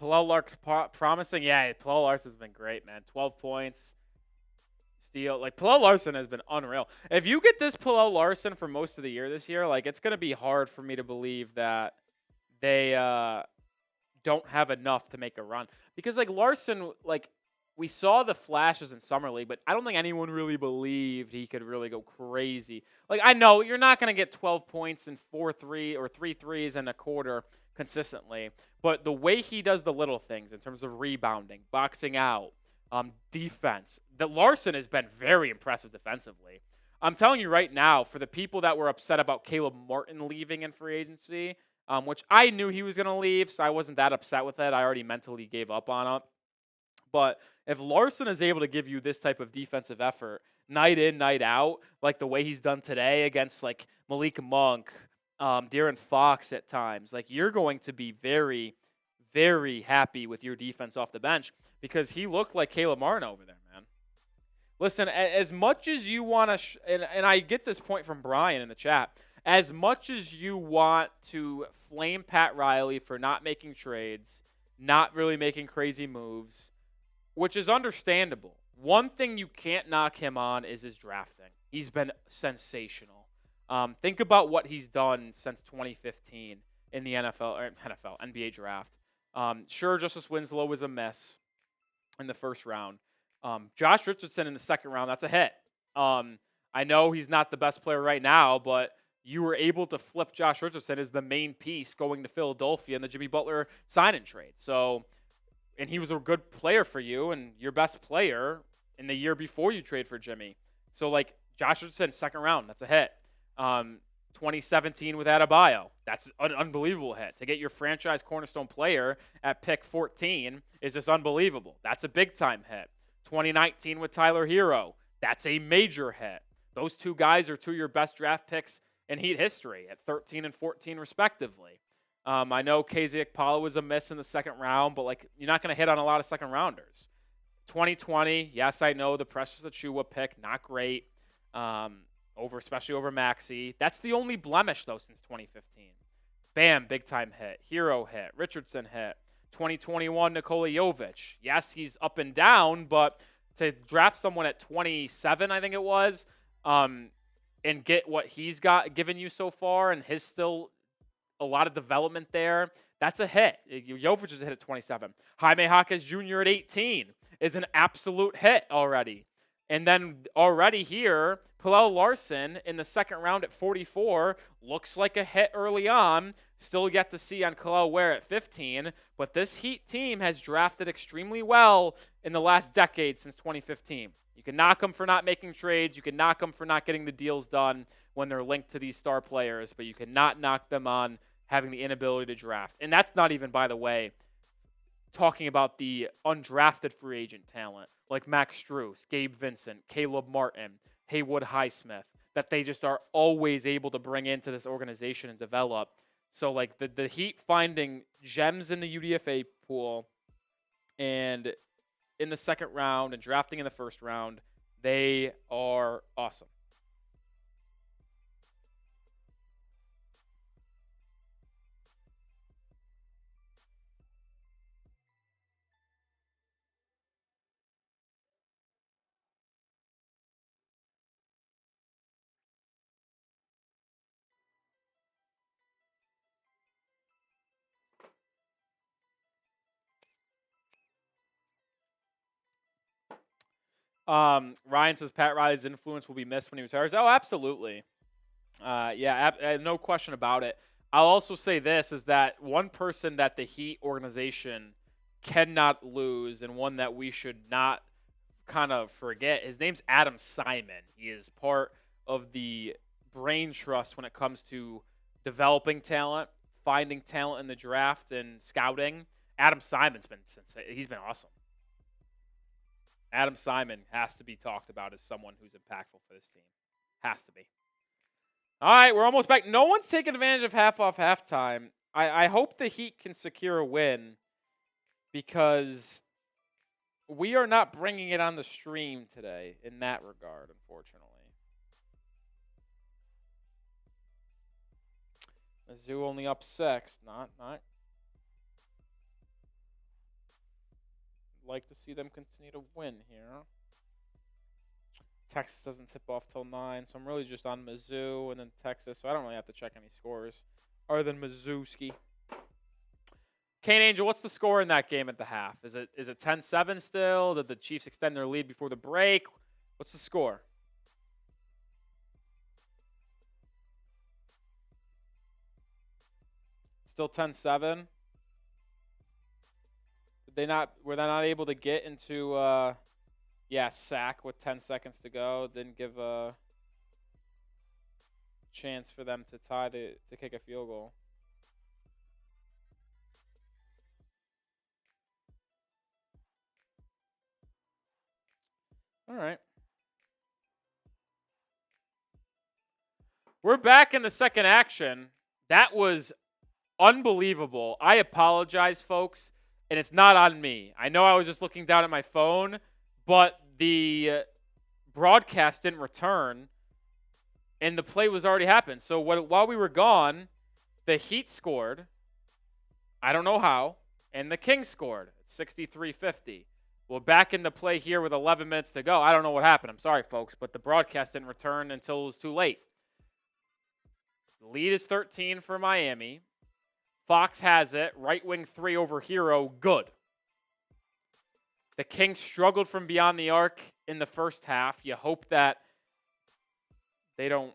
Pallel Lark's promising. Yeah, Pallel Lark's has been great, man. 12 points. He's steal. Like, Pallel Larson has been unreal. If you get this Pallel Larson for most of the year this year, like, it's going to be hard for me to believe that they don't have enough to make a run. Because, like, Larson, like, we saw the flashes in Summer League, but I don't think anyone really believed he could really go crazy. Like, I know you're not going to get 12 points and 4-3 or 3 threes and a quarter consistently, but the way he does the little things in terms of rebounding, boxing out, defense, that Larson has been very impressive defensively. I'm telling you right now, for the people that were upset about Caleb Martin leaving in free agency, which I knew he was going to leave, so I wasn't that upset with it. I already mentally gave up on it. But if Larson is able to give you this type of defensive effort night in, night out, like the way he's done today against like Malik Monk, De'Aaron Fox at times, like you're going to be very, very happy with your defense off the bench because he looked like Caleb Martin over there, man. Listen, as much as you want to, and I get this point from Brian in the chat, as much as you want to flame Pat Riley for not making trades, not really making crazy moves, which is understandable. One thing you can't knock him on is his drafting. He's been sensational. Think about what he's done since 2015 in the NBA draft. Sure, Justice Winslow was a mess in the first round. Josh Richardson in the second round, that's a hit. I know he's not the best player right now, but you were able to flip Josh Richardson as the main piece going to Philadelphia in the Jimmy Butler sign-in trade. So, and he was a good player for you and your best player in the year before you trade for Jimmy. So, like, Josh Richardson, second round, that's a hit. 2017 with Adebayo, that's an unbelievable hit. To get your franchise cornerstone player at pick 14 is just unbelievable. That's a big-time hit. 2019 with Tyler Hero, that's a major hit. Those two guys are two of your best draft picks in Heat history at 13 and 14 respectively. I know KZ Okpala was a miss in the second round, but like you're not going to hit on a lot of second rounders. 2020, yes, I know the Precious Achiuwa pick, not great, especially over Maxey. That's the only blemish though since 2015. Bam, big time hit. Hero hit. Richardson hit. 2021, Nikola Jovic. Yes, he's up and down, but to draft someone at 27, I think it was, and get what he's given you so far, and his still a lot of development there, that's a hit. Jovic is a hit at 27. Jaime Jaquez Jr. at 18 is an absolute hit already. And then already here, Pallel Larson in the second round at 44 looks like a hit early on. Still yet to see on Kel'el Ware at 15. But this Heat team has drafted extremely well in the last decade since 2015. You can knock them for not making trades. You can knock them for not getting the deals done when they're linked to these star players. But you cannot knock them on having the inability to draft. And that's not even, by the way, talking about the undrafted free agent talent like Max Strus, Gabe Vincent, Caleb Martin, Haywood Highsmith, that they just are always able to bring into this organization and develop. So, like, the Heat finding gems in the UDFA pool and in the second round and drafting in the first round, they are awesome. Ryan says Pat Riley's influence will be missed when he retires. Oh, absolutely. No question about it. I'll also say this is that one person that the Heat organization cannot lose and one that we should not kind of forget, his name's Adam Simon. He is part of the brain trust when it comes to developing talent, finding talent in the draft and scouting. Adam Simon's he's been awesome. Adam Simon has to be talked about as someone who's impactful for this team. Has to be. All right, we're almost back. No one's taking advantage of half off halftime. I hope the Heat can secure a win because we are not bringing it on the stream today in that regard, unfortunately. Mizzou only up 6. Not. Like to see them continue to win here. Texas doesn't tip off till 9, so I'm really just on Mizzou and then Texas, so I don't really have to check any scores other than Mizzouski. Kane Angel, what's the score in that game at the half? Is it 10-7 still? Did the Chiefs extend their lead before the break? What's the score? Still 10-7? Were they not able to get into sack with 10 seconds to go? Didn't give a chance for them to tie to kick a field goal. All right. We're back in the second action. That was unbelievable. I apologize, folks, and it's not on me. I know I was just looking down at my phone, but the broadcast didn't return, and the play was already happened. So while we were gone, the Heat scored. I don't know how, and the Kings scored. It's 63-50. Well, back into play here with 11 minutes to go. I don't know what happened. I'm sorry, folks, but the broadcast didn't return until it was too late. The lead is 13 for Miami. Fox has it. Right wing 3 over Hero. Good. The Kings struggled from beyond the arc in the first half. You hope that they don't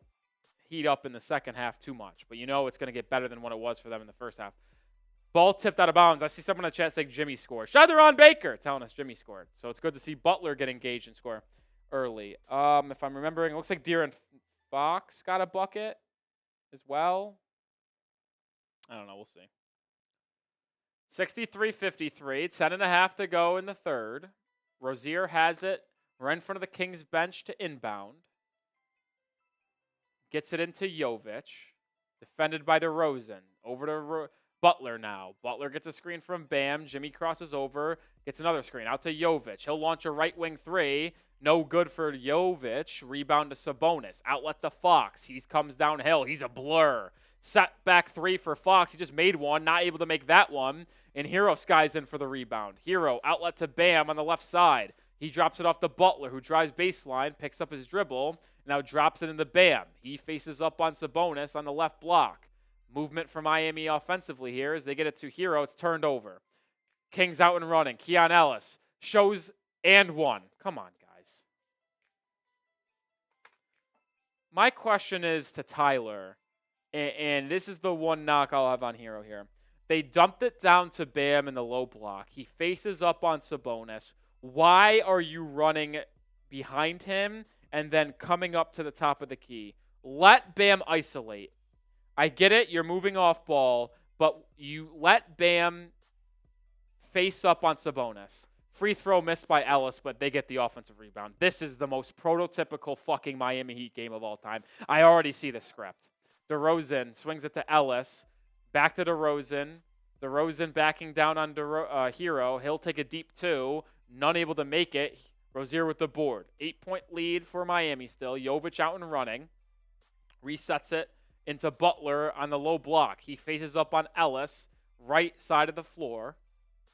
heat up in the second half too much. But you know it's going to get better than what it was for them in the first half. Ball tipped out of bounds. I see someone in the chat saying Jimmy scored. Shadron Baker telling us Jimmy scored. So it's good to see Butler get engaged and score early. If I'm remembering, it looks like De'Aaron Fox got a bucket as well. I don't know. We'll see. 63-53. 10.5 to go in the third. Rozier has it right in front of the Kings bench to inbound. Gets it into Jovic. Defended by DeRozan. Over to Butler now. Butler gets a screen from Bam. Jimmy crosses over. Gets another screen. Out to Jovic. He'll launch a right wing 3. No good for Jovic. Rebound to Sabonis. Outlet to Fox. He comes downhill. He's a blur. Set back 3 for Fox. He just made one. Not able to make that one. And Hero skies in for the rebound. Hero outlet to Bam on the left side. He drops it off to Butler, who drives baseline, picks up his dribble, now drops it into Bam. He faces up on Sabonis on the left block. Movement for Miami offensively here as they get it to Hero. It's turned over. Kings out and running. Keon Ellis shows and one. Come on, guys. My question is to Tyler, and this is the one knock I'll have on Hero here. They dumped it down to Bam in the low block. He faces up on Sabonis. Why are you running behind him and then coming up to the top of the key? Let Bam isolate. I get it, you're moving off ball, but you let Bam face up on Sabonis. Free throw missed by Ellis, but they get the offensive rebound. This is the most prototypical fucking Miami Heat game of all time. I already see the script. DeRozan swings it to Ellis. Back to DeRozan. DeRozan backing down on Hero. He'll take a deep 2. None able to make it. Rozier with the board. 8-point lead for Miami still. Jovic out and running. Resets it into Butler on the low block. He faces up on Ellis, right side of the floor.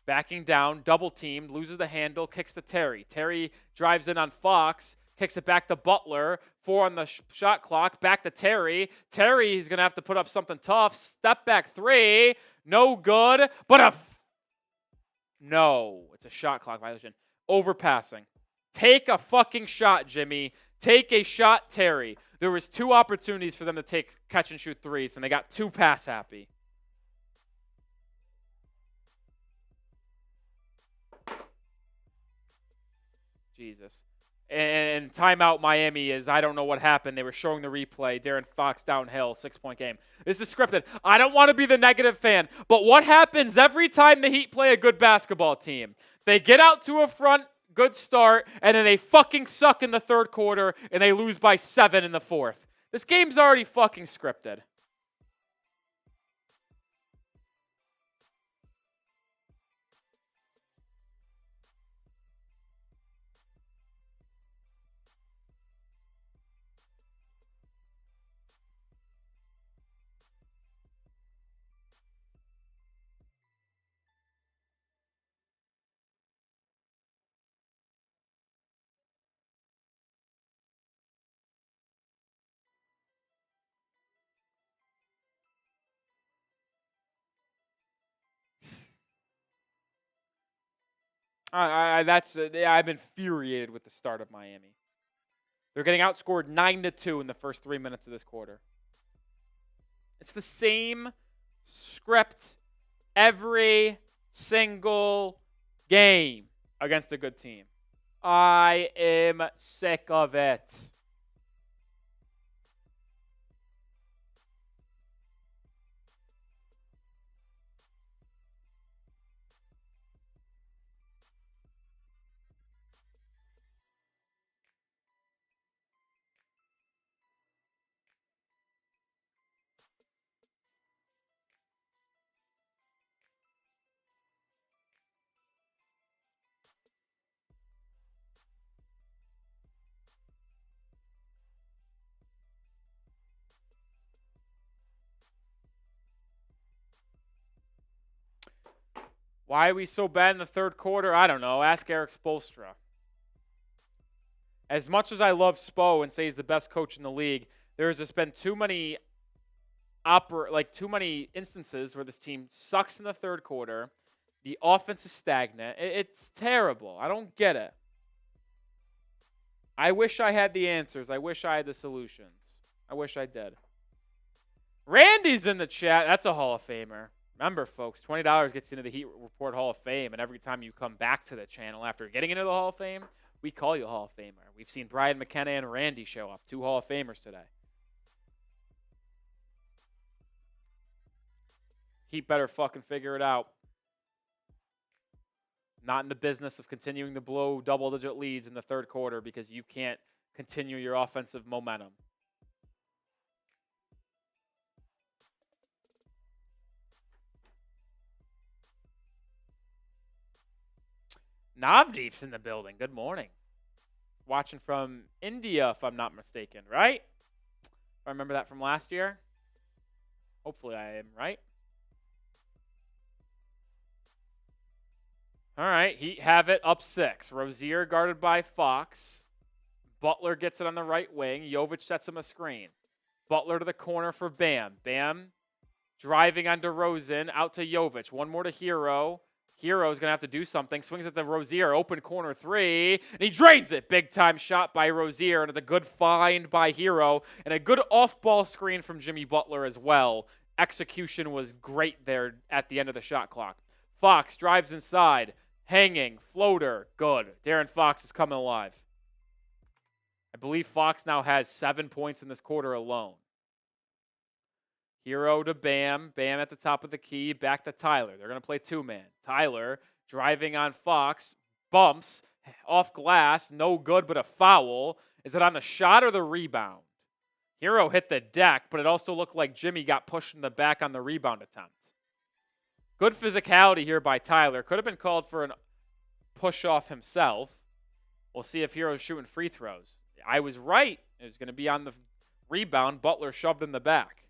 Backing down, double teamed, loses the handle, kicks to Terry. Terry drives in on Fox, kicks it back to Butler. 4 on the shot clock, back to Terry. Terry is going to have to put up something tough. Step back 3, no good, but no, it's a shot clock violation. Overpassing. Take a fucking shot, Jimmy. Take a shot, Terry. There was 2 opportunities for them to take catch and shoot threes, and they got 2 pass happy. Jesus. And timeout Miami is, I don't know what happened. They were showing the replay. De'Aaron Fox downhill, 6-point game. This is scripted. I don't want to be the negative fan, but what happens every time the Heat play a good basketball team? They get out to a front, good start, and then they fucking suck in the third quarter, and they lose by 7 in the fourth. This game's already fucking scripted. I've been infuriated with the start of Miami. They're getting outscored 9-2 in the first 3 minutes of this quarter. It's the same script every single game against a good team. I am sick of it. Why are we so bad in the third quarter? I don't know. Ask Eric Spoelstra. As much as I love Spo and say he's the best coach in the league, there's just been too many instances where this team sucks in the third quarter. The offense is stagnant. It's terrible. I don't get it. I wish I had the answers. I wish I had the solutions. I wish I did. Randy's in the chat. That's a Hall of Famer. Remember, folks, $20 gets you into the Heat Report Hall of Fame, and every time you come back to the channel after getting into the Hall of Fame, we call you a Hall of Famer. We've seen Brian McKenna and Randy show up. 2 Hall of Famers today. Heat better fucking figure it out. Not in the business of continuing to blow double-digit leads in the third quarter because you can't continue your offensive momentum. Navdeep's in the building. Good morning. Watching from India, if I'm not mistaken, right? If I remember that from last year. Hopefully I am right. All right, Heat have it up 6. Rozier guarded by Fox. Butler gets it on the right wing. Jovic sets him a screen. Butler to the corner for Bam. Bam driving on DeRozan, out to Jovic. One more to Hero. Hero's going to have to do something. Swings at the Rozier. Open corner 3. And he drains it. Big time shot by Rozier. And it's a good find by Hero. And a good off-ball screen from Jimmy Butler as well. Execution was great there at the end of the shot clock. Fox drives inside. Hanging. Floater. Good. De'Aaron Fox is coming alive. I believe Fox now has 7 points in this quarter alone. Hero to Bam. Bam at the top of the key. Back to Tyler. They're going to play 2-man. Tyler driving on Fox. Bumps. Off glass. No good, but a foul. Is it on the shot or the rebound? Hero hit the deck, but it also looked like Jimmy got pushed in the back on the rebound attempt. Good physicality here by Tyler. Could have been called for an push-off himself. We'll see if Hero's shooting free throws. I was right. It was going to be on the rebound. Butler shoved in the back.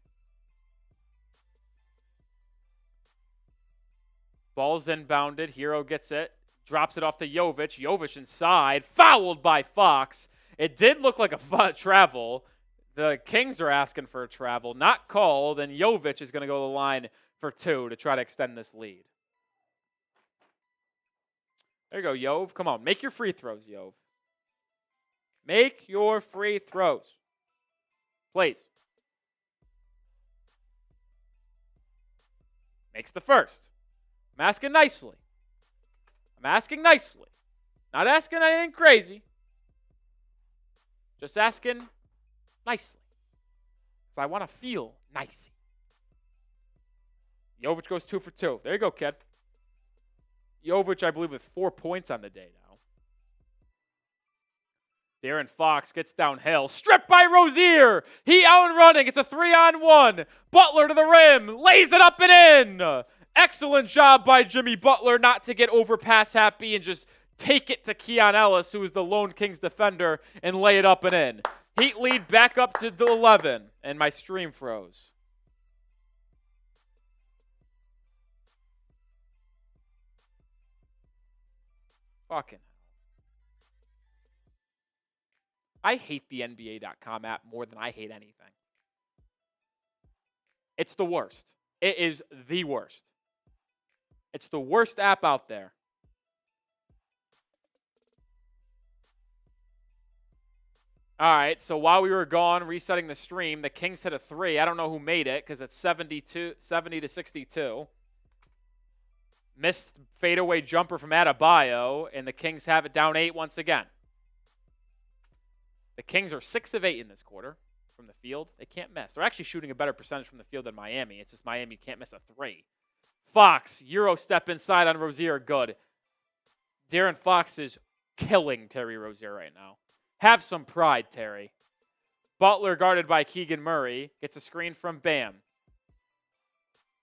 Ball's inbounded. Hero gets it. Drops it off to Jovic. Jovic inside. Fouled by Fox. It did look like a travel. The Kings are asking for a travel. Not called. And Jovic is going to go to the line for 2 to try to extend this lead. There you go, Jov. Come on. Make your free throws, Jov. Make your free throws. Please. Makes the first. I'm asking nicely. I'm asking nicely. Not asking anything crazy. Just asking nicely. Because I want to feel nicey. Jovic goes 2 for 2. There you go, kid. Jovic, I believe, with 4 points on the day now. De'Aaron Fox gets downhill. Stripped by Rozier. He out and running. It's a 3-on-1. Butler to the rim. Lays it up and in. Excellent job by Jimmy Butler not to get overpass happy and just take it to Keon Ellis, who is the lone Kings defender, and lay it up and in. Heat lead back up to 11, and my stream froze. Fucking hell. I hate the NBA.com app more than I hate anything. It's the worst. It is the worst. It's the worst app out there. All right, so while we were gone resetting the stream, the Kings hit a 3. I don't know who made it because it's 70 to 62. Missed fadeaway jumper from Adebayo, and the Kings have it down 8 once again. The Kings are 6 of 8 in this quarter from the field. They can't miss. They're actually shooting a better percentage from the field than Miami. It's just Miami can't miss a 3. Fox, Euro step inside on Rozier, good. De'Aaron Fox is killing Terry Rozier right now. Have some pride, Terry. Butler guarded by Keegan Murray. Gets a screen from Bam.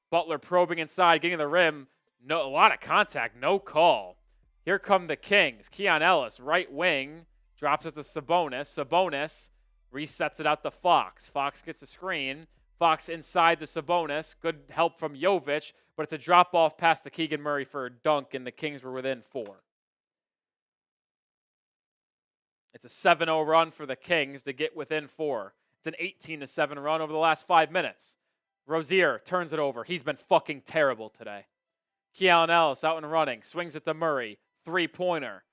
Butler probing inside, getting the rim. No, a lot of contact, no call. Here come the Kings. Keon Ellis, right wing, drops it to Sabonis. Sabonis resets it out to Fox. Fox gets a screen. Fox inside to Sabonis. Good help from Jovic, but it's a drop-off pass to Keegan Murray for a dunk, and the Kings were within 4. It's a 7-0 run for the Kings to get within 4. It's an 18-7 run over the last 5 minutes. Rozier turns it over. He's been fucking terrible today. Keon Ellis out and running. Swings it to Murray. 3-pointer.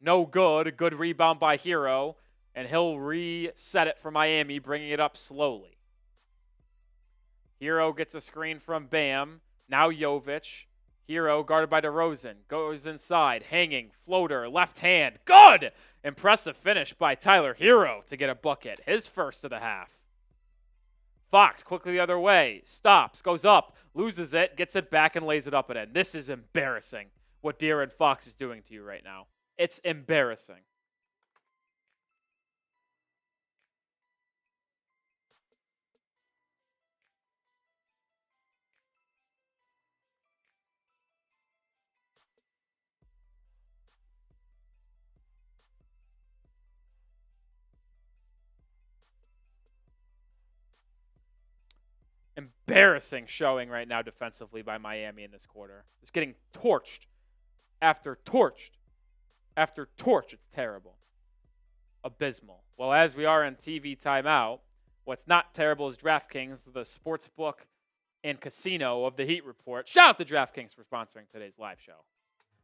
No good. Good rebound by Hero. And he'll reset it for Miami, bringing it up slowly. Hero gets a screen from Bam. Now Jovic. Hero guarded by DeRozan. Goes inside. Hanging. Floater. Left hand. Good! Impressive finish by Tyler Hero to get a bucket. His first of the half. Fox quickly the other way. Stops. Goes up. Loses it. Gets it back and lays it up and in. This is embarrassing what De'Aaron Fox is doing to you right now. It's embarrassing. Embarrassing showing right now defensively by Miami in this quarter. It's getting torched after torched after torch. It's terrible. Abysmal. Well, as we are in TV timeout, what's not terrible is DraftKings, the sports book and casino of the Heat Report. Shout out to DraftKings for sponsoring today's live show.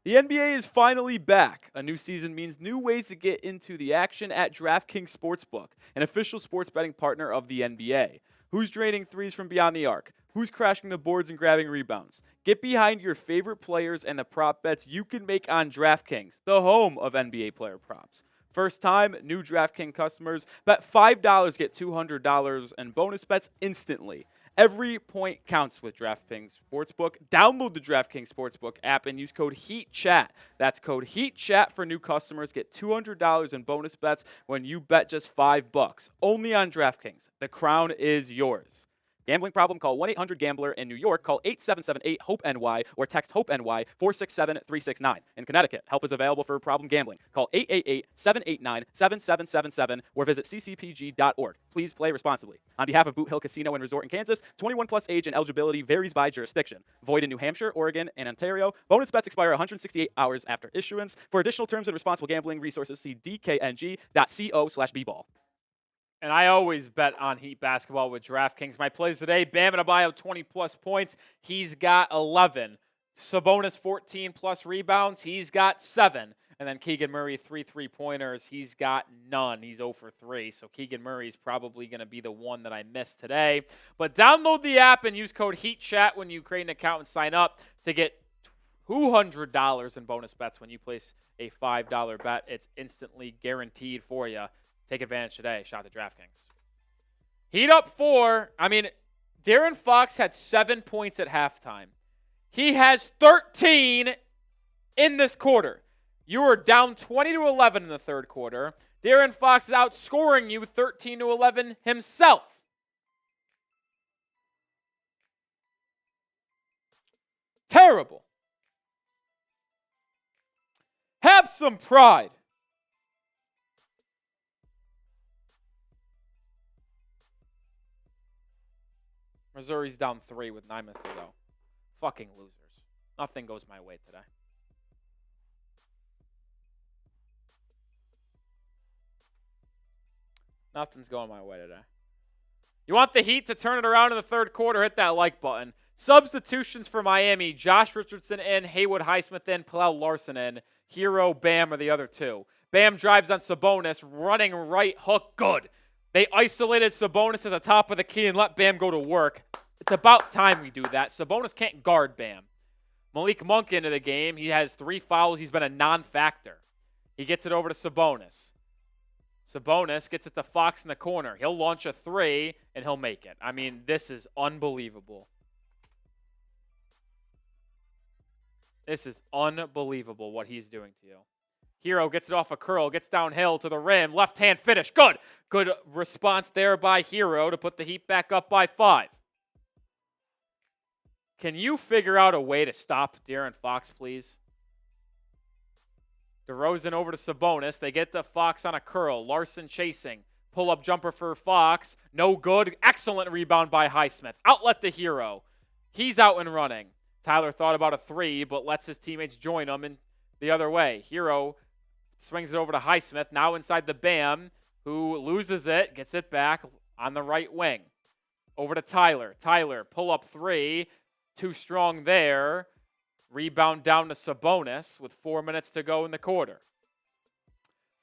The NBA is finally back. A new season means new ways to get into the action at DraftKings Sportsbook, an official sports betting partner of the NBA. Who's draining threes from beyond the arc? Who's crashing the boards and grabbing rebounds? Get behind your favorite players and the prop bets you can make on DraftKings, the home of NBA player props. First time, new DraftKings customers bet $5, get $200 in bonus bets instantly. Every point counts with DraftKings Sportsbook. Download the DraftKings Sportsbook app and use code HEATCHAT. That's code HEATCHAT for new customers. Get $200 in bonus bets when you bet just $5. Only on DraftKings. The crown is yours. Gambling problem? Call 1-800-GAMBLER. In New York, call 877-8-HOPE-NY or text HOPE-NY 467-369. In Connecticut, help is available for problem gambling. Call 888-789-7777 or visit ccpg.org. Please play responsibly. On behalf of Boot Hill Casino and Resort in Kansas, 21 plus age and eligibility varies by jurisdiction. Void in New Hampshire, Oregon, and Ontario. Bonus bets expire 168 hours after issuance. For additional terms and responsible gambling resources, see dkng.co/bball. And I always bet on Heat basketball with DraftKings. My plays today, Bam Adebayo, 20-plus points. He's got 11. Sabonis, 14-plus rebounds. He's got 7. And then Keegan Murray, 3 3-pointers. He's got none. He's 0 for 3. So Keegan Murray is probably going to be the one that I missed today. But download the app and use code HEATCHAT when you create an account and sign up to get $200 in bonus bets when you place a $5 bet. It's instantly guaranteed for you. Take advantage today. Shout out to DraftKings. Heat up 4. De'Aaron Fox had 7 points at halftime. He has 13 in this quarter. You are down 20-11 in the third quarter. De'Aaron Fox is outscoring you 13-11 himself. Terrible. Have some pride. Missouri's down 3 with 9 minutes to go. Fucking losers. Nothing goes my way today. Nothing's going my way today. You want the Heat to turn it around in the third quarter? Hit that like button. Substitutions for Miami. Josh Richardson in, Haywood Highsmith in, Palau Larson in. Hero, Bam are the other two. Bam drives on Sabonis, running right hook, good. They isolated Sabonis at the top of the key and let Bam go to work. It's about time we do that. Sabonis can't guard Bam. Malik Monk into the game. He has 3 fouls. He's been a non-factor. He gets it over to Sabonis. Sabonis gets it to Fox in the corner. He'll launch a 3, and he'll make it. I mean, this is unbelievable. This is unbelievable what he's doing to you. Hero gets it off a curl, gets downhill to the rim, left-hand finish. Good. Good response there by Hero to put the Heat back up by 5. Can you figure out a way to stop De'Aaron Fox, please? DeRozan over to Sabonis. They get to Fox on a curl. Larson chasing. Pull-up jumper for Fox. No good. Excellent rebound by Highsmith. Outlet to Hero. He's out and running. Tyler thought about a 3, but lets his teammates join him in the other way. Hero swings it over to Highsmith. Now inside the Bam, who loses it. Gets it back on the right wing. Over to Tyler. Tyler, pull-up 3. Too strong there. Rebound down to Sabonis with 4 minutes to go in the quarter.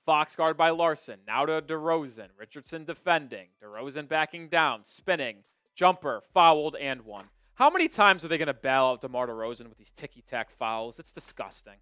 Fox guard by Larson. Now to DeRozan. Richardson defending. DeRozan backing down. Spinning. Jumper. Fouled and 1. How many times are they going to bail out DeMar DeRozan with these ticky-tack fouls? It's disgusting.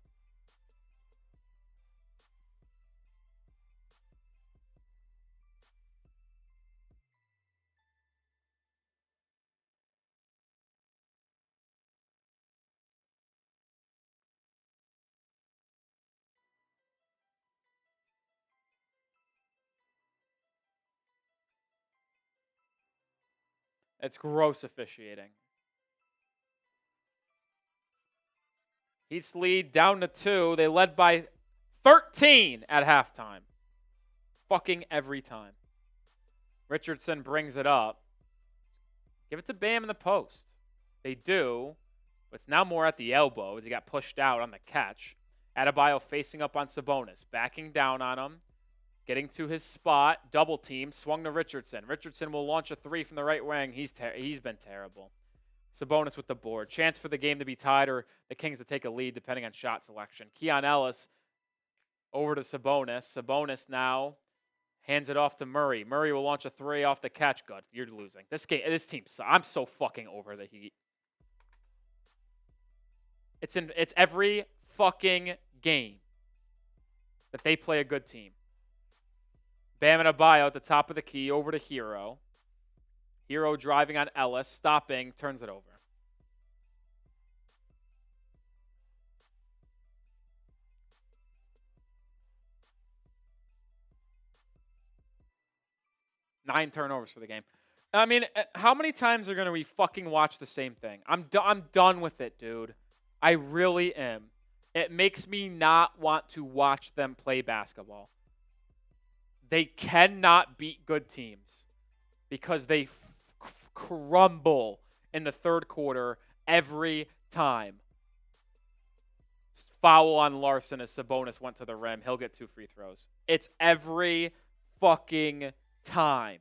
It's gross officiating. Heat's lead down to 2. They led by 13 at halftime. Fucking every time. Richardson brings it up. Give it to Bam in the post. They do, but it's now more at the elbow as he got pushed out on the catch. Adebayo facing up on Sabonis, backing down on him. Getting to his spot, double team, swung to Richardson. Richardson will launch a 3 from the right wing. He's been terrible. Sabonis with the board. Chance for the game to be tied or the Kings to take a lead depending on shot selection. Keon Ellis over to Sabonis. Sabonis now hands it off to Murray. Murray will launch a 3 off the catch. Good. You're losing. This team, I'm so fucking over the Heat. It's every fucking game that they play a good team. Bam and Adebayo at the top of the key, over to Hero. Hero driving on Ellis, stopping, turns it over. Nine turnovers for the game. I mean, how many times are we fucking watch the same thing? I'm done with it, dude. I really am. It makes me not want to watch them play basketball. They cannot beat good teams because they crumble in the third quarter every time. Foul on Larson as Sabonis went to the rim. He'll get 2 free throws. It's every fucking time.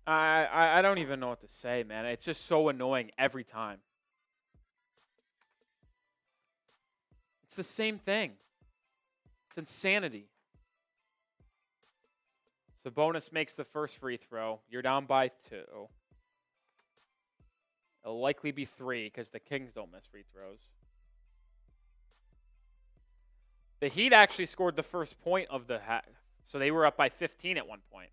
I don't even know what to say, man. It's just so annoying every time. It's the same thing. It's insanity. Sabonis makes the first free throw. You're down by 2. It'll likely be 3 because the Kings don't miss free throws. The Heat actually scored the first point of the half, so they were up by 15 at one point.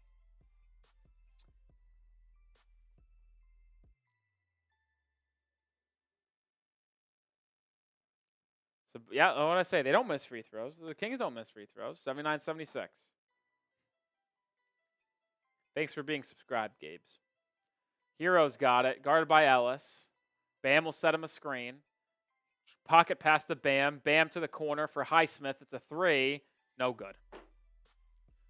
So, yeah, what I say, they don't miss free throws. The Kings don't miss free throws. 79-76. Thanks for being subscribed, Gabes. Hero's got it. Guarded by Ellis. Bam will set him a screen. Pocket pass to Bam. Bam to the corner for Highsmith. It's a 3. No good.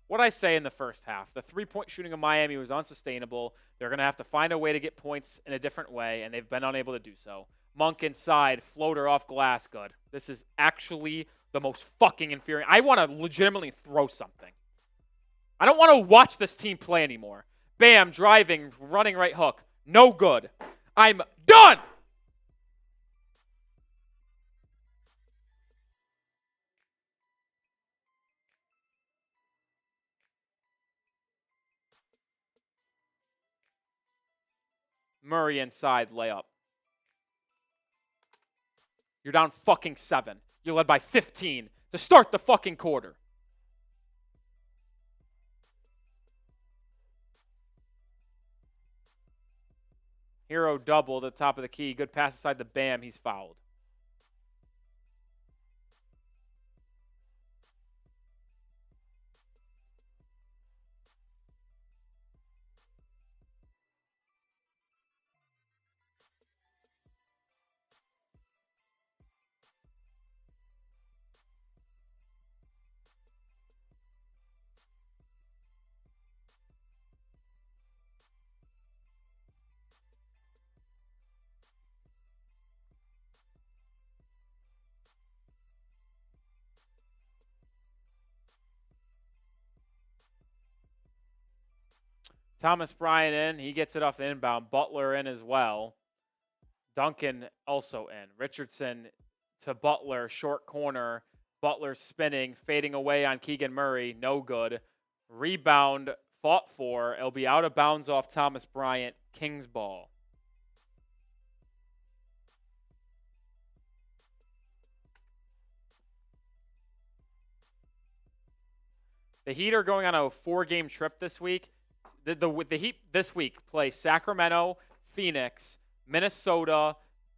What did I say in the first half? The three-point shooting of Miami was unsustainable. They're going to have to find a way to get points in a different way, and they've been unable to do so. Monk inside, floater off glass, good. This is actually the most fucking infuriating. I want to legitimately throw something. I don't want to watch this team play anymore. Bam, driving, running right hook. No good. I'm done! Murray inside, layup. You're down fucking 7. You're led by 15 to start the fucking quarter. Hero double to the top of the key. Good pass inside the Bam. He's fouled. Thomas Bryant in. He gets it off the inbound. Butler in as well. Duncan also in. Richardson to Butler. Short corner. Butler spinning. Fading away on Keegan Murray. No good. Rebound fought for. It'll be out of bounds off Thomas Bryant. Kings ball. The Heat are going on a 4-game trip this week. The Heat this week play Sacramento, Phoenix, Minnesota,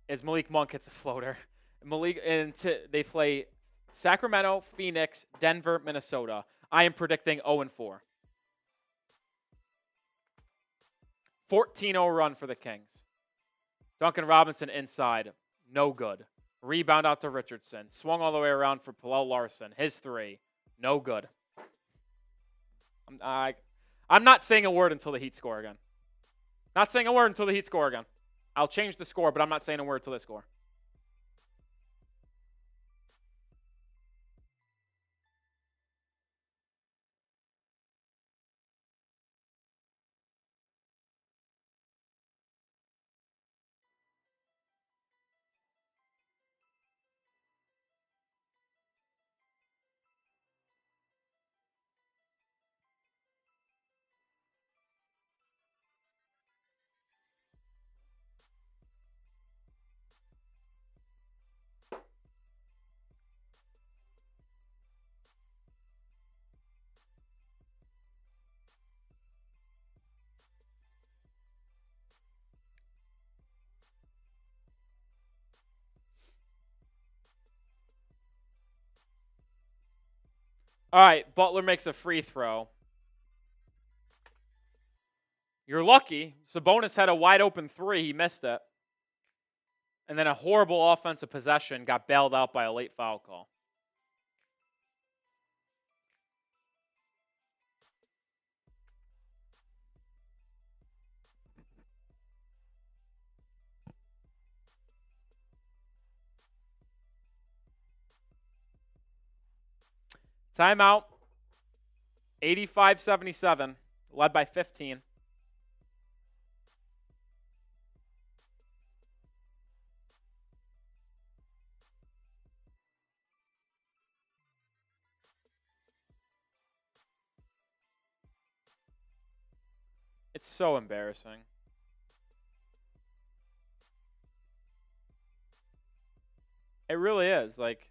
as Malik Monk hits a floater. They play Sacramento, Phoenix, Denver, Minnesota. I am predicting 0-4. 14-0 run for the Kings. Duncan Robinson inside. No good. Rebound out to Richardson. Swung all the way around for Pallel Larson. His 3. No good. I'm not saying a word until the Heat score again. Not saying a word until the Heat score again. I'll change the score, but I'm not saying a word until they score. All right, Butler makes a free throw. You're lucky. Sabonis had a wide open 3. He missed it. And then a horrible offensive possession got bailed out by a late foul call. Timeout. 85-77, led by 15. It's so embarrassing. It really is. Like,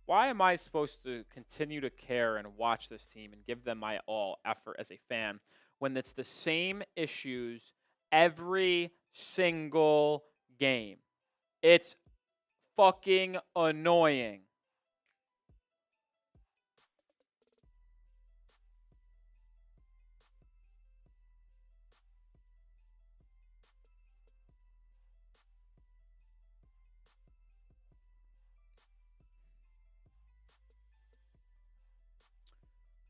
why am I supposed to continue to care and watch this team and give them my all effort as a fan when it's the same issues every single game? It's fucking annoying.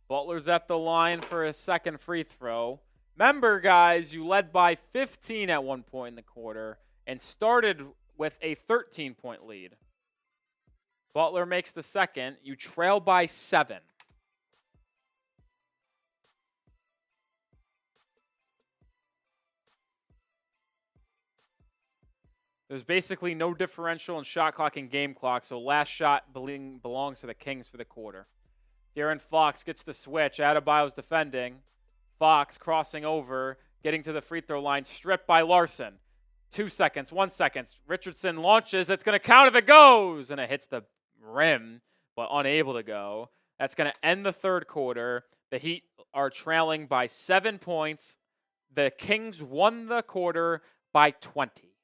Butler's at the line for his second free throw. Remember, guys, you led by 15 at one point in the quarter and started with a 13-point lead. Butler makes the second. You trail by 7. There's basically no differential in shot clock and game clock, so last shot belongs to the Kings for the quarter. De'Aaron Fox gets the switch. Adebayo's defending. Fox crossing over, getting to the free throw line, stripped by Larson. 2 seconds, 1 second. Richardson launches. It's going to count if it goes. And it hits the rim, but unable to go. That's going to end the third quarter. The Heat are trailing by 7 points. The Kings won the quarter by 20.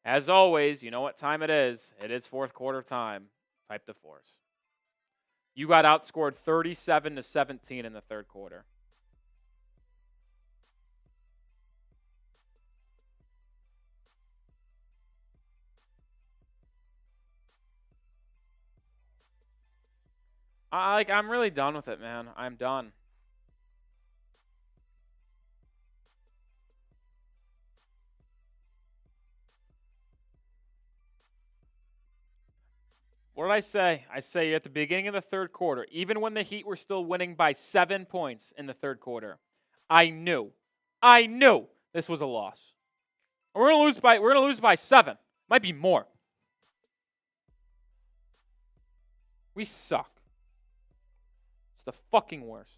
As always, you know what time it is. It is fourth quarter time. Type the force. You got outscored 37-17 in the third quarter. I'm really done with it, man. I'm done. What did I say? I say at the beginning of the third quarter, even when the Heat were still winning by 7 points in the third quarter, I knew this was a loss. We're gonna lose by 7. Might be more. We suck. It's the fucking worst.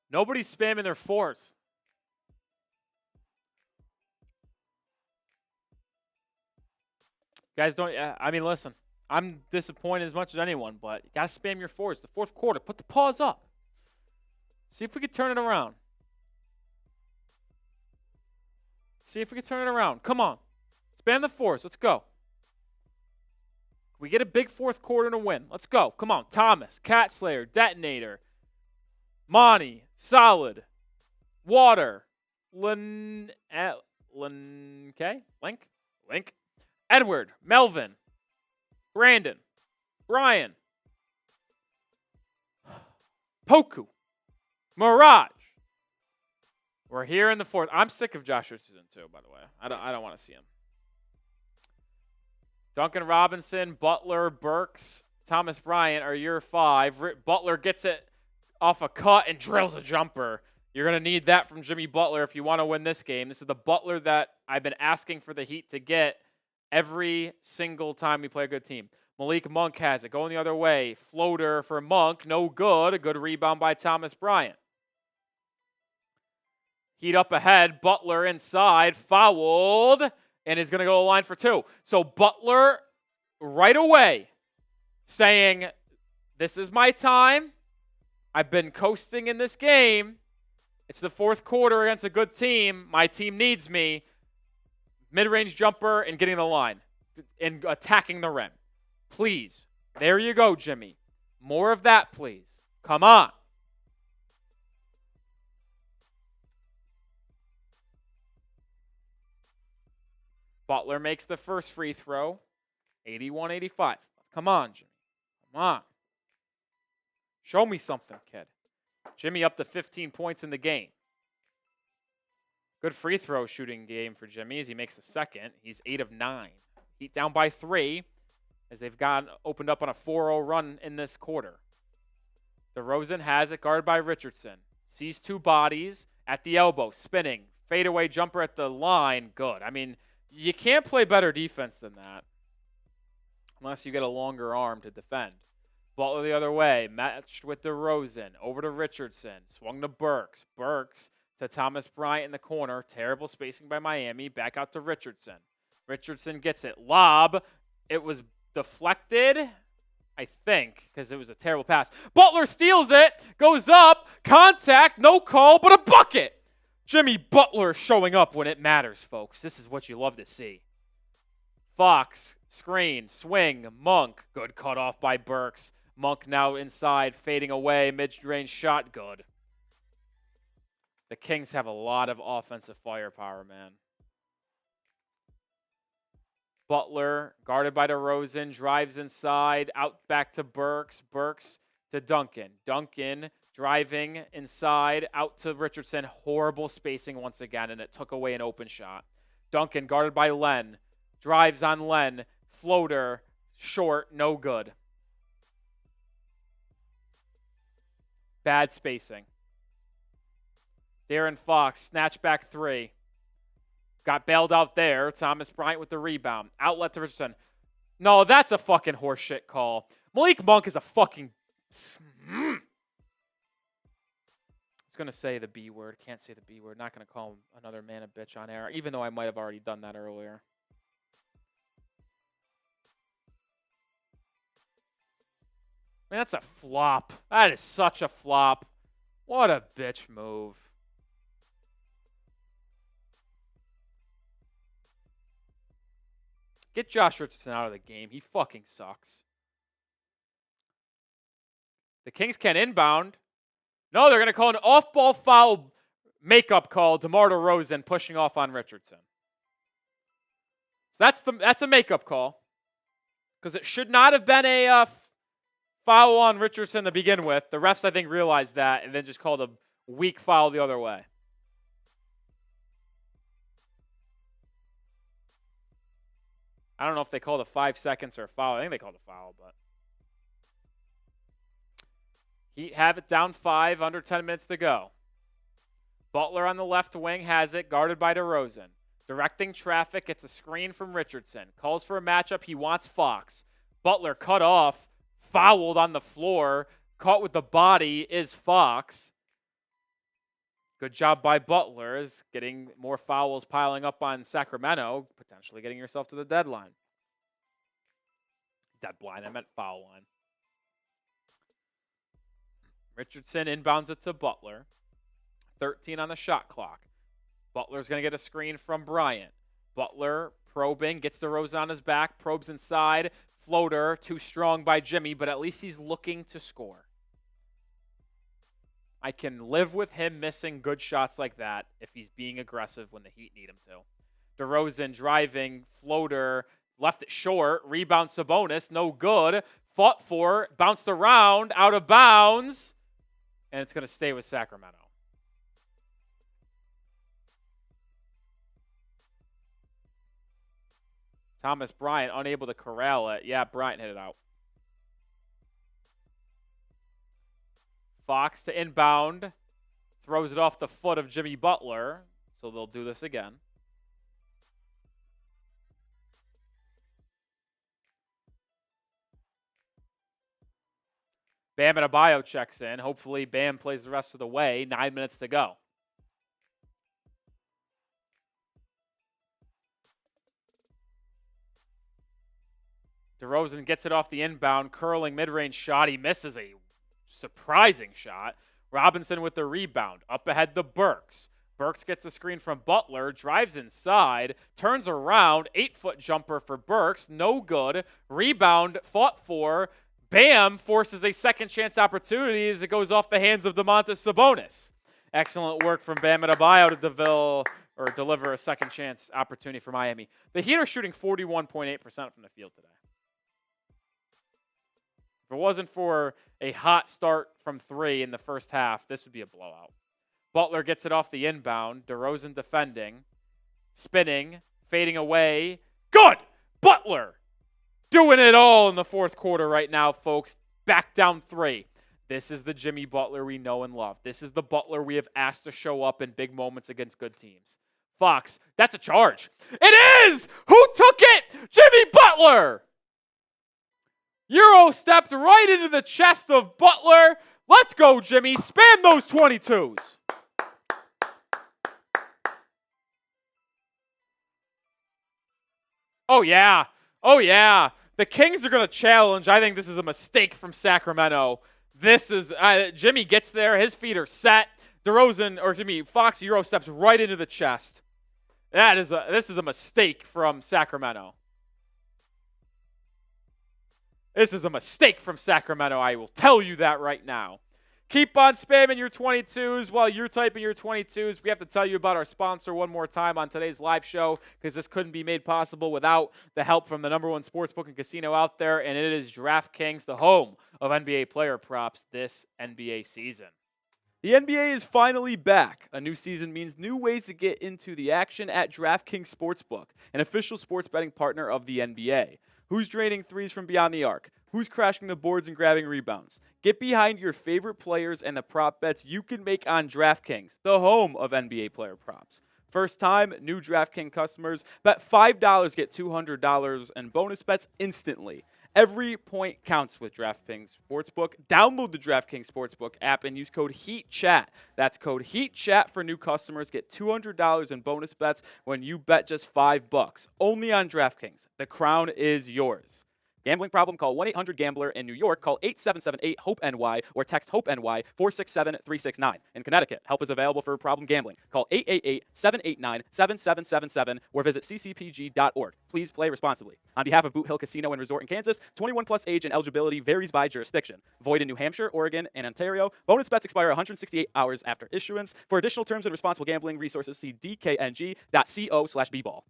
Nobody's spamming their fours. Guys, listen. I'm disappointed as much as anyone, but you got to spam your fours. The fourth quarter, put the pause up. See if we can turn it around. Come on. Spam the fours. Let's go. We get a big fourth quarter to win. Let's go. Come on. Thomas, Cat Slayer, Detonator, Monty, Solid, Water, Link, Edward, Melvin, Brandon, Brian, Poku, Mirage. We're here in the fourth. I'm sick of Josh Richardson too, by the way. I don't want to see him. Duncan Robinson, Butler, Burks, Thomas Bryant are your 5. Butler gets it off a cut and drills a jumper. You're going to need that from Jimmy Butler if you want to win this game. This is the Butler that I've been asking for the Heat to get every single time we play a good team. Malik Monk has it. Going the other way. Floater for Monk. No good. A good rebound by Thomas Bryant. Heat up ahead. Butler inside. Fouled. And is going to go to the line for 2. So Butler right away saying, this is my time. I've been coasting in this game. It's the fourth quarter against a good team. My team needs me. Mid-range jumper and getting the line and attacking the rim. Please. There you go, Jimmy. More of that, please. Come on. Butler makes the first free throw. 81-85. Come on, Jimmy. Come on. Show me something, kid. Jimmy up to 15 points in the game. Good free throw shooting game for Jimmy as he makes the second. He's 8 of 9. Heat down by 3 as they've opened up on a 4-0 run in this quarter. DeRozan has it, guarded by Richardson. Sees 2 bodies At the elbow, spinning, fadeaway jumper at the line, good. I mean, you can't play better defense than that unless you get a longer arm to defend. Butler the other way, matched with DeRozan, over to Richardson, swung to Burks. Burks to Thomas Bryant in the corner, terrible spacing by Miami, back out to Richardson. Richardson gets it, lob, it was deflected, I think, because it was a terrible pass. Butler steals it, goes up, contact, no call, but a bucket. Jimmy Butler showing up when it matters, folks. This is what you love to see. Fox, screen, swing, Monk, good cutoff by Burks. Monk now inside, fading away, mid-range shot, good. The Kings have a lot of offensive firepower, man. Butler, guarded by DeRozan, drives inside, out back to Burks. Burks to Duncan. Duncan driving inside, out to Richardson. Horrible spacing once again, and it took away an open shot. Duncan, guarded by Len, drives on Len. Floater, short, no good. Bad spacing. De'Aaron Fox, snatch back three. Got bailed out there. Thomas Bryant with the rebound. Outlet to Richardson. No, that's a fucking horseshit call. Malik Monk is a fucking... I was going to say the B word. Can't say the B word. Not going to call him another man a bitch on air, even though I might have already done that earlier. Man, that's a flop. That is such a flop. What a bitch move. Get Josh Richardson out of the game. He fucking sucks. The Kings can inbound. No, they're going to call an off-ball foul makeup call. DeMar DeRozan pushing off on Richardson. So that's a makeup call. Because it should not have been a foul on Richardson to begin with. The refs, I think, realized that and then just called a weak foul the other way. I don't know if they called a 5 seconds or a foul. I think they called a foul, but Heat have it down 5, under 10 minutes to go. Butler on the left wing has it, guarded by DeRozan. Directing traffic, gets a screen from Richardson. Calls for a matchup, he wants Fox. Butler cut off, fouled on the floor. Caught with the body is Fox. Good job by Butler, is getting more fouls piling up on Sacramento, potentially getting yourself to the deadline. Deadline, I meant foul line. Richardson inbounds it to Butler. 13 on the shot clock. Butler's going to get a screen from Bryant. Butler probing, gets DeRozan on his back, probes inside. Floater, too strong by Jimmy, but at least he's looking to score. I can live with him missing good shots like that if he's being aggressive when the Heat need him to. DeRozan driving, floater, left it short, rebound Sabonis, no good. Fought for, bounced around, out of bounds, and it's going to stay with Sacramento. Thomas Bryant unable to corral it. Yeah, Bryant hit it out. Fox to inbound. Throws it off the foot of Jimmy Butler. So they'll do this again. Bam Adebayo checks in. Hopefully Bam plays the rest of the way. 9 minutes to go. DeRozan gets it off the inbound. Curling mid-range shot. He misses a surprising shot. Robinson with the rebound. Up ahead to Burks. Burks gets a screen from Butler. Drives inside. Turns around. 8-foot jumper for Burks. No good. Rebound fought for. Bam forces a second chance opportunity as it goes off the hands of Domantas Sabonis. Excellent work from Bam Adebayo to deliver a second chance opportunity for Miami. The Heat are shooting 41.8% from the field today. If it wasn't for a hot start from 3 in the first half, this would be a blowout. Butler gets it off the inbound. DeRozan defending. Spinning. Fading away. Good! Butler! Doing it all in the fourth quarter right now, folks. Back down 3. This is the Jimmy Butler we know and love. This is the Butler we have asked to show up in big moments against good teams. Fox, that's a charge. It is! Who took it? Jimmy Butler! Euro stepped right into the chest of Butler. Let's go, Jimmy. Spam those 22s. Oh, yeah. Oh, yeah. The Kings are going to challenge. I think this is a mistake from Sacramento. This is Jimmy gets there. His feet are set. Fox Euro steps right into the chest. This is a mistake from Sacramento. This is a mistake from Sacramento. I will tell you that right now. Keep on spamming your 22s while you're typing your 22s. We have to tell you about our sponsor one more time on today's live show because this couldn't be made possible without the help from the #1 sportsbook and casino out there, and it is DraftKings, the home of NBA player props this NBA season. The NBA is finally back. A new season means new ways to get into the action at DraftKings Sportsbook, an official sports betting partner of the NBA. Who's draining threes from beyond the arc? Who's crashing the boards and grabbing rebounds? Get behind your favorite players and the prop bets you can make on DraftKings, the home of NBA player props. First time, new DraftKings customers bet $5, get $200 in bonus bets instantly. Every point counts with DraftKings Sportsbook. Download the DraftKings Sportsbook app and use code HEATCHAT. That's code HEATCHAT for new customers. Get $200 in bonus bets when you bet just $5. Only on DraftKings. The crown is yours. Gambling problem? Call 1-800-GAMBLER. In New York, call 8778-HOPE-NY or text HOPE-NY 467-369. In Connecticut, help is available for problem gambling. Call 888-789-7777 or visit ccpg.org. Please play responsibly. On behalf of Boot Hill Casino and Resort in Kansas, 21 plus age and eligibility varies by jurisdiction. Void in New Hampshire, Oregon, and Ontario. Bonus bets expire 168 hours after issuance. For additional terms and responsible gambling resources, see dkng.co/bball.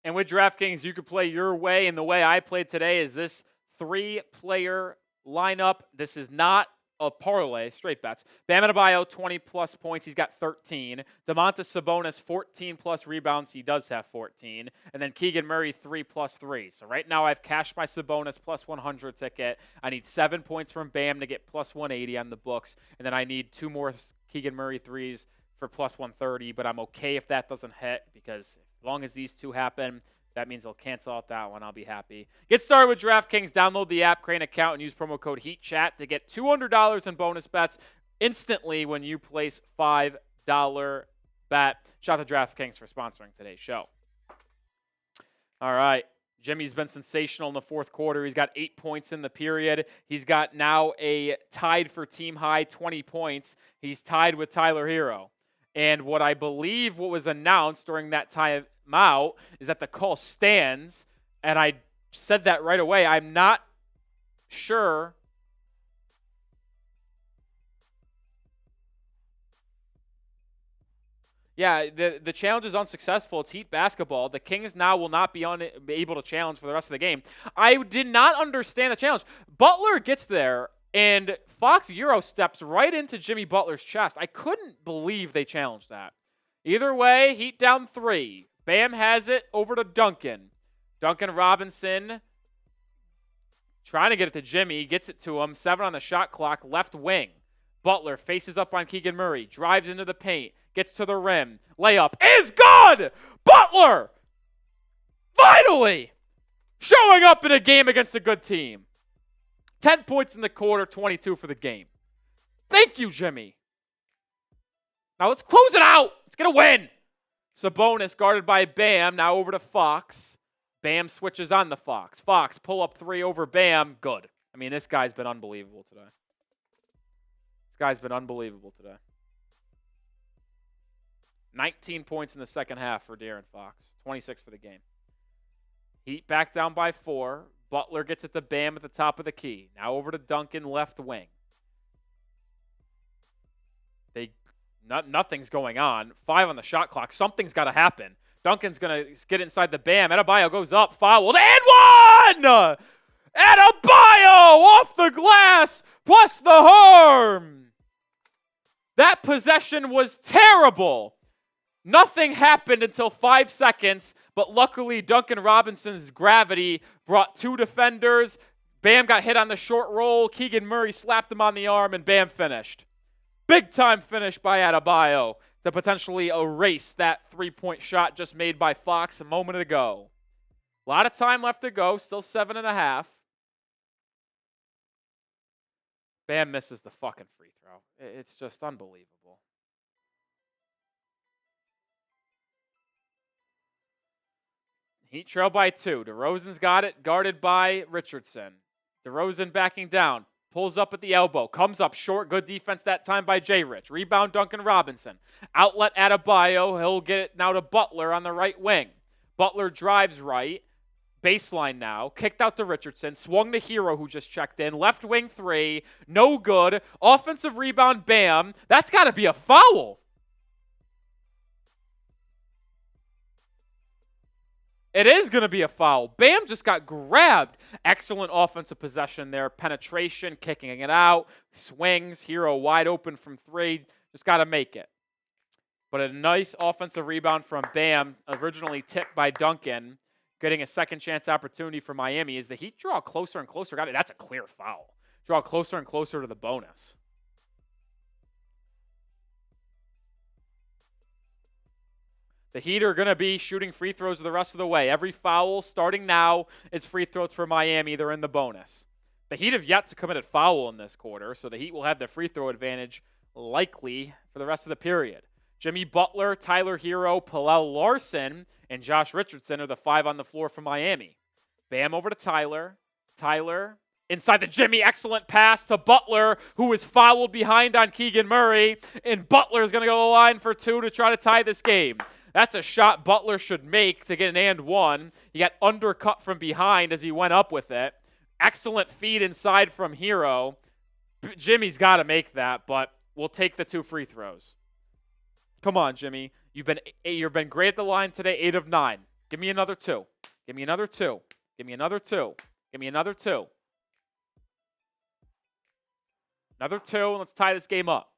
And with DraftKings, you can play your way, and the way I played today is this 3-player lineup. This is not a parlay, straight bets. Bam Adebayo, 20-plus points. He's got 13. Domantas Sabonis, 14-plus rebounds. He does have 14. And then Keegan Murray, 3+3. So right now I've cashed my Sabonis plus 100 ticket. I need 7 points from Bam to get plus 180 on the books. And then I need 2 more Keegan Murray threes for plus 130. But I'm okay if that doesn't hit because as long as these two happen, that means they'll cancel out that one. I'll be happy. Get started with DraftKings. Download the app, create an account, and use promo code HEATCHAT to get $200 in bonus bets instantly when you place $5 bet. Shout out to DraftKings for sponsoring today's show. All right. Jimmy's been sensational in the fourth quarter. He's got 8 points in the period. He's got now a tied for team high 20 points. He's tied with Tyler Hero. And what was announced during that timeout is that the call stands. And I said that right away. I'm not sure. Yeah, the challenge is unsuccessful. It's Heat basketball. The Kings now will not be able to challenge for the rest of the game. I did not understand the challenge. Butler gets there, and Fox Euro steps right into Jimmy Butler's chest. I couldn't believe they challenged that. Either way, Heat down 3. Bam has it over to Duncan. Duncan Robinson trying to get it to Jimmy. Gets it to him. 7 on the shot clock. Left wing. Butler faces up on Keegan Murray. Drives into the paint. Gets to the rim. Layup is good! Butler! Finally! Showing up in a game against a good team. 10 points in the quarter, 22 for the game. Thank you, Jimmy. Now let's close it out. Let's get a win. Sabonis guarded by Bam. Now over to Fox. Bam switches on the Fox. Fox pull up 3 over Bam. Good. I mean, this guy's been unbelievable today. 19 points in the second half for De'Aaron Fox. 26 for the game. Heat back down by 4. Butler gets it to Bam at the top of the key. Now over to Duncan, left wing. Nothing's going on. 5 on the shot clock. Something's got to happen. Duncan's going to get inside the Bam. Adebayo goes up, fouled, and 1! Adebayo off the glass, plus the harm. That possession was terrible. Nothing happened until 5 seconds, but luckily Duncan Robinson's gravity brought 2 defenders. Bam got hit on the short roll. Keegan Murray slapped him on the arm, and Bam finished. Big time finish by Adebayo to potentially erase that three-point shot just made by Fox a moment ago. A lot of time left to go, still 7.5. Bam misses the fucking free throw. It's just unbelievable. Heat trail by 2. DeRozan's got it, guarded by Richardson. DeRozan backing down. Pulls up at the elbow. Comes up short. Good defense that time by J. Rich. Rebound Duncan Robinson. Outlet Adebayo. He'll get it now to Butler on the right wing. Butler drives right. Baseline now. Kicked out to Richardson. Swung to Hero, who just checked in. Left wing 3. No good. Offensive rebound, Bam. That's got to be a foul. It is going to be a foul. Bam just got grabbed. Excellent offensive possession there. Penetration, kicking it out. Swings. Hero wide open from 3. Just got to make it. But a nice offensive rebound from Bam, originally tipped by Duncan, getting a second chance opportunity for Miami. As the Heat draw closer and closer. Got it. That's a clear foul. Draw closer and closer to the bonus. The Heat are going to be shooting free throws the rest of the way. Every foul starting now is free throws for Miami. They're in the bonus. The Heat have yet to commit a foul in this quarter, so the Heat will have the free throw advantage likely for the rest of the period. Jimmy Butler, Tyler Hero, Pallel Larson, and Josh Richardson are the 5 on the floor for Miami. Bam over to Tyler. Tyler inside the Jimmy. Excellent pass to Butler, who was fouled behind on Keegan Murray. And Butler is going to go to the line for 2 to try to tie this game. That's a shot Butler should make to get an and 1. He got undercut from behind as he went up with it. Excellent feed inside from Hero. Jimmy's got to make that, but we'll take the 2 free throws. Come on, Jimmy. You've been great at the line today, 8 of 9. Give me another 2. Give me another 2. Give me another 2. Give me another 2. Another 2, and let's tie this game up.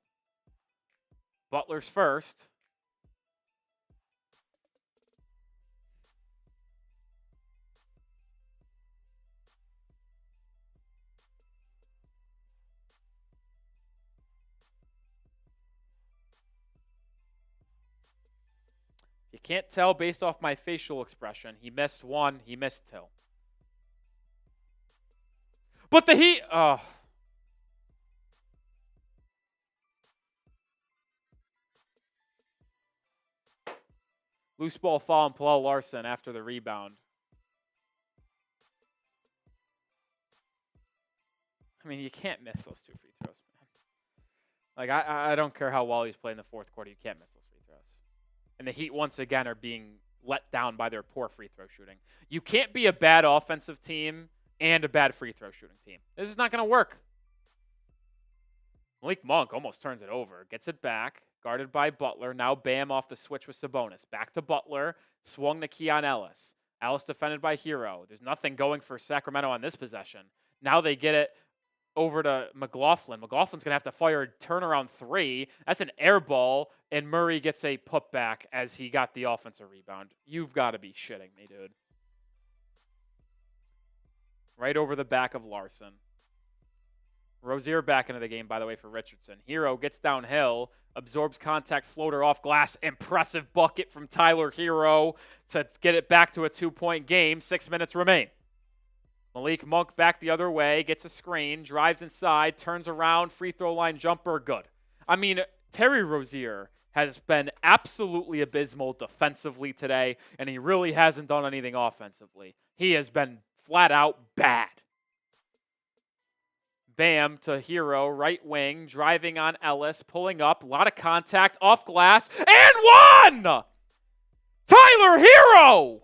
Butler's first. You can't tell based off my facial expression. He missed 1. He missed 2. But the Heat... Loose ball foul on Pallel Larson after the rebound. I mean, you can't miss those 2 free throws, man. Like, I don't care how well he's playing the fourth quarter. You can't miss those free throws. And the Heat, once again, are being let down by their poor free throw shooting. You can't be a bad offensive team and a bad free throw shooting team. This is not going to work. Malik Monk almost turns it over. Gets it back. Guarded by Butler. Now Bam off the switch with Sabonis. Back to Butler. Swung to Keon Ellis. Ellis defended by Hero. There's nothing going for Sacramento on this possession. Now they get it over to McLaughlin. McLaughlin's going to have to fire a turnaround 3. That's an air ball, and Murray gets a putback as he got the offensive rebound. You've got to be shitting me, dude. Right over the back of Larson. Rozier back into the game, by the way, for Richardson. Hero gets downhill, absorbs contact floater off glass. Impressive bucket from Tyler Hero to get it back to a 2-point game. 6 minutes remain. Malik Monk back the other way, gets a screen, drives inside, turns around, free throw line jumper, good. I mean, Terry Rozier has been absolutely abysmal defensively today, and he really hasn't done anything offensively. He has been flat out bad. Bam to Hero, right wing, driving on Ellis, pulling up, a lot of contact, off glass, and 1! Tyler Hero!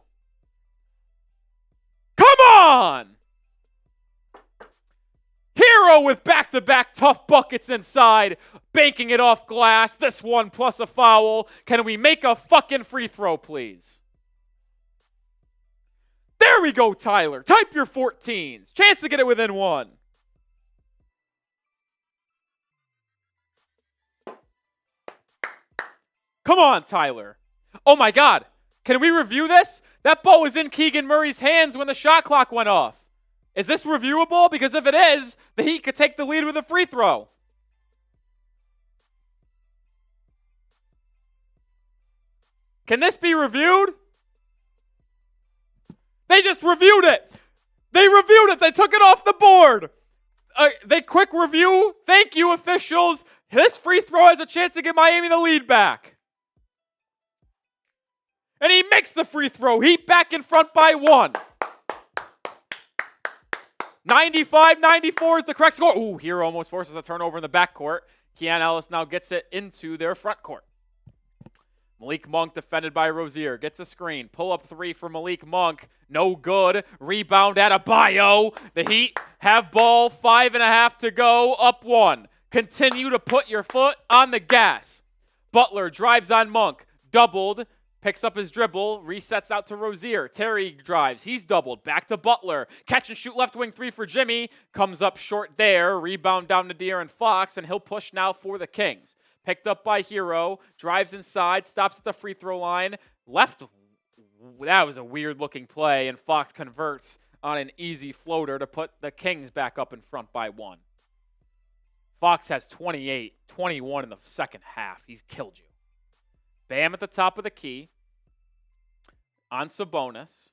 Come on! Hero with back-to-back tough buckets inside, banking it off glass. This one plus a foul. Can we make a fucking free throw, please? There we go, Tyler. Type your 14s. Chance to get it within 1. Come on, Tyler. Oh, my God. Can we review this? That ball was in Keegan Murray's hands when the shot clock went off. Is this reviewable? Because if it is, the Heat could take the lead with a free throw. Can this be reviewed? They just reviewed it. They reviewed it. They took it off the board. They quick review. Thank you, officials. This free throw has a chance to give Miami the lead back. And he makes the free throw. Heat back in front by 1. 95-94 is the correct score. Ooh, Hero almost forces a turnover in the backcourt. Keon Ellis now gets it into their front court. Malik Monk defended by Rozier. Gets a screen. Pull-up 3 for Malik Monk. No good. Rebound Adebayo. The Heat have ball. 5.5 to go. Up 1. Continue to put your foot on the gas. Butler drives on Monk. Doubled. Picks up his dribble. Resets out to Rozier. Terry drives. He's doubled. Back to Butler. Catch and shoot left wing 3 for Jimmy. Comes up short there. Rebound down to De'Aaron Fox. And he'll push now for the Kings. Picked up by Hero, drives inside, stops at the free throw line. Left, that was a weird looking play, and Fox converts on an easy floater to put the Kings back up in front by 1. Fox has 28, 21 in the second half. He's killed you. Bam at the top of the key. On Sabonis.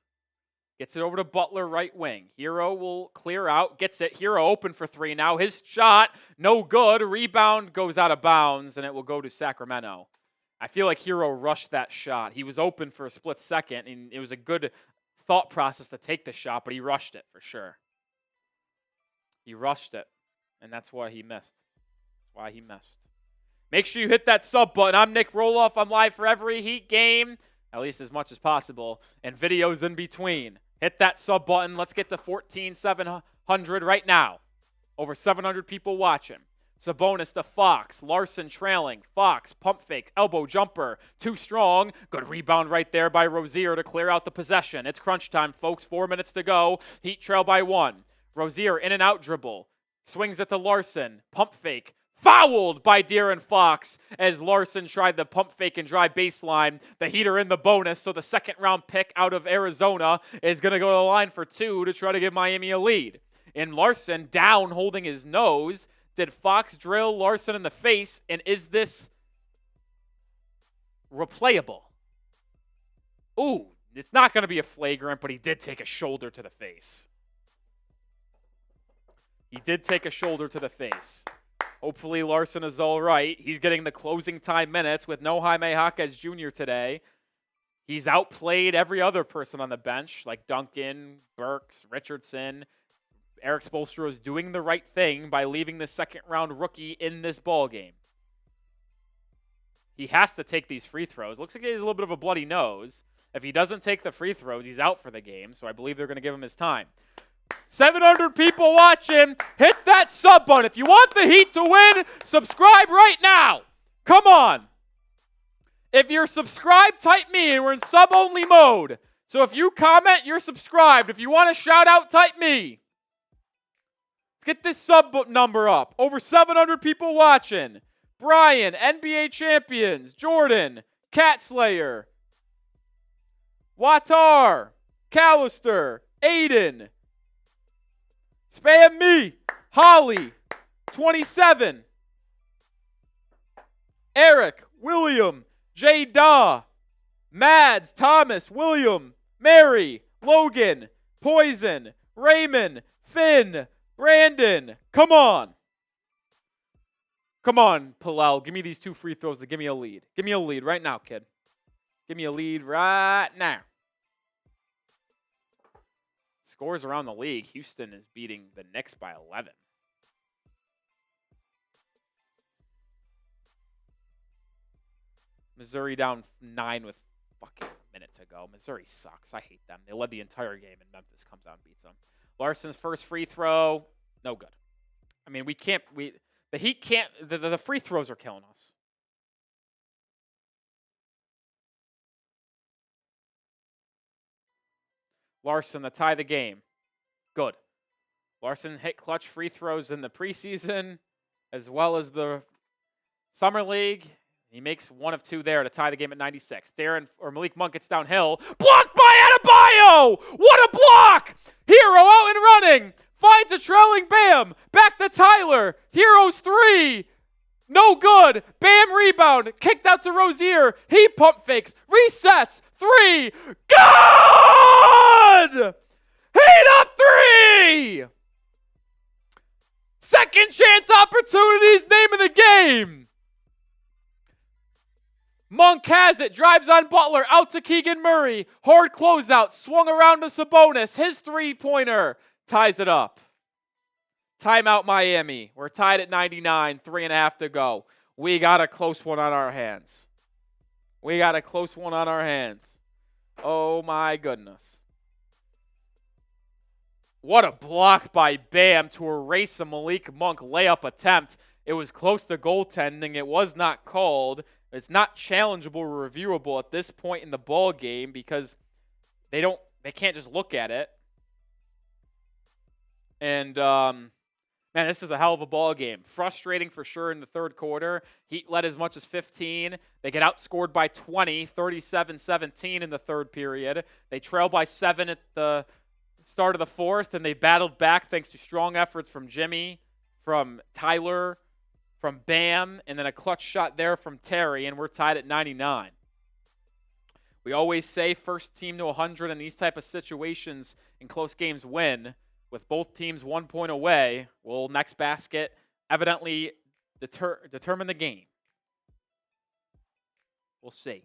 Gets it over to Butler, right wing. Hero will clear out. Gets it. Hero open for 3 now. His shot, no good. Rebound goes out of bounds, and it will go to Sacramento. I feel like Hero rushed that shot. He was open for a split second, and it was a good thought process to take the shot, but he rushed it for sure. He rushed it, and that's why he missed. That's why he missed. Make sure you hit that sub button. I'm Nic Rohloff. I'm live for every Heat game, at least as much as possible, and videos in between. Hit that sub button. Let's get to 14,700 right now. Over 700 people watching. Sabonis to Fox. Larson trailing. Fox, pump fake, elbow jumper. Too strong. Good rebound right there by Rozier to clear out the possession. It's crunch time, folks. 4 minutes to go. Heat trail by 1. Rozier in and out dribble. Swings it to Larson. Pump fake. Fouled by De'Aaron Fox as Larson tried the pump fake and drive baseline. The Heat are in the bonus, so the second round pick out of Arizona is going to go to the line for 2 to try to give Miami a lead. And Larson down holding his nose. Did Fox drill Larson in the face? And is this replayable? Ooh, it's not going to be a flagrant, but he did take a shoulder to the face. He did take a shoulder to the face. Hopefully Larson is all right. He's getting the closing time minutes with no Jaime Jaquez Jr. today. He's outplayed every other person on the bench, like Duncan, Burks, Richardson. Eric Spoelstra is doing the right thing by leaving the second-round rookie in this ballgame. He has to take these free throws. Looks like he has a little bit of a bloody nose. If he doesn't take the free throws, he's out for the game, so I believe they're going to give him his time. 700 people watching. Hit that sub button. If you want the Heat to win, subscribe right now. Come on. If you're subscribed, type me, and we're in sub-only mode. So if you comment, you're subscribed. If you want a shout-out, type me. Let's get this sub number up. Over 700 people watching. Brian, NBA champions. Jordan, Cat Slayer. Watar, Callister, Aiden. Spam me. Holly, 27. Eric, William, J. Daw, Mads, Thomas, William, Mary, Logan, Poison, Raymond, Finn, Brandon. Come on. Come on, Palal. Give me these 2 free throws to give me a lead. Give me a lead right now, kid. Give me a lead right now. Scores around the league. Houston is beating the Knicks by 11. Missouri down 9 with fucking a minute to go. Missouri sucks. I hate them. They led the entire game, and Memphis comes out and beats them. Larson's first free throw, no good. I mean, the Heat can't, the free throws are killing us. Larson to tie the game. Good. Larson hit clutch free throws in the preseason as well as the summer league. He makes one of two there to tie the game at 96. Malik Monk gets downhill. Blocked by Adebayo! What a block! Hero out and running. Finds a trailing Bam. Back to Tyler. Hero's three. No good. Bam rebound. Kicked out to Rozier. He pump fakes. Resets. Three. Good! Heat up three! Second chance opportunities, name of the game. Monk has it, drives on Butler, out to Keegan Murray. Hard closeout, swung around to Sabonis. His three-pointer ties it up. Timeout Miami. We're tied at 99, 3.5 to go. We got a close one on our hands. Oh my goodness. What a block by Bam to erase a Malik Monk layup attempt. It was close to goaltending. It was not called. It's not challengeable or reviewable at this point in the ball game because they can't just look at it. And man, this is a hell of a ball game. Frustrating for sure in the third quarter. Heat led as much as 15. They get outscored by 20, 37-17 in the third period. They trail by 7 at the start of the fourth, and they battled back thanks to strong efforts from Jimmy, from Tyler, from Bam, and then a clutch shot there from Terry, and we're tied at 99. We always say first team to 100 in these type of situations in close games win. With both teams 1 point away, will next basket evidently determine the game? We'll see.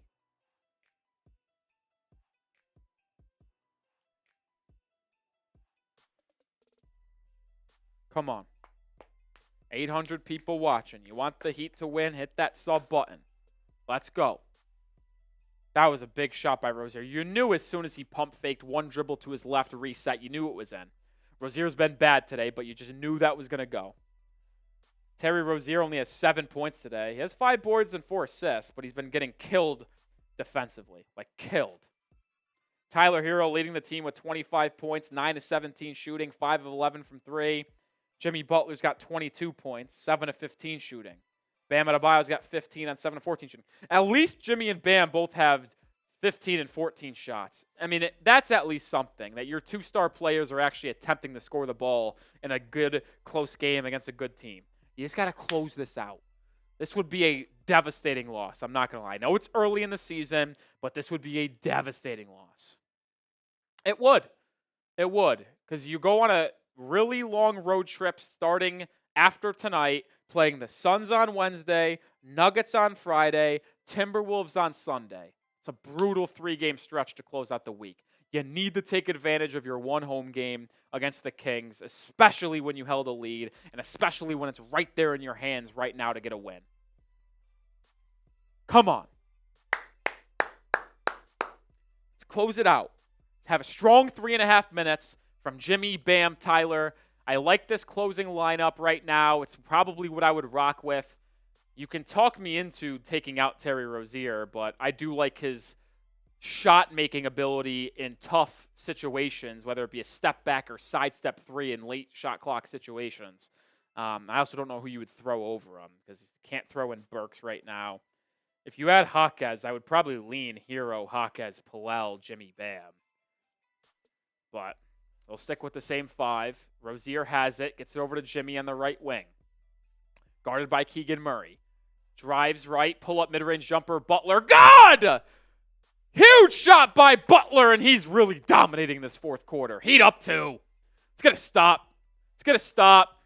Come on. 800 people watching. You want the Heat to win? Hit that sub button. Let's go. That was a big shot by Rozier. You knew as soon as he pump faked one dribble to his left reset, you knew it was in. Rozier's been bad today, but you just knew that was going to go. Terry Rozier only has 7 points today. He has 5 boards and 4 assists, but he's been getting killed defensively. Like, killed. Tyler Hero leading the team with 25 points, 9 of 17 shooting, 5 of 11 from 3. Jimmy Butler's got 22 points, 7 of 15 shooting. Bam Adebayo's got 15 on 7 of 14 shooting. At least Jimmy and Bam both have 15 and 14 shots. I mean, that's at least something, that your two-star players are actually attempting to score the ball in a good, close game against a good team. You just got to close this out. This would be a devastating loss. I'm not going to lie. I know it's early in the season, but this would be a devastating loss. It would. It would. Because you go on a really long road trip starting after tonight, playing the Suns on Wednesday, Nuggets on Friday, Timberwolves on Sunday. It's a brutal 3-game stretch to close out the week. You need to take advantage of your one home game against the Kings, especially when you held a lead, and especially when it's right there in your hands right now to get a win. Come on. Let's close it out. Have a strong 3.5 minutes from Jimmy, Bam, Tyler. I like this closing lineup right now. It's probably what I would rock with. You can talk me into taking out Terry Rozier, but I do like his shot-making ability in tough situations, whether it be a step back or sidestep three in late shot clock situations. I also don't know who you would throw over him because you can't throw in Burks right now. If you had Jaquez, I would probably lean Hero, Jaquez, Pallel, Jimmy, Bam. But they'll stick with the same 5. Rozier has it, gets it over to Jimmy on the right wing. Guarded by Keegan Murray. Drives right, pull-up mid-range jumper, Butler. God! Huge shot by Butler, and he's really dominating this fourth quarter. Heat up 2. It's going to stop. It's going to stop.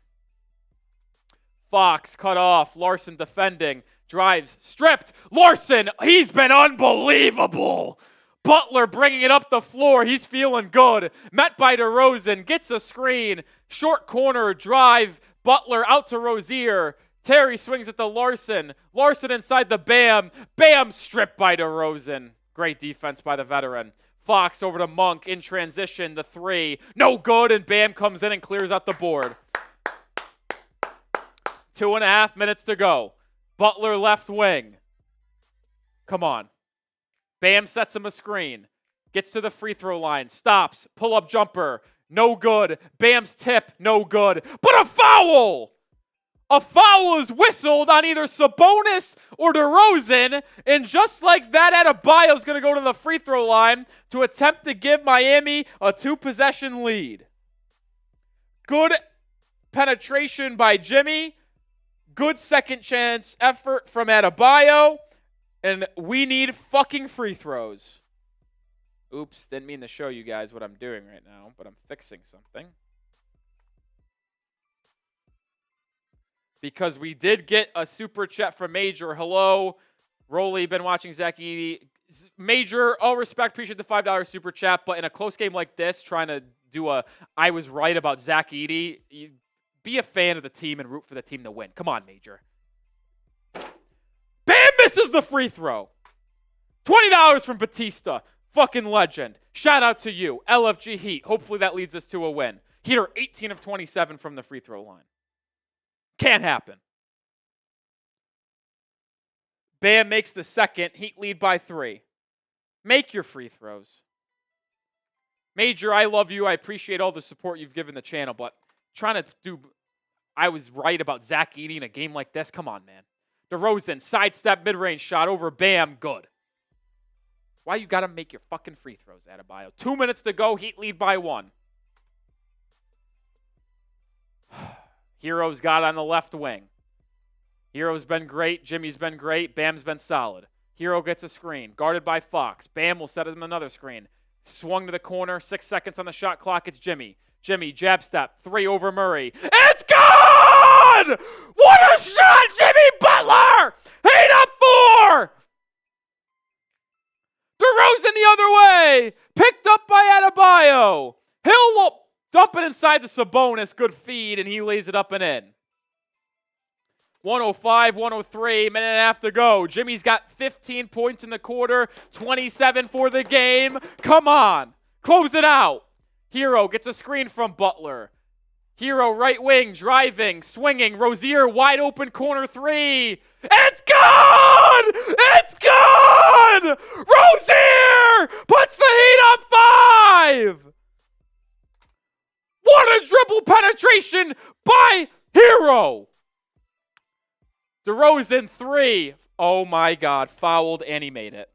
Fox cut off. Larson defending. Drives. Stripped. Larson, he's been unbelievable. Butler bringing it up the floor. He's feeling good. Met by DeRozan. Gets a screen. Short corner. Drive. Butler out to Rozier. Terry swings it to Larson. Larson inside the Bam. Bam stripped by DeRozan. Great defense by the veteran. Fox over to Monk in transition. The 3. No good, and Bam comes in and clears out the board. 2.5 minutes to go. Butler left wing. Come on. Bam sets him a screen. Gets to the free throw line. Stops. Pull-up jumper. No good. Bam's tip. No good. But a foul! a foul is whistled on either Sabonis or DeRozan, and just like that, Adebayo's going to go to the free throw line to attempt to give Miami a 2-possession lead. Good penetration by Jimmy. Good second chance effort from Adebayo. And we need fucking free throws. Oops, didn't mean to show you guys what I'm doing right now, but I'm fixing something. Because we did get a super chat from Major. Hello, Rolly, been watching Zach Edey. Major, all respect, appreciate the $5 super chat, but in a close game like this, trying to do I was right about Zach Edey, be a fan of the team and root for the team to win. Come on, Major. Bam misses the free throw. $20 from Batista. Fucking legend. Shout out to you, LFG Heat. Hopefully that leads us to a win. Heat are 18 of 27 from the free throw line. Can't happen. Bam makes the second. Heat lead by 3. Make your free throws. Major, I love you. I appreciate all the support you've given the channel, but I was right about Zach Edey in a game like this. Come on, man. DeRozan, sidestep, mid-range shot over Bam. Good. Why you got to make your fucking free throws, Adebayo? 2 minutes to go. Heat lead by 1. Hero's got on the left wing. Hero's been great. Jimmy's been great. Bam's been solid. Hero gets a screen. Guarded by Fox. Bam will set him another screen. Swung to the corner. 6 seconds on the shot clock. It's Jimmy. Jimmy, jab step. 3 over Murray. It's gone! What a shot, Jimmy Butler! 8 up 4! DeRozan the other way. Picked up by Adebayo. Hill dump it inside the Sabonis. Good feed, and he lays it up and in. 105, 103, minute and a half to go. Jimmy's got 15 points in the quarter, 27 for the game. Come on. Close it out. Hero gets a screen from Butler. Hero right wing, driving, swinging. Rozier wide open corner 3. It's gone! It's gone! Rozier puts the Heat up 5! What a dribble penetration by Hero! DeRozan 3. Oh my God, fouled and he made it.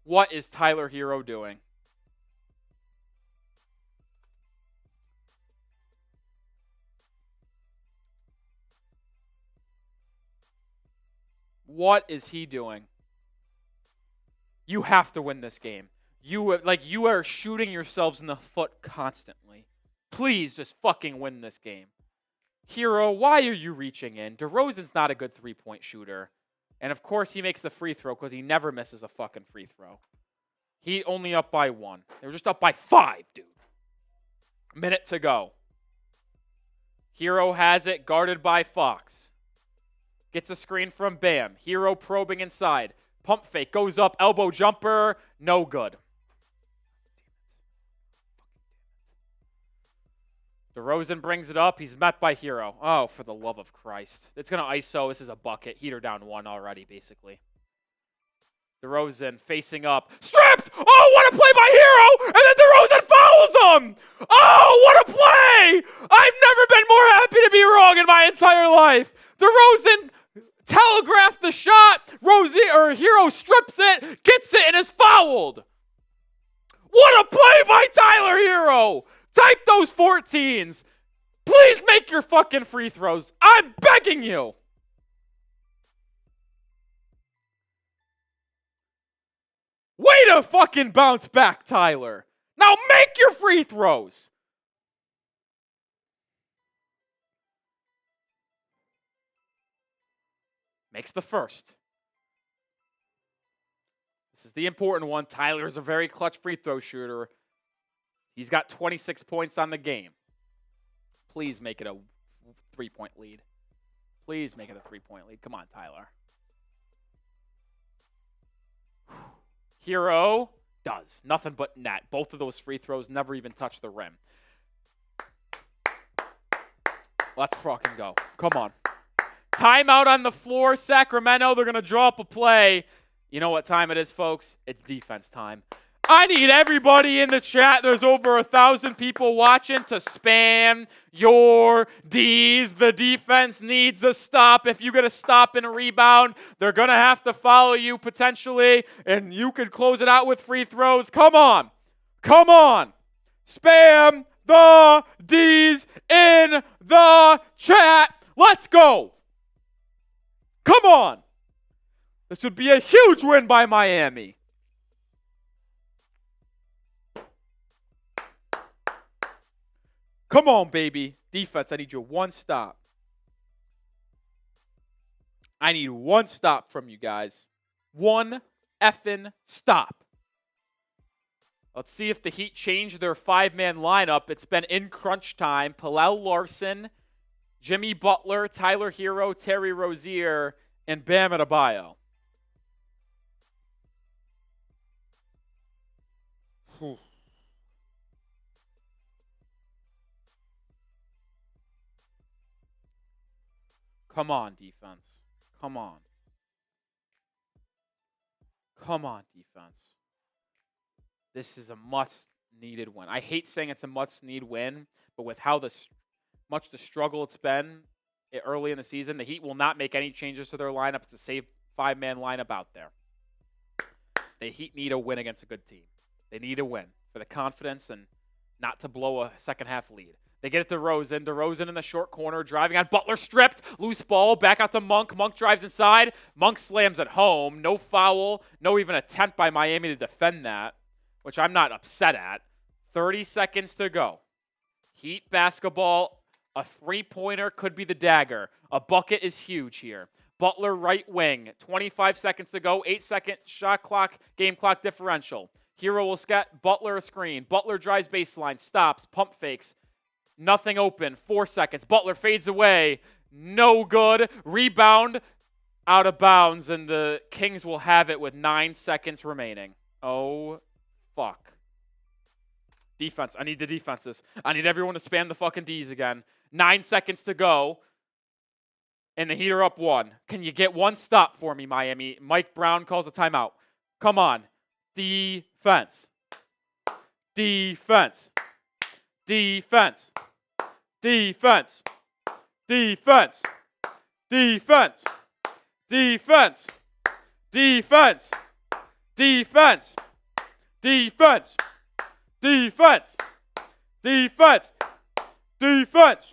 What is Tyler Hero doing? What is he doing? You have to win this game. You are shooting yourselves in the foot constantly. Please just fucking win this game. Hero, why are you reaching in? DeRozan's not a good three-point shooter. And of course he makes the free throw because he never misses a fucking free throw. He only up by 1. They were just up by 5, dude. Minute to go. Hero has it, guarded by Fox. Gets a screen from Bam. Hero probing inside. Pump fake, goes up, elbow jumper, no good. DeRozan brings it up. He's met by Hero. Oh, for the love of Christ. It's going to ISO. This is a bucket. Heater down 1 already, basically. DeRozan facing up. Stripped! Oh, what a play by Hero! And then DeRozan fouls him! Oh, what a play! I've never been more happy to be wrong in my entire life. DeRozan telegraphed the shot. Hero strips it, gets it, and is fouled. What a play by Tyler Hero! Type those 14s. Please make your fucking free throws. I'm begging you. Way to fucking bounce back, Tyler. Now make your free throws. Makes the first. This is the important one. Tyler is a very clutch free throw shooter. He's got 26 points on the game. Please make it a 3-point lead. Please make it a 3-point lead. Come on, Tyler. Hero does. Nothing but net. Both of those free throws never even touch the rim. Let's fucking go. Come on. Timeout on the floor. Sacramento, they're going to draw up a play. You know what time it is, folks? It's defense time. I need everybody in the chat. There's over 1,000 people watching to spam your Ds. The defense needs a stop. If you get a stop and a rebound, they're going to have to follow you potentially, and you could close it out with free throws. Come on. Come on. Spam the Ds in the chat. Let's go. Come on. This would be a huge win by Miami. Come on, baby. Defense, I need you one stop. I need one stop from you guys. One effing stop. Let's see if the Heat change their five-man lineup. It's been in crunch time. Pallel Larson, Jimmy Butler, Tyler Hero, Terry Rozier, and Bam Adebayo. Whew. Come on, defense. Come on. Come on, defense. This is a much-needed win. I hate saying it's a much-need win, but with how much the struggle it's been early in the season, the Heat will not make any changes to their lineup. It's a safe five-man lineup out there. The Heat need a win against a good team. They need a win for the confidence and not to blow a second-half lead. They get it to DeRozan. DeRozan in the short corner, driving on Butler, stripped. Loose ball, back out to Monk. Monk drives inside. Monk slams at home. No foul. No even attempt by Miami to defend that, which I'm not upset at. 30 seconds to go. Heat basketball. A three-pointer could be the dagger. A bucket is huge here. Butler right wing. 25 seconds to go. 8-second shot clock, game clock differential. Hero will scat Butler a screen. Butler drives baseline, stops, pump fakes. Nothing open. 4 seconds. Butler fades away. No good. Rebound out of bounds, and the Kings will have it with 9 seconds remaining. Oh, fuck. Defense. I need the defenses. I need everyone to spam the fucking Ds again. 9 seconds to go. And the Heat are up 1. Can you get one stop for me, Miami? Mike Brown calls a timeout. Come on. Defense. Defense. Defense. Defense. Defense. Defense. Defense. Defense. Defense. Defense. Defense. Defense. Defense.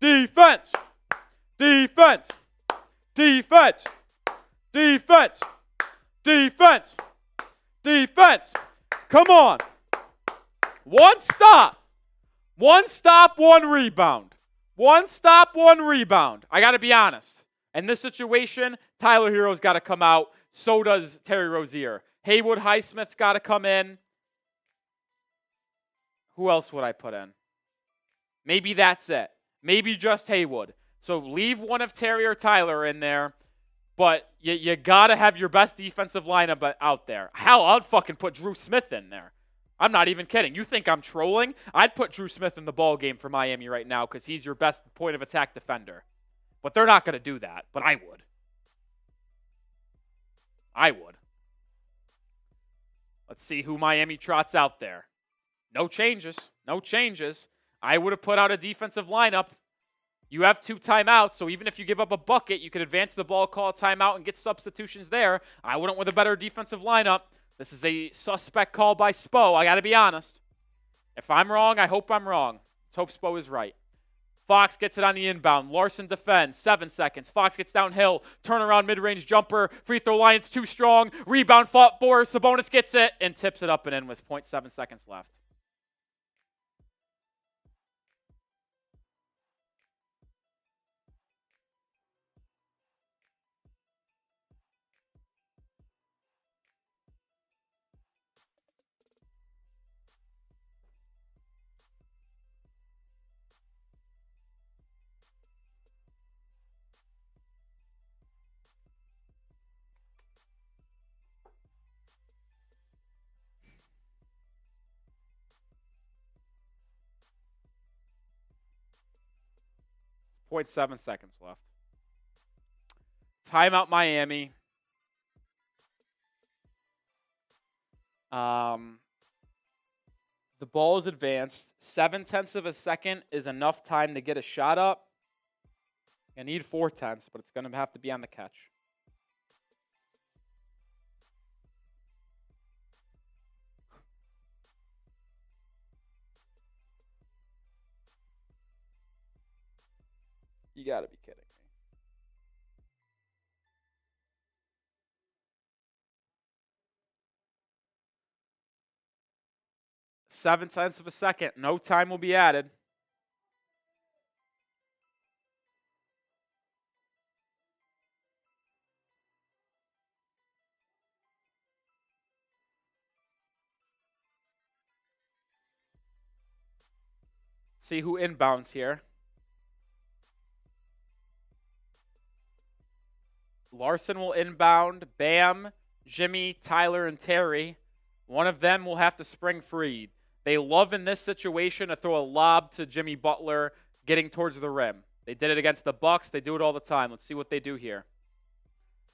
Defense. Defense. Defense. Defense. Defense. Defense. Come on. One stop. One stop, one rebound. One stop, one rebound. I got to be honest. In this situation, Tyler Hero's got to come out. So does Terry Rozier. Haywood Highsmith's got to come in. Who else would I put in? Maybe that's it. Maybe just Haywood. So leave one of Terry or Tyler in there. But you got to have your best defensive lineup out there. Hell, I'd fucking put Drew Smith in there. I'm not even kidding. You think I'm trolling? I'd put Drew Smith in the ball game for Miami right now because he's your best point of attack defender. But they're not going to do that. But I would. I would. Let's see who Miami trots out there. No changes. No changes. I would have put out a defensive lineup. You have 2 timeouts, so even if you give up a bucket, you could advance the ball, call a timeout, and get substitutions there. I wouldn't with a better defensive lineup. This is a suspect call by Spo. I got to be honest. If I'm wrong, I hope I'm wrong. Let's hope Spo is right. Fox gets it on the inbound. Larson defends. 7 seconds. Fox gets downhill. Turnaround mid-range jumper. Free throw line's too strong. Rebound fought for. Sabonis gets it and tips it up and in with 0.7 seconds left. .7 seconds left. Timeout Miami. The ball is advanced. 0.7 of a second is enough time to get a shot up. I need 0.4, but it's going to have to be on the catch. You got to be kidding me. 0.7 of a second. No time will be added. See who inbounds here. Larson will inbound. Bam, Jimmy, Tyler, and Terry. One of them will have to spring free. They love in this situation to throw a lob to Jimmy Butler getting towards the rim. They did it against the Bucks. They do it all the time. Let's see what they do here.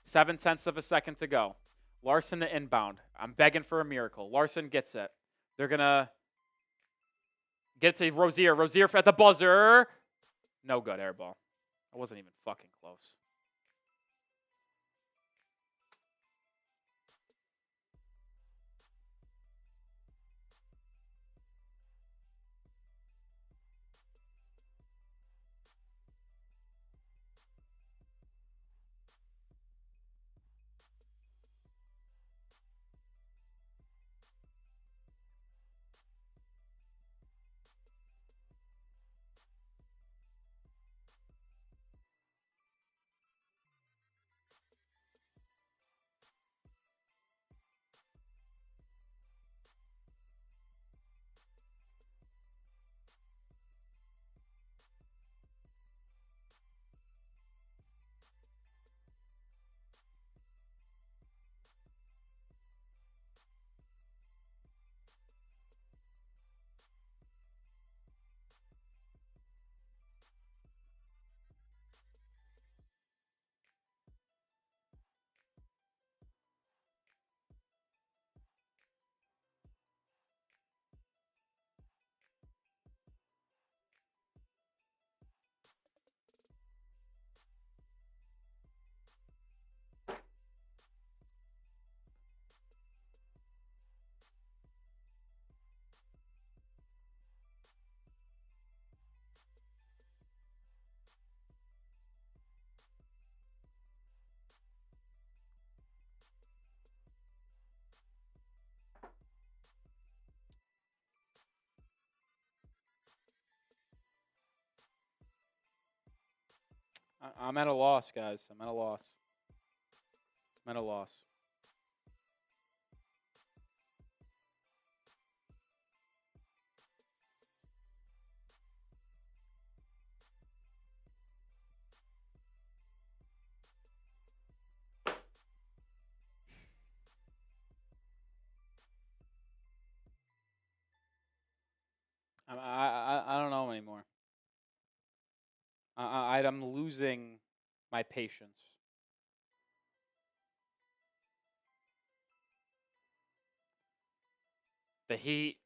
0.7 of a second to go. Larson the inbound. I'm begging for a miracle. Larson gets it. They're going to get it to Rozier. Rozier at the buzzer. No good, air ball. I wasn't even fucking close. I'm at a loss, guys. I'm at a loss. I'm at a loss. I don't know anymore. I'm losing my patience. The Heat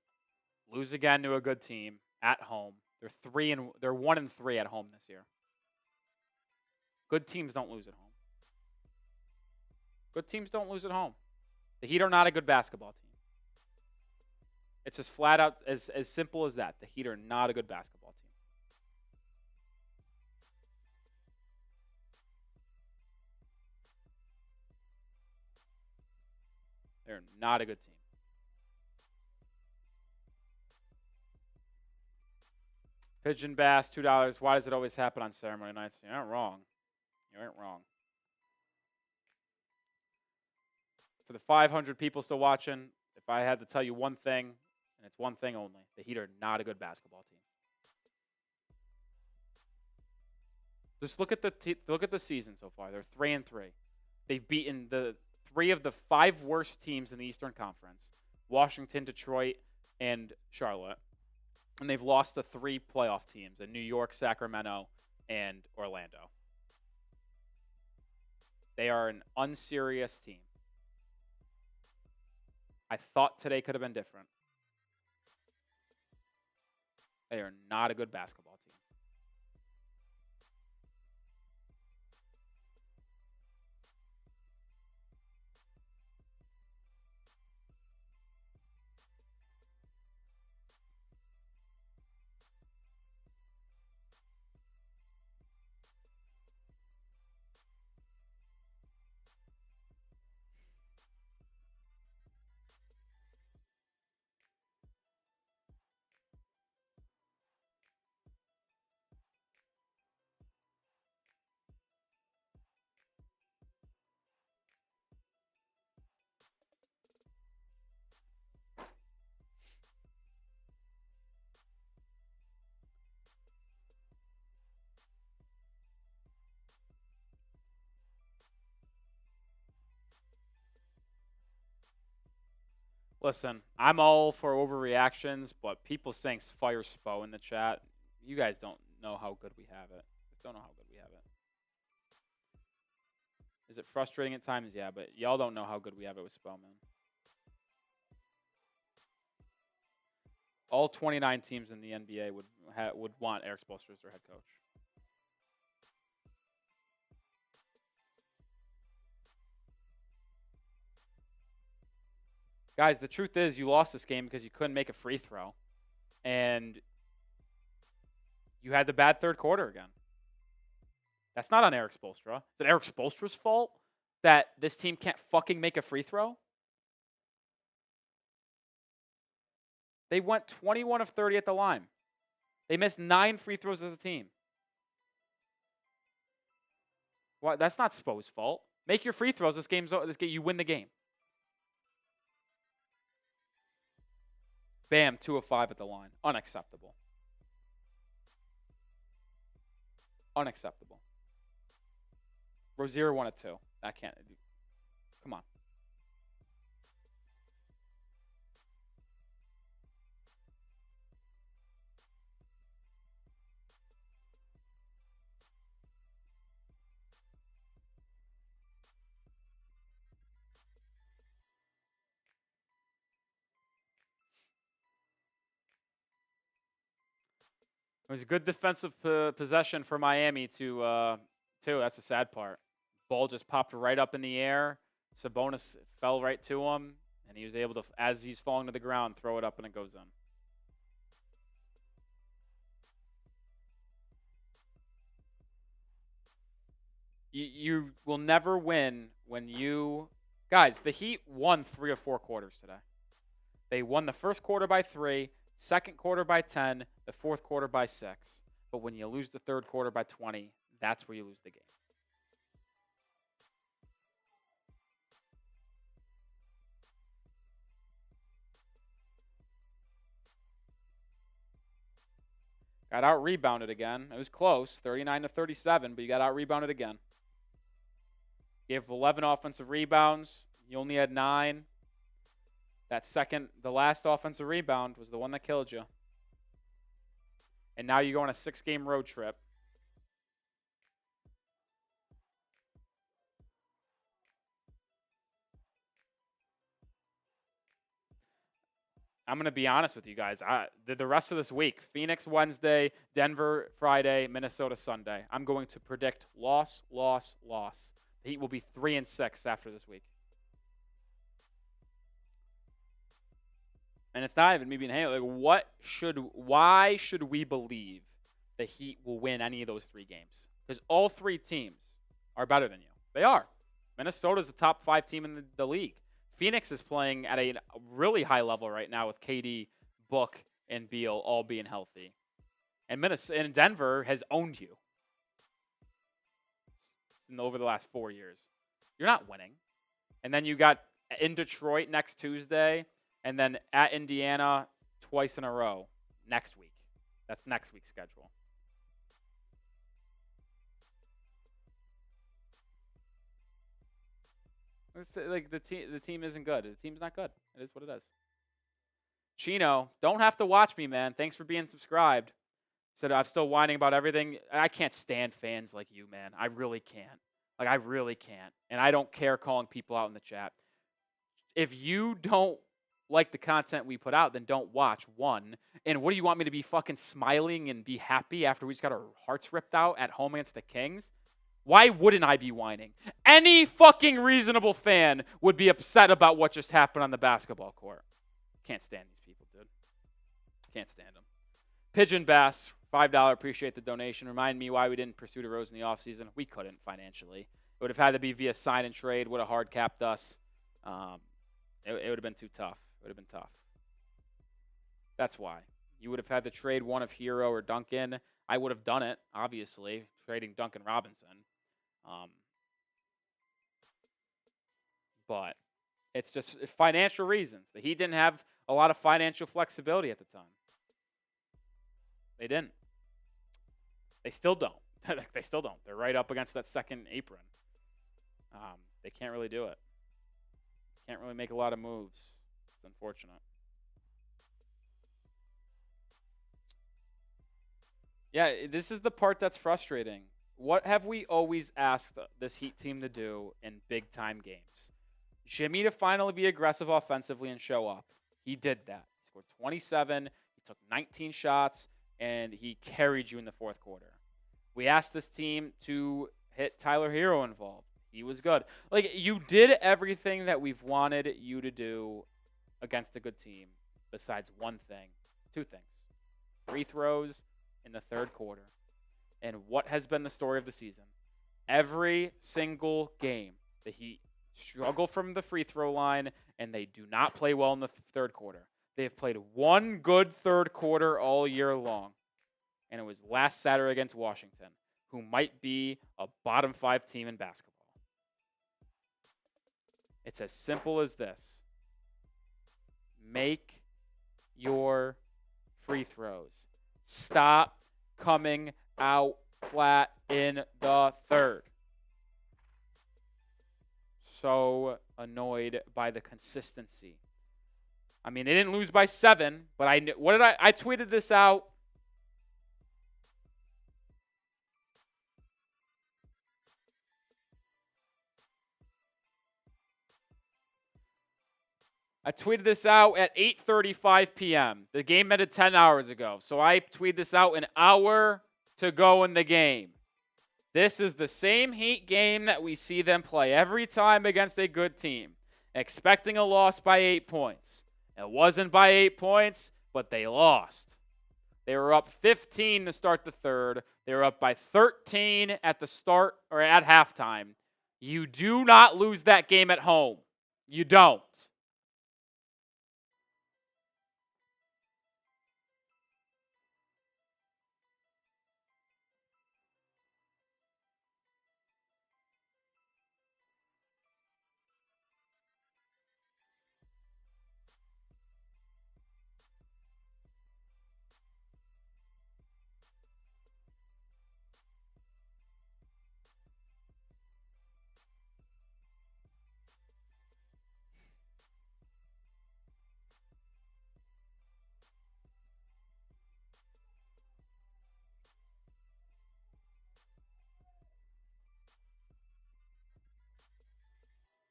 lose again to a good team at home. They're 1-3 at home this year. Good teams don't lose at home. Good teams don't lose at home. The Heat are not a good basketball team. It's as flat out as simple as that. The Heat are not a good basketball team. They're not a good team. Pigeon Bass, $2. Why does it always happen on ceremony nights? You aren't wrong. You ain't wrong. For the 500 people still watching, if I had to tell you one thing, and it's one thing only, the Heat are not a good basketball team. Just look at the season so far. They're 3-3. They've beaten the 3 of the 5 worst teams in the Eastern Conference: Washington, Detroit, and Charlotte. And they've lost to 3 playoff teams in New York, Sacramento, and Orlando. They are an unserious team. I thought today could have been different. They are not a good basketball team. Listen, I'm all for overreactions, but people saying fire Spo in the chat, you guys don't know how good we have it. Just don't know how good we have it. Is it frustrating at times? Yeah, but y'all don't know how good we have it with Spo, man. All 29 teams in the NBA would want Eric Spoelstra as their head coach. Guys, the truth is you lost this game because you couldn't make a free throw. And you had the bad third quarter again. That's not on Eric Spoelstra. Is it Eric Spoelstra's fault that this team can't fucking make a free throw? They went 21 of 30 at the line. They missed 9 free throws as a team. Well, that's not Spo's fault. Make your free throws. This game, you win the game. Bam, 2 of 5 at the line. Unacceptable. Unacceptable. Rozier 1 of 2. That can't. Come on. It was a good defensive possession for Miami too. That's the sad part. Ball just popped right up in the air. Sabonis fell right to him, and he was able to, as he's falling to the ground, throw it up and it goes in. You will never win when you... Guys, the Heat won 3 or 4 quarters today. They won the first quarter by 3, second quarter by 10, the fourth quarter by 6. But when you lose the third quarter by 20, that's where you lose the game. Got out-rebounded again. It was close, 39-37, but you got out-rebounded again. You have 11 offensive rebounds. You only had 9. The last offensive rebound was the one that killed you. And now you go on a 6-game road trip. I'm going to be honest with you guys. The rest of this week, Phoenix Wednesday, Denver Friday, Minnesota Sunday. I'm going to predict loss, loss, loss. The Heat will be 3-6 after this week. And it's not even me being hated. Like, why should we believe the Heat will win any of those 3 games? Because all 3 teams are better than you. They are. Minnesota's a top 5 team in the league. Phoenix is playing at a really high level right now with KD, Book, and Beal all being healthy. And Denver has owned you over the last 4 years. You're not winning. And then you got in Detroit next Tuesday, and then at Indiana twice in a row next week. That's next week's schedule. It's like the team isn't good. The team's not good. It is what it is. Chino, don't have to watch me, man. Thanks for being subscribed. Said I'm still whining about everything. I can't stand fans like you, man. I really can't. Like, I really can't. And I don't care calling people out in the chat. If you don't like the content we put out, then don't watch, one. And what do you want me to be fucking smiling and be happy after we just got our hearts ripped out at home against the Kings? Why wouldn't I be whining? Any fucking reasonable fan would be upset about what just happened on the basketball court. Can't stand these people, dude. Can't stand them. Pigeon Bass, $5. Appreciate the donation. Remind me why we didn't pursue DeRozan in the offseason. We couldn't financially. It would have had to be via sign and trade. Would have hard capped us. It would have been too tough. It would have been tough. That's why. You would have had to trade one of Hero or Duncan. I would have done it, obviously, trading Duncan Robinson. But it's just financial reasons. The Heat didn't have a lot of financial flexibility at the time. They didn't. They still don't. They still don't. They're right up against that second apron. They can't really do it. Can't really make a lot of moves. It's unfortunate. Yeah, this is the part that's frustrating. What have we always asked this Heat team to do in big-time games? Jimmy to finally be aggressive offensively and show up. He did that. He scored 27. He took 19 shots, and he carried you in the fourth quarter. We asked this team to hit Tyler Hero involved. He was good. Like, you did everything that we've wanted you to do against a good team besides one thing. Two things. Free throws in the third quarter. And what has been the story of the season? Every single game, the Heat struggle from the free throw line, and they do not play well in the third quarter. They have played one good third quarter all year long, and it was last Saturday against Washington, who might be a bottom 5 team in basketball. It's as simple as this. Make your free throws. Stop coming out flat in the third. So annoyed by the consistency. I mean, they didn't lose by 7, but I tweeted this out. I tweeted this out at 8:35 p.m. The game ended 10 hours ago. So I tweeted this out an hour to go in the game. This is the same Heat game that we see them play every time against a good team, expecting a loss by 8 points. It wasn't by 8 points, but they lost. They were up 15 to start the third. They were up by 13 at the start or at halftime. You do not lose that game at home. You don't.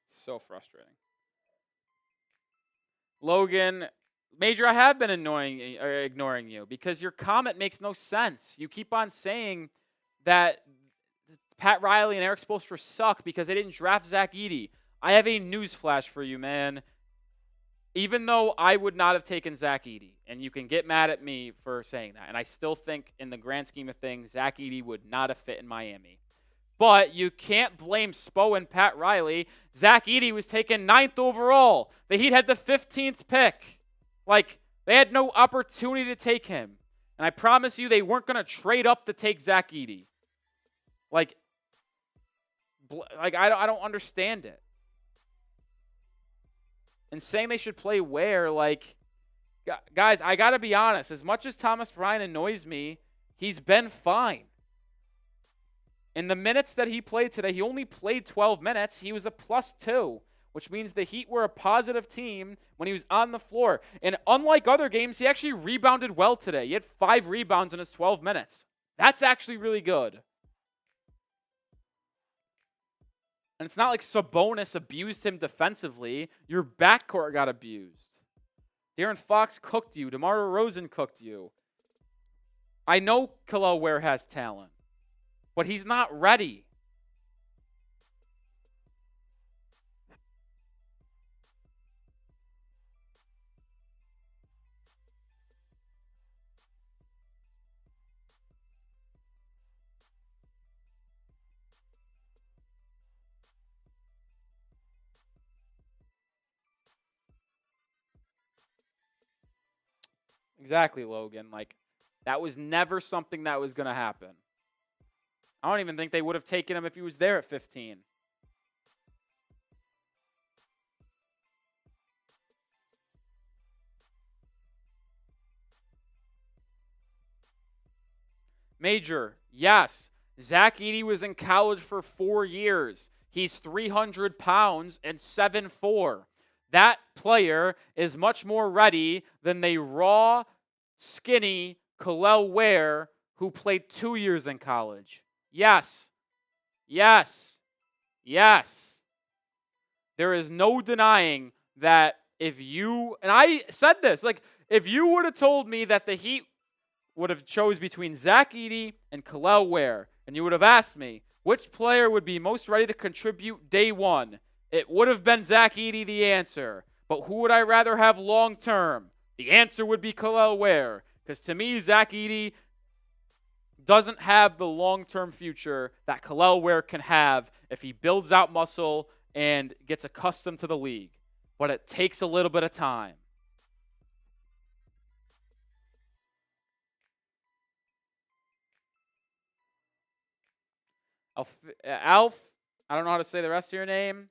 So frustrating. Logan, Major, I have been ignoring you because your comment makes no sense. You keep on saying that Pat Riley and Eric Spoelstra suck because they didn't draft Zach Edey. I have a news flash for you, man. Even though I would not have taken Zach Edey, and you can get mad at me for saying that, and I still think in the grand scheme of things, Zach Edey would not have fit in Miami. But you can't blame Spo and Pat Riley. Zach Edey was taken 9th overall. The Heat had the 15th pick. Like, they had no opportunity to take him. And I promise you they weren't going to trade up to take Zach Edey. Like I don't understand it. And saying they should play where, like, guys, I got to be honest. As much as Thomas Bryant annoys me, he's been fine. In the minutes that he played today, he only played 12 minutes. He was a +2, which means the Heat were a positive team when he was on the floor. And unlike other games, he actually rebounded well today. He had 5 rebounds in his 12 minutes. That's actually really good. And it's not like Sabonis abused him defensively. Your backcourt got abused. De'Aaron Fox cooked you. DeMar DeRozan cooked you. I know Kel'el Ware has talent, but he's not ready. Exactly, Logan. Like, that was never something that was going to happen. I don't even think they would have taken him if he was there at 15. Major, yes. Zach Edey was in college for 4 years. He's 300 pounds and 7'4". That player is much more ready than the raw, skinny Kel'el Ware who played 2 years in college. Yes. Yes. Yes. There is no denying that if you, and I said this, like, if you would have told me that the Heat would have chose between Zach Edey and Kel'el Ware, and you would have asked me which player would be most ready to contribute day one, it would have been Zach Edey the answer. But who would I rather have long term? The answer would be Kel'el Ware, because to me, Zach Edey doesn't have the long-term future that Kel'el Ware can have if he builds out muscle and gets accustomed to the league. But it takes a little bit of time. Alf, I don't know how to say the rest of your name.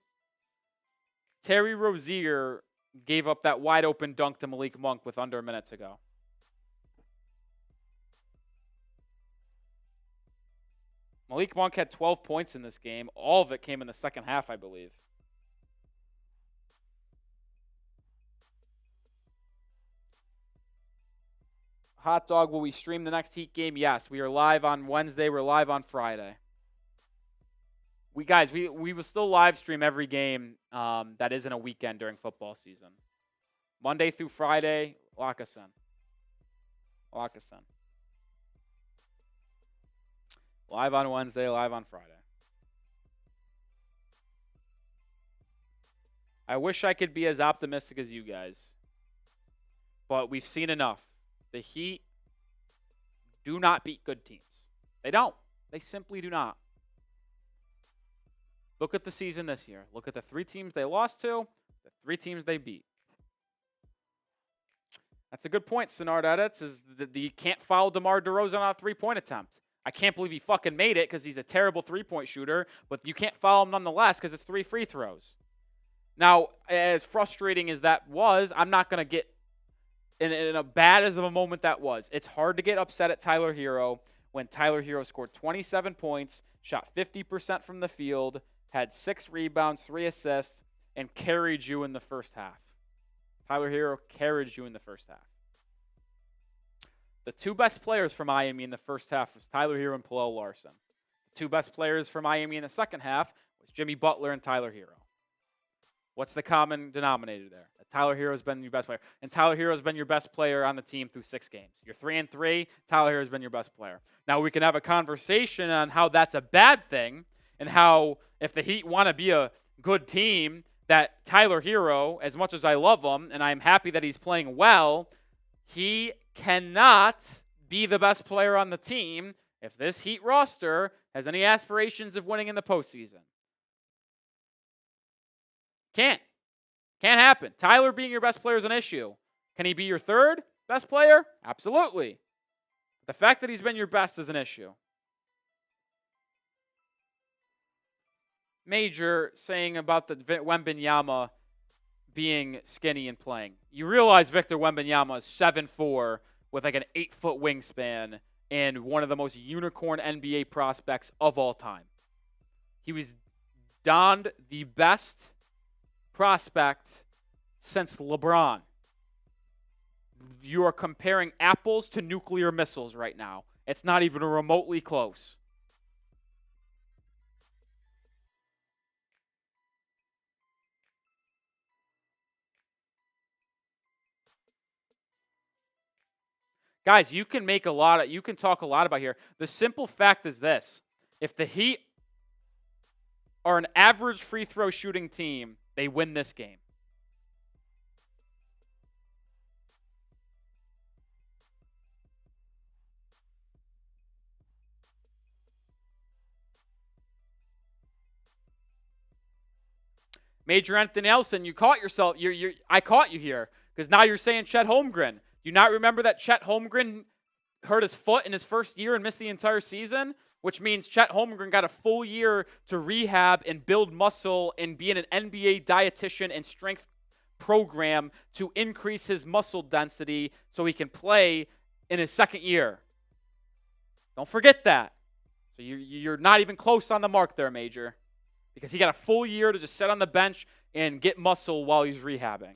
Terry Rozier gave up that wide-open dunk to Malik Monk with under a minute to go. Malik Monk had 12 points in this game. All of it came in the second half, I believe. Hot Dog, will we stream the next Heat game? Yes, we are live on Wednesday. We're live on Friday. We will still live stream every game that isn't a weekend during football season. Monday through Friday, lock us in. Lock us in. Live on Wednesday, live on Friday. I wish I could be as optimistic as you guys, but we've seen enough. The Heat do not beat good teams. They don't. They simply do not. Look at the season this year. Look at the 3 teams they lost to, the 3 teams they beat. That's a good point, Sinard Edits, is that you can't foul DeMar DeRozan on a 3-point attempt. I can't believe he fucking made it because he's a terrible 3-point shooter, but you can't foul him nonetheless because it's 3 free throws. Now, as frustrating as that was, I'm not going to get in a bad as of a moment that was. It's hard to get upset at Tyler Hero when Tyler Hero scored 27 points, shot 50% from the field, had 6 rebounds, 3 assists, and carried you in the first half. Tyler Hero carried you in the first half. The 2 best players for Miami in the first half was Tyler Hero and Paul Larson. The 2 best players for Miami in the second half was Jimmy Butler and Tyler Hero. What's the common denominator there? That Tyler Hero's been your best player. And Tyler Hero's been your best player on the team through 6 games. You're 3-3. Tyler Hero's been your best player. Now we can have a conversation on how that's a bad thing and how if the Heat want to be a good team, that Tyler Hero, as much as I love him and I'm happy that he's playing well, he cannot be the best player on the team if this Heat roster has any aspirations of winning in the postseason. Can't happen. Tyler being your best player is an issue. Can he be your 3rd best player? Absolutely. The fact that he's been your best is an issue. Major saying about the Wembanyama being skinny and playing. You realize Victor Wembanyama is 7'4" with like an 8-foot wingspan and one of the most unicorn NBA prospects of all time. He was donned the best prospect since LeBron. You are comparing apples to nuclear missiles right now. It's not even remotely close. Guys, you can talk a lot about here. The simple fact is this. If the Heat are an average free throw shooting team, they win this game. Major Anthony Nelson, you caught yourself. I caught you here because now you're saying Chet Holmgren. Do you not remember that Chet Holmgren hurt his foot in his first year and missed the entire season? Which means Chet Holmgren got a full year to rehab and build muscle and be in an NBA dietitian and strength program to increase his muscle density so he can play in his second year. Don't forget that. So you're not even close on the mark there, Major. Because he got a full year to just sit on the bench and get muscle while he's rehabbing.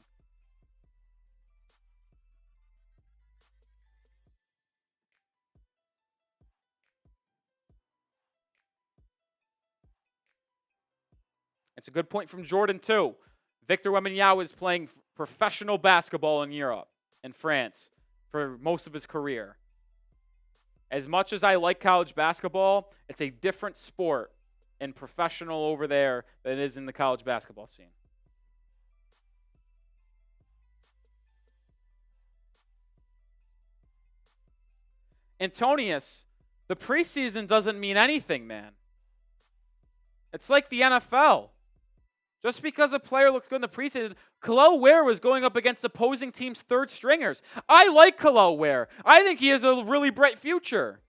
It's a good point from Jordan, too. Victor Wembanyama is playing professional basketball in Europe, in France, for most of his career. As much as I like college basketball, it's a different sport and professional over there than it is in the college basketball scene. Antonius, the preseason doesn't mean anything, man. It's like the NFL. Just because a player looks good in the preseason, Kel'el Ware was going up against opposing teams' third stringers. I like Kel'el Ware. I think he has a really bright future.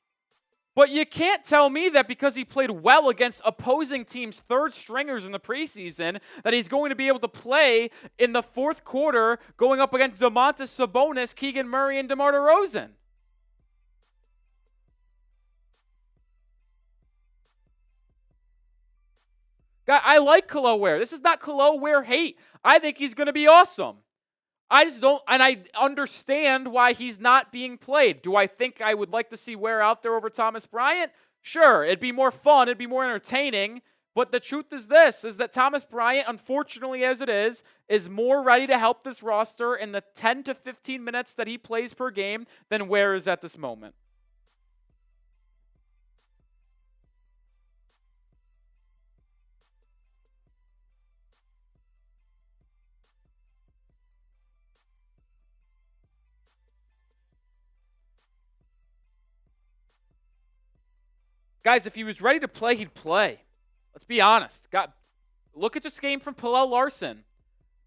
But you can't tell me that because he played well against opposing teams' third stringers in the preseason that he's going to be able to play in the fourth quarter going up against Domantas Sabonis, Keegan Murray, and DeMar DeRozan. I like Kel'el Ware. This is not Kel'el Ware hate. I think he's going to be awesome. I just don't, and I understand why he's not being played. Do I think I would like to see Ware out there over Thomas Bryant? Sure, it'd be more fun, it'd be more entertaining, but the truth is this, is that Thomas Bryant, unfortunately as it is more ready to help this roster in the 10 to 15 minutes that he plays per game than Ware is at this moment. Guys, if he was ready to play, he'd play. Let's be honest. Look at this game from Pallel Larson.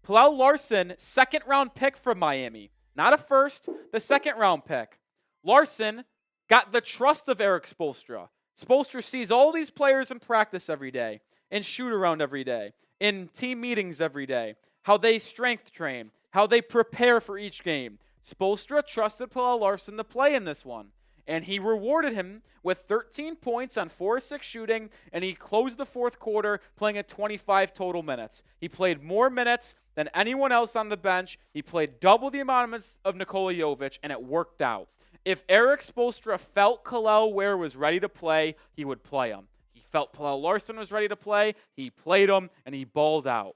Pallel Larson, second-round pick from Miami. Not a first, the second-round pick. Larson got the trust of Eric Spoelstra. Spoelstra sees all these players in practice every day, in shoot-around every day, in team meetings every day, how they strength train, how they prepare for each game. Spoelstra trusted Pallel Larson to play in this one. And he rewarded him with 13 points on 4-6 shooting, and he closed the fourth quarter playing at 25 total minutes. He played more minutes than anyone else on the bench. He played double the amount of minutes of Nikola Jovic, and it worked out. If Eric Spoelstra felt Kel'el Ware was ready to play, he would play him. He felt Pallel Larson was ready to play, he played him, and he balled out.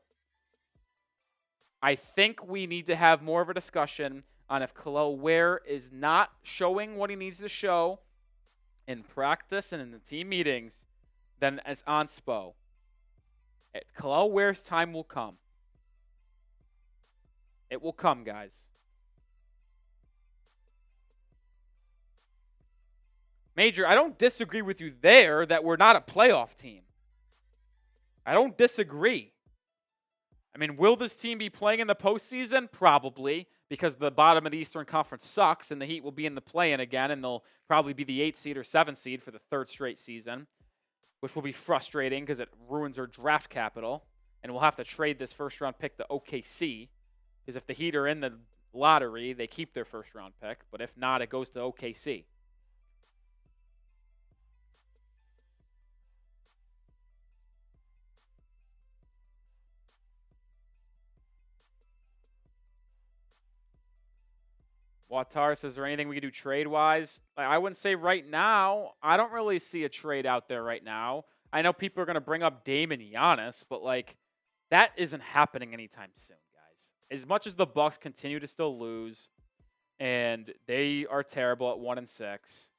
I think we need to have more of a discussion on if Kel'el Ware is not showing what he needs to show in practice and in the team meetings, then it's on Spo. Kel'el Ware's time will come. It will come, guys. Major, I don't disagree with you there that we're not a playoff team. I don't disagree. I mean, will this team be playing in the postseason? Probably, because the bottom of the Eastern Conference sucks, and the Heat will be in the play-in again, and they'll probably be the 8th seed or 7th seed for the third straight season, which will be frustrating because it ruins our draft capital, and we'll have to trade this first-round pick to OKC, because if the Heat are in the lottery, they keep their first-round pick, but if not, it goes to OKC. Watar says, is there anything we can do trade-wise? I wouldn't say right now. I don't really see a trade out there right now. I know people are going to bring up Dame and Giannis, but, that isn't happening anytime soon, guys. As much as the Bucks continue to still lose, and they are terrible at 1-6.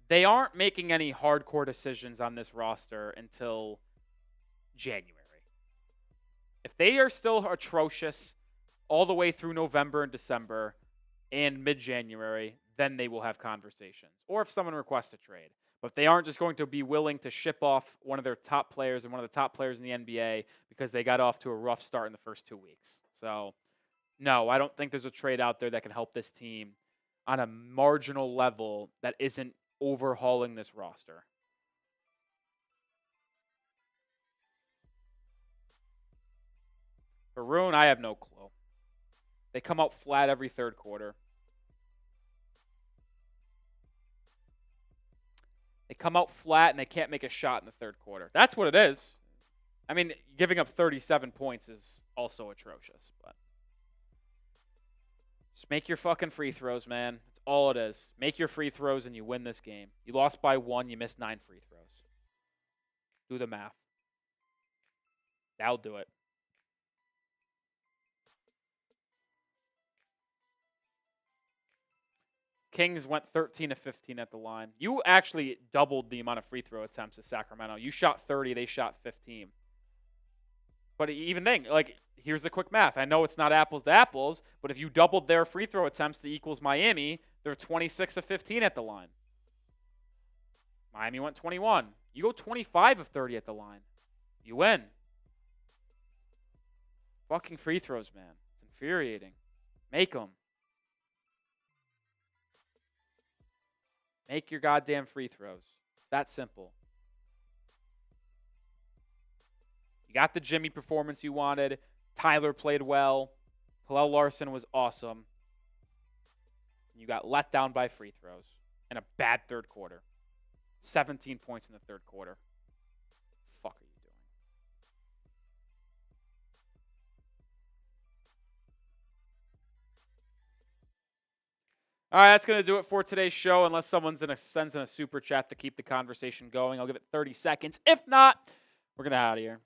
They aren't making any hardcore decisions on this roster until January. If they are still atrocious all the way through November and December and mid-January, then they will have conversations. Or if someone requests a trade. But they aren't just going to be willing to ship off one of their top players and one of the top players in the NBA because they got off to a rough start in the first 2 weeks. So, no, I don't think there's a trade out there that can help this team on a marginal level that isn't overhauling this roster. Haroon, I have no clue. They come out flat every third quarter. They come out flat and they can't make a shot in the third quarter. That's what it is. I mean, giving up 37 points is also atrocious, but just make your fucking free throws, man. That's all it is. Make your free throws and you win this game. You lost by 1, you missed 9 free throws. Do the math. That'll do it. Kings went 13 of 15 at the line. You actually doubled the amount of free throw attempts as Sacramento. You shot 30, they shot 15. But even then, like, here's the quick math. I know it's not apples to apples, but if you doubled their free throw attempts that equals Miami, they're 26 of 15 at the line. Miami went 21. You go 25 of 30 at the line. You win. Fucking free throws, man. It's infuriating. Make them. Make your goddamn free throws. It's that simple. You got the Jimmy performance you wanted. Tyler played well. Hillel Larson was awesome. You got let down by free throws and a bad third quarter. 17 points in the third quarter. Fuck are you doing? All right, that's going to do it for today's show. Unless someone sends in a super chat to keep the conversation going, I'll give it 30 seconds. If not, we're going to out of here.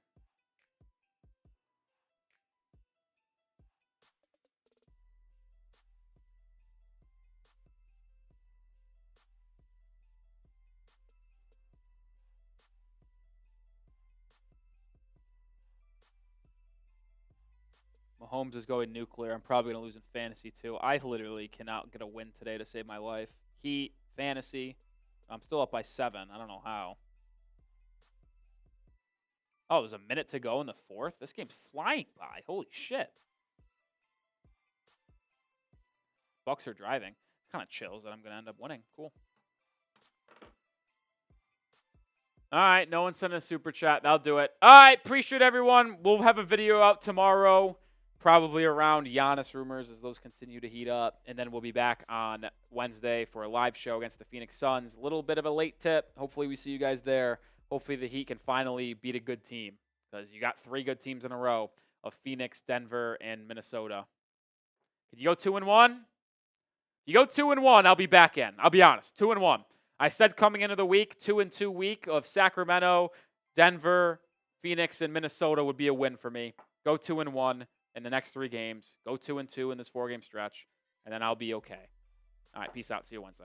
Mahomes is going nuclear. I'm probably going to lose in fantasy, too. I literally cannot get a win today to save my life. Heat, fantasy. I'm still up by 7. I don't know how. Oh, there's a minute to go in the fourth? This game's flying by. Holy shit. Bucks are driving. Kind of chills that I'm going to end up winning. Cool. All right, no one sent a super chat. That'll do it. All right, appreciate everyone. We'll have a video out tomorrow, probably around Giannis rumors as those continue to heat up. And then we'll be back on Wednesday for a live show against the Phoenix Suns. A little bit of a late tip. Hopefully we see you guys there. Hopefully the Heat can finally beat a good team because you got 3 good teams in a row of Phoenix, Denver, and Minnesota. Could you go 2-1? You go 2-1, I'll be back in. I'll be honest, 2-1. I said coming into the week, 2-2 week of Sacramento, Denver, Phoenix, and Minnesota would be a win for me. Go 2-1 in the next 3 games. Go 2-2 in this 4-game stretch, and then I'll be okay. All right, peace out. See you Wednesday.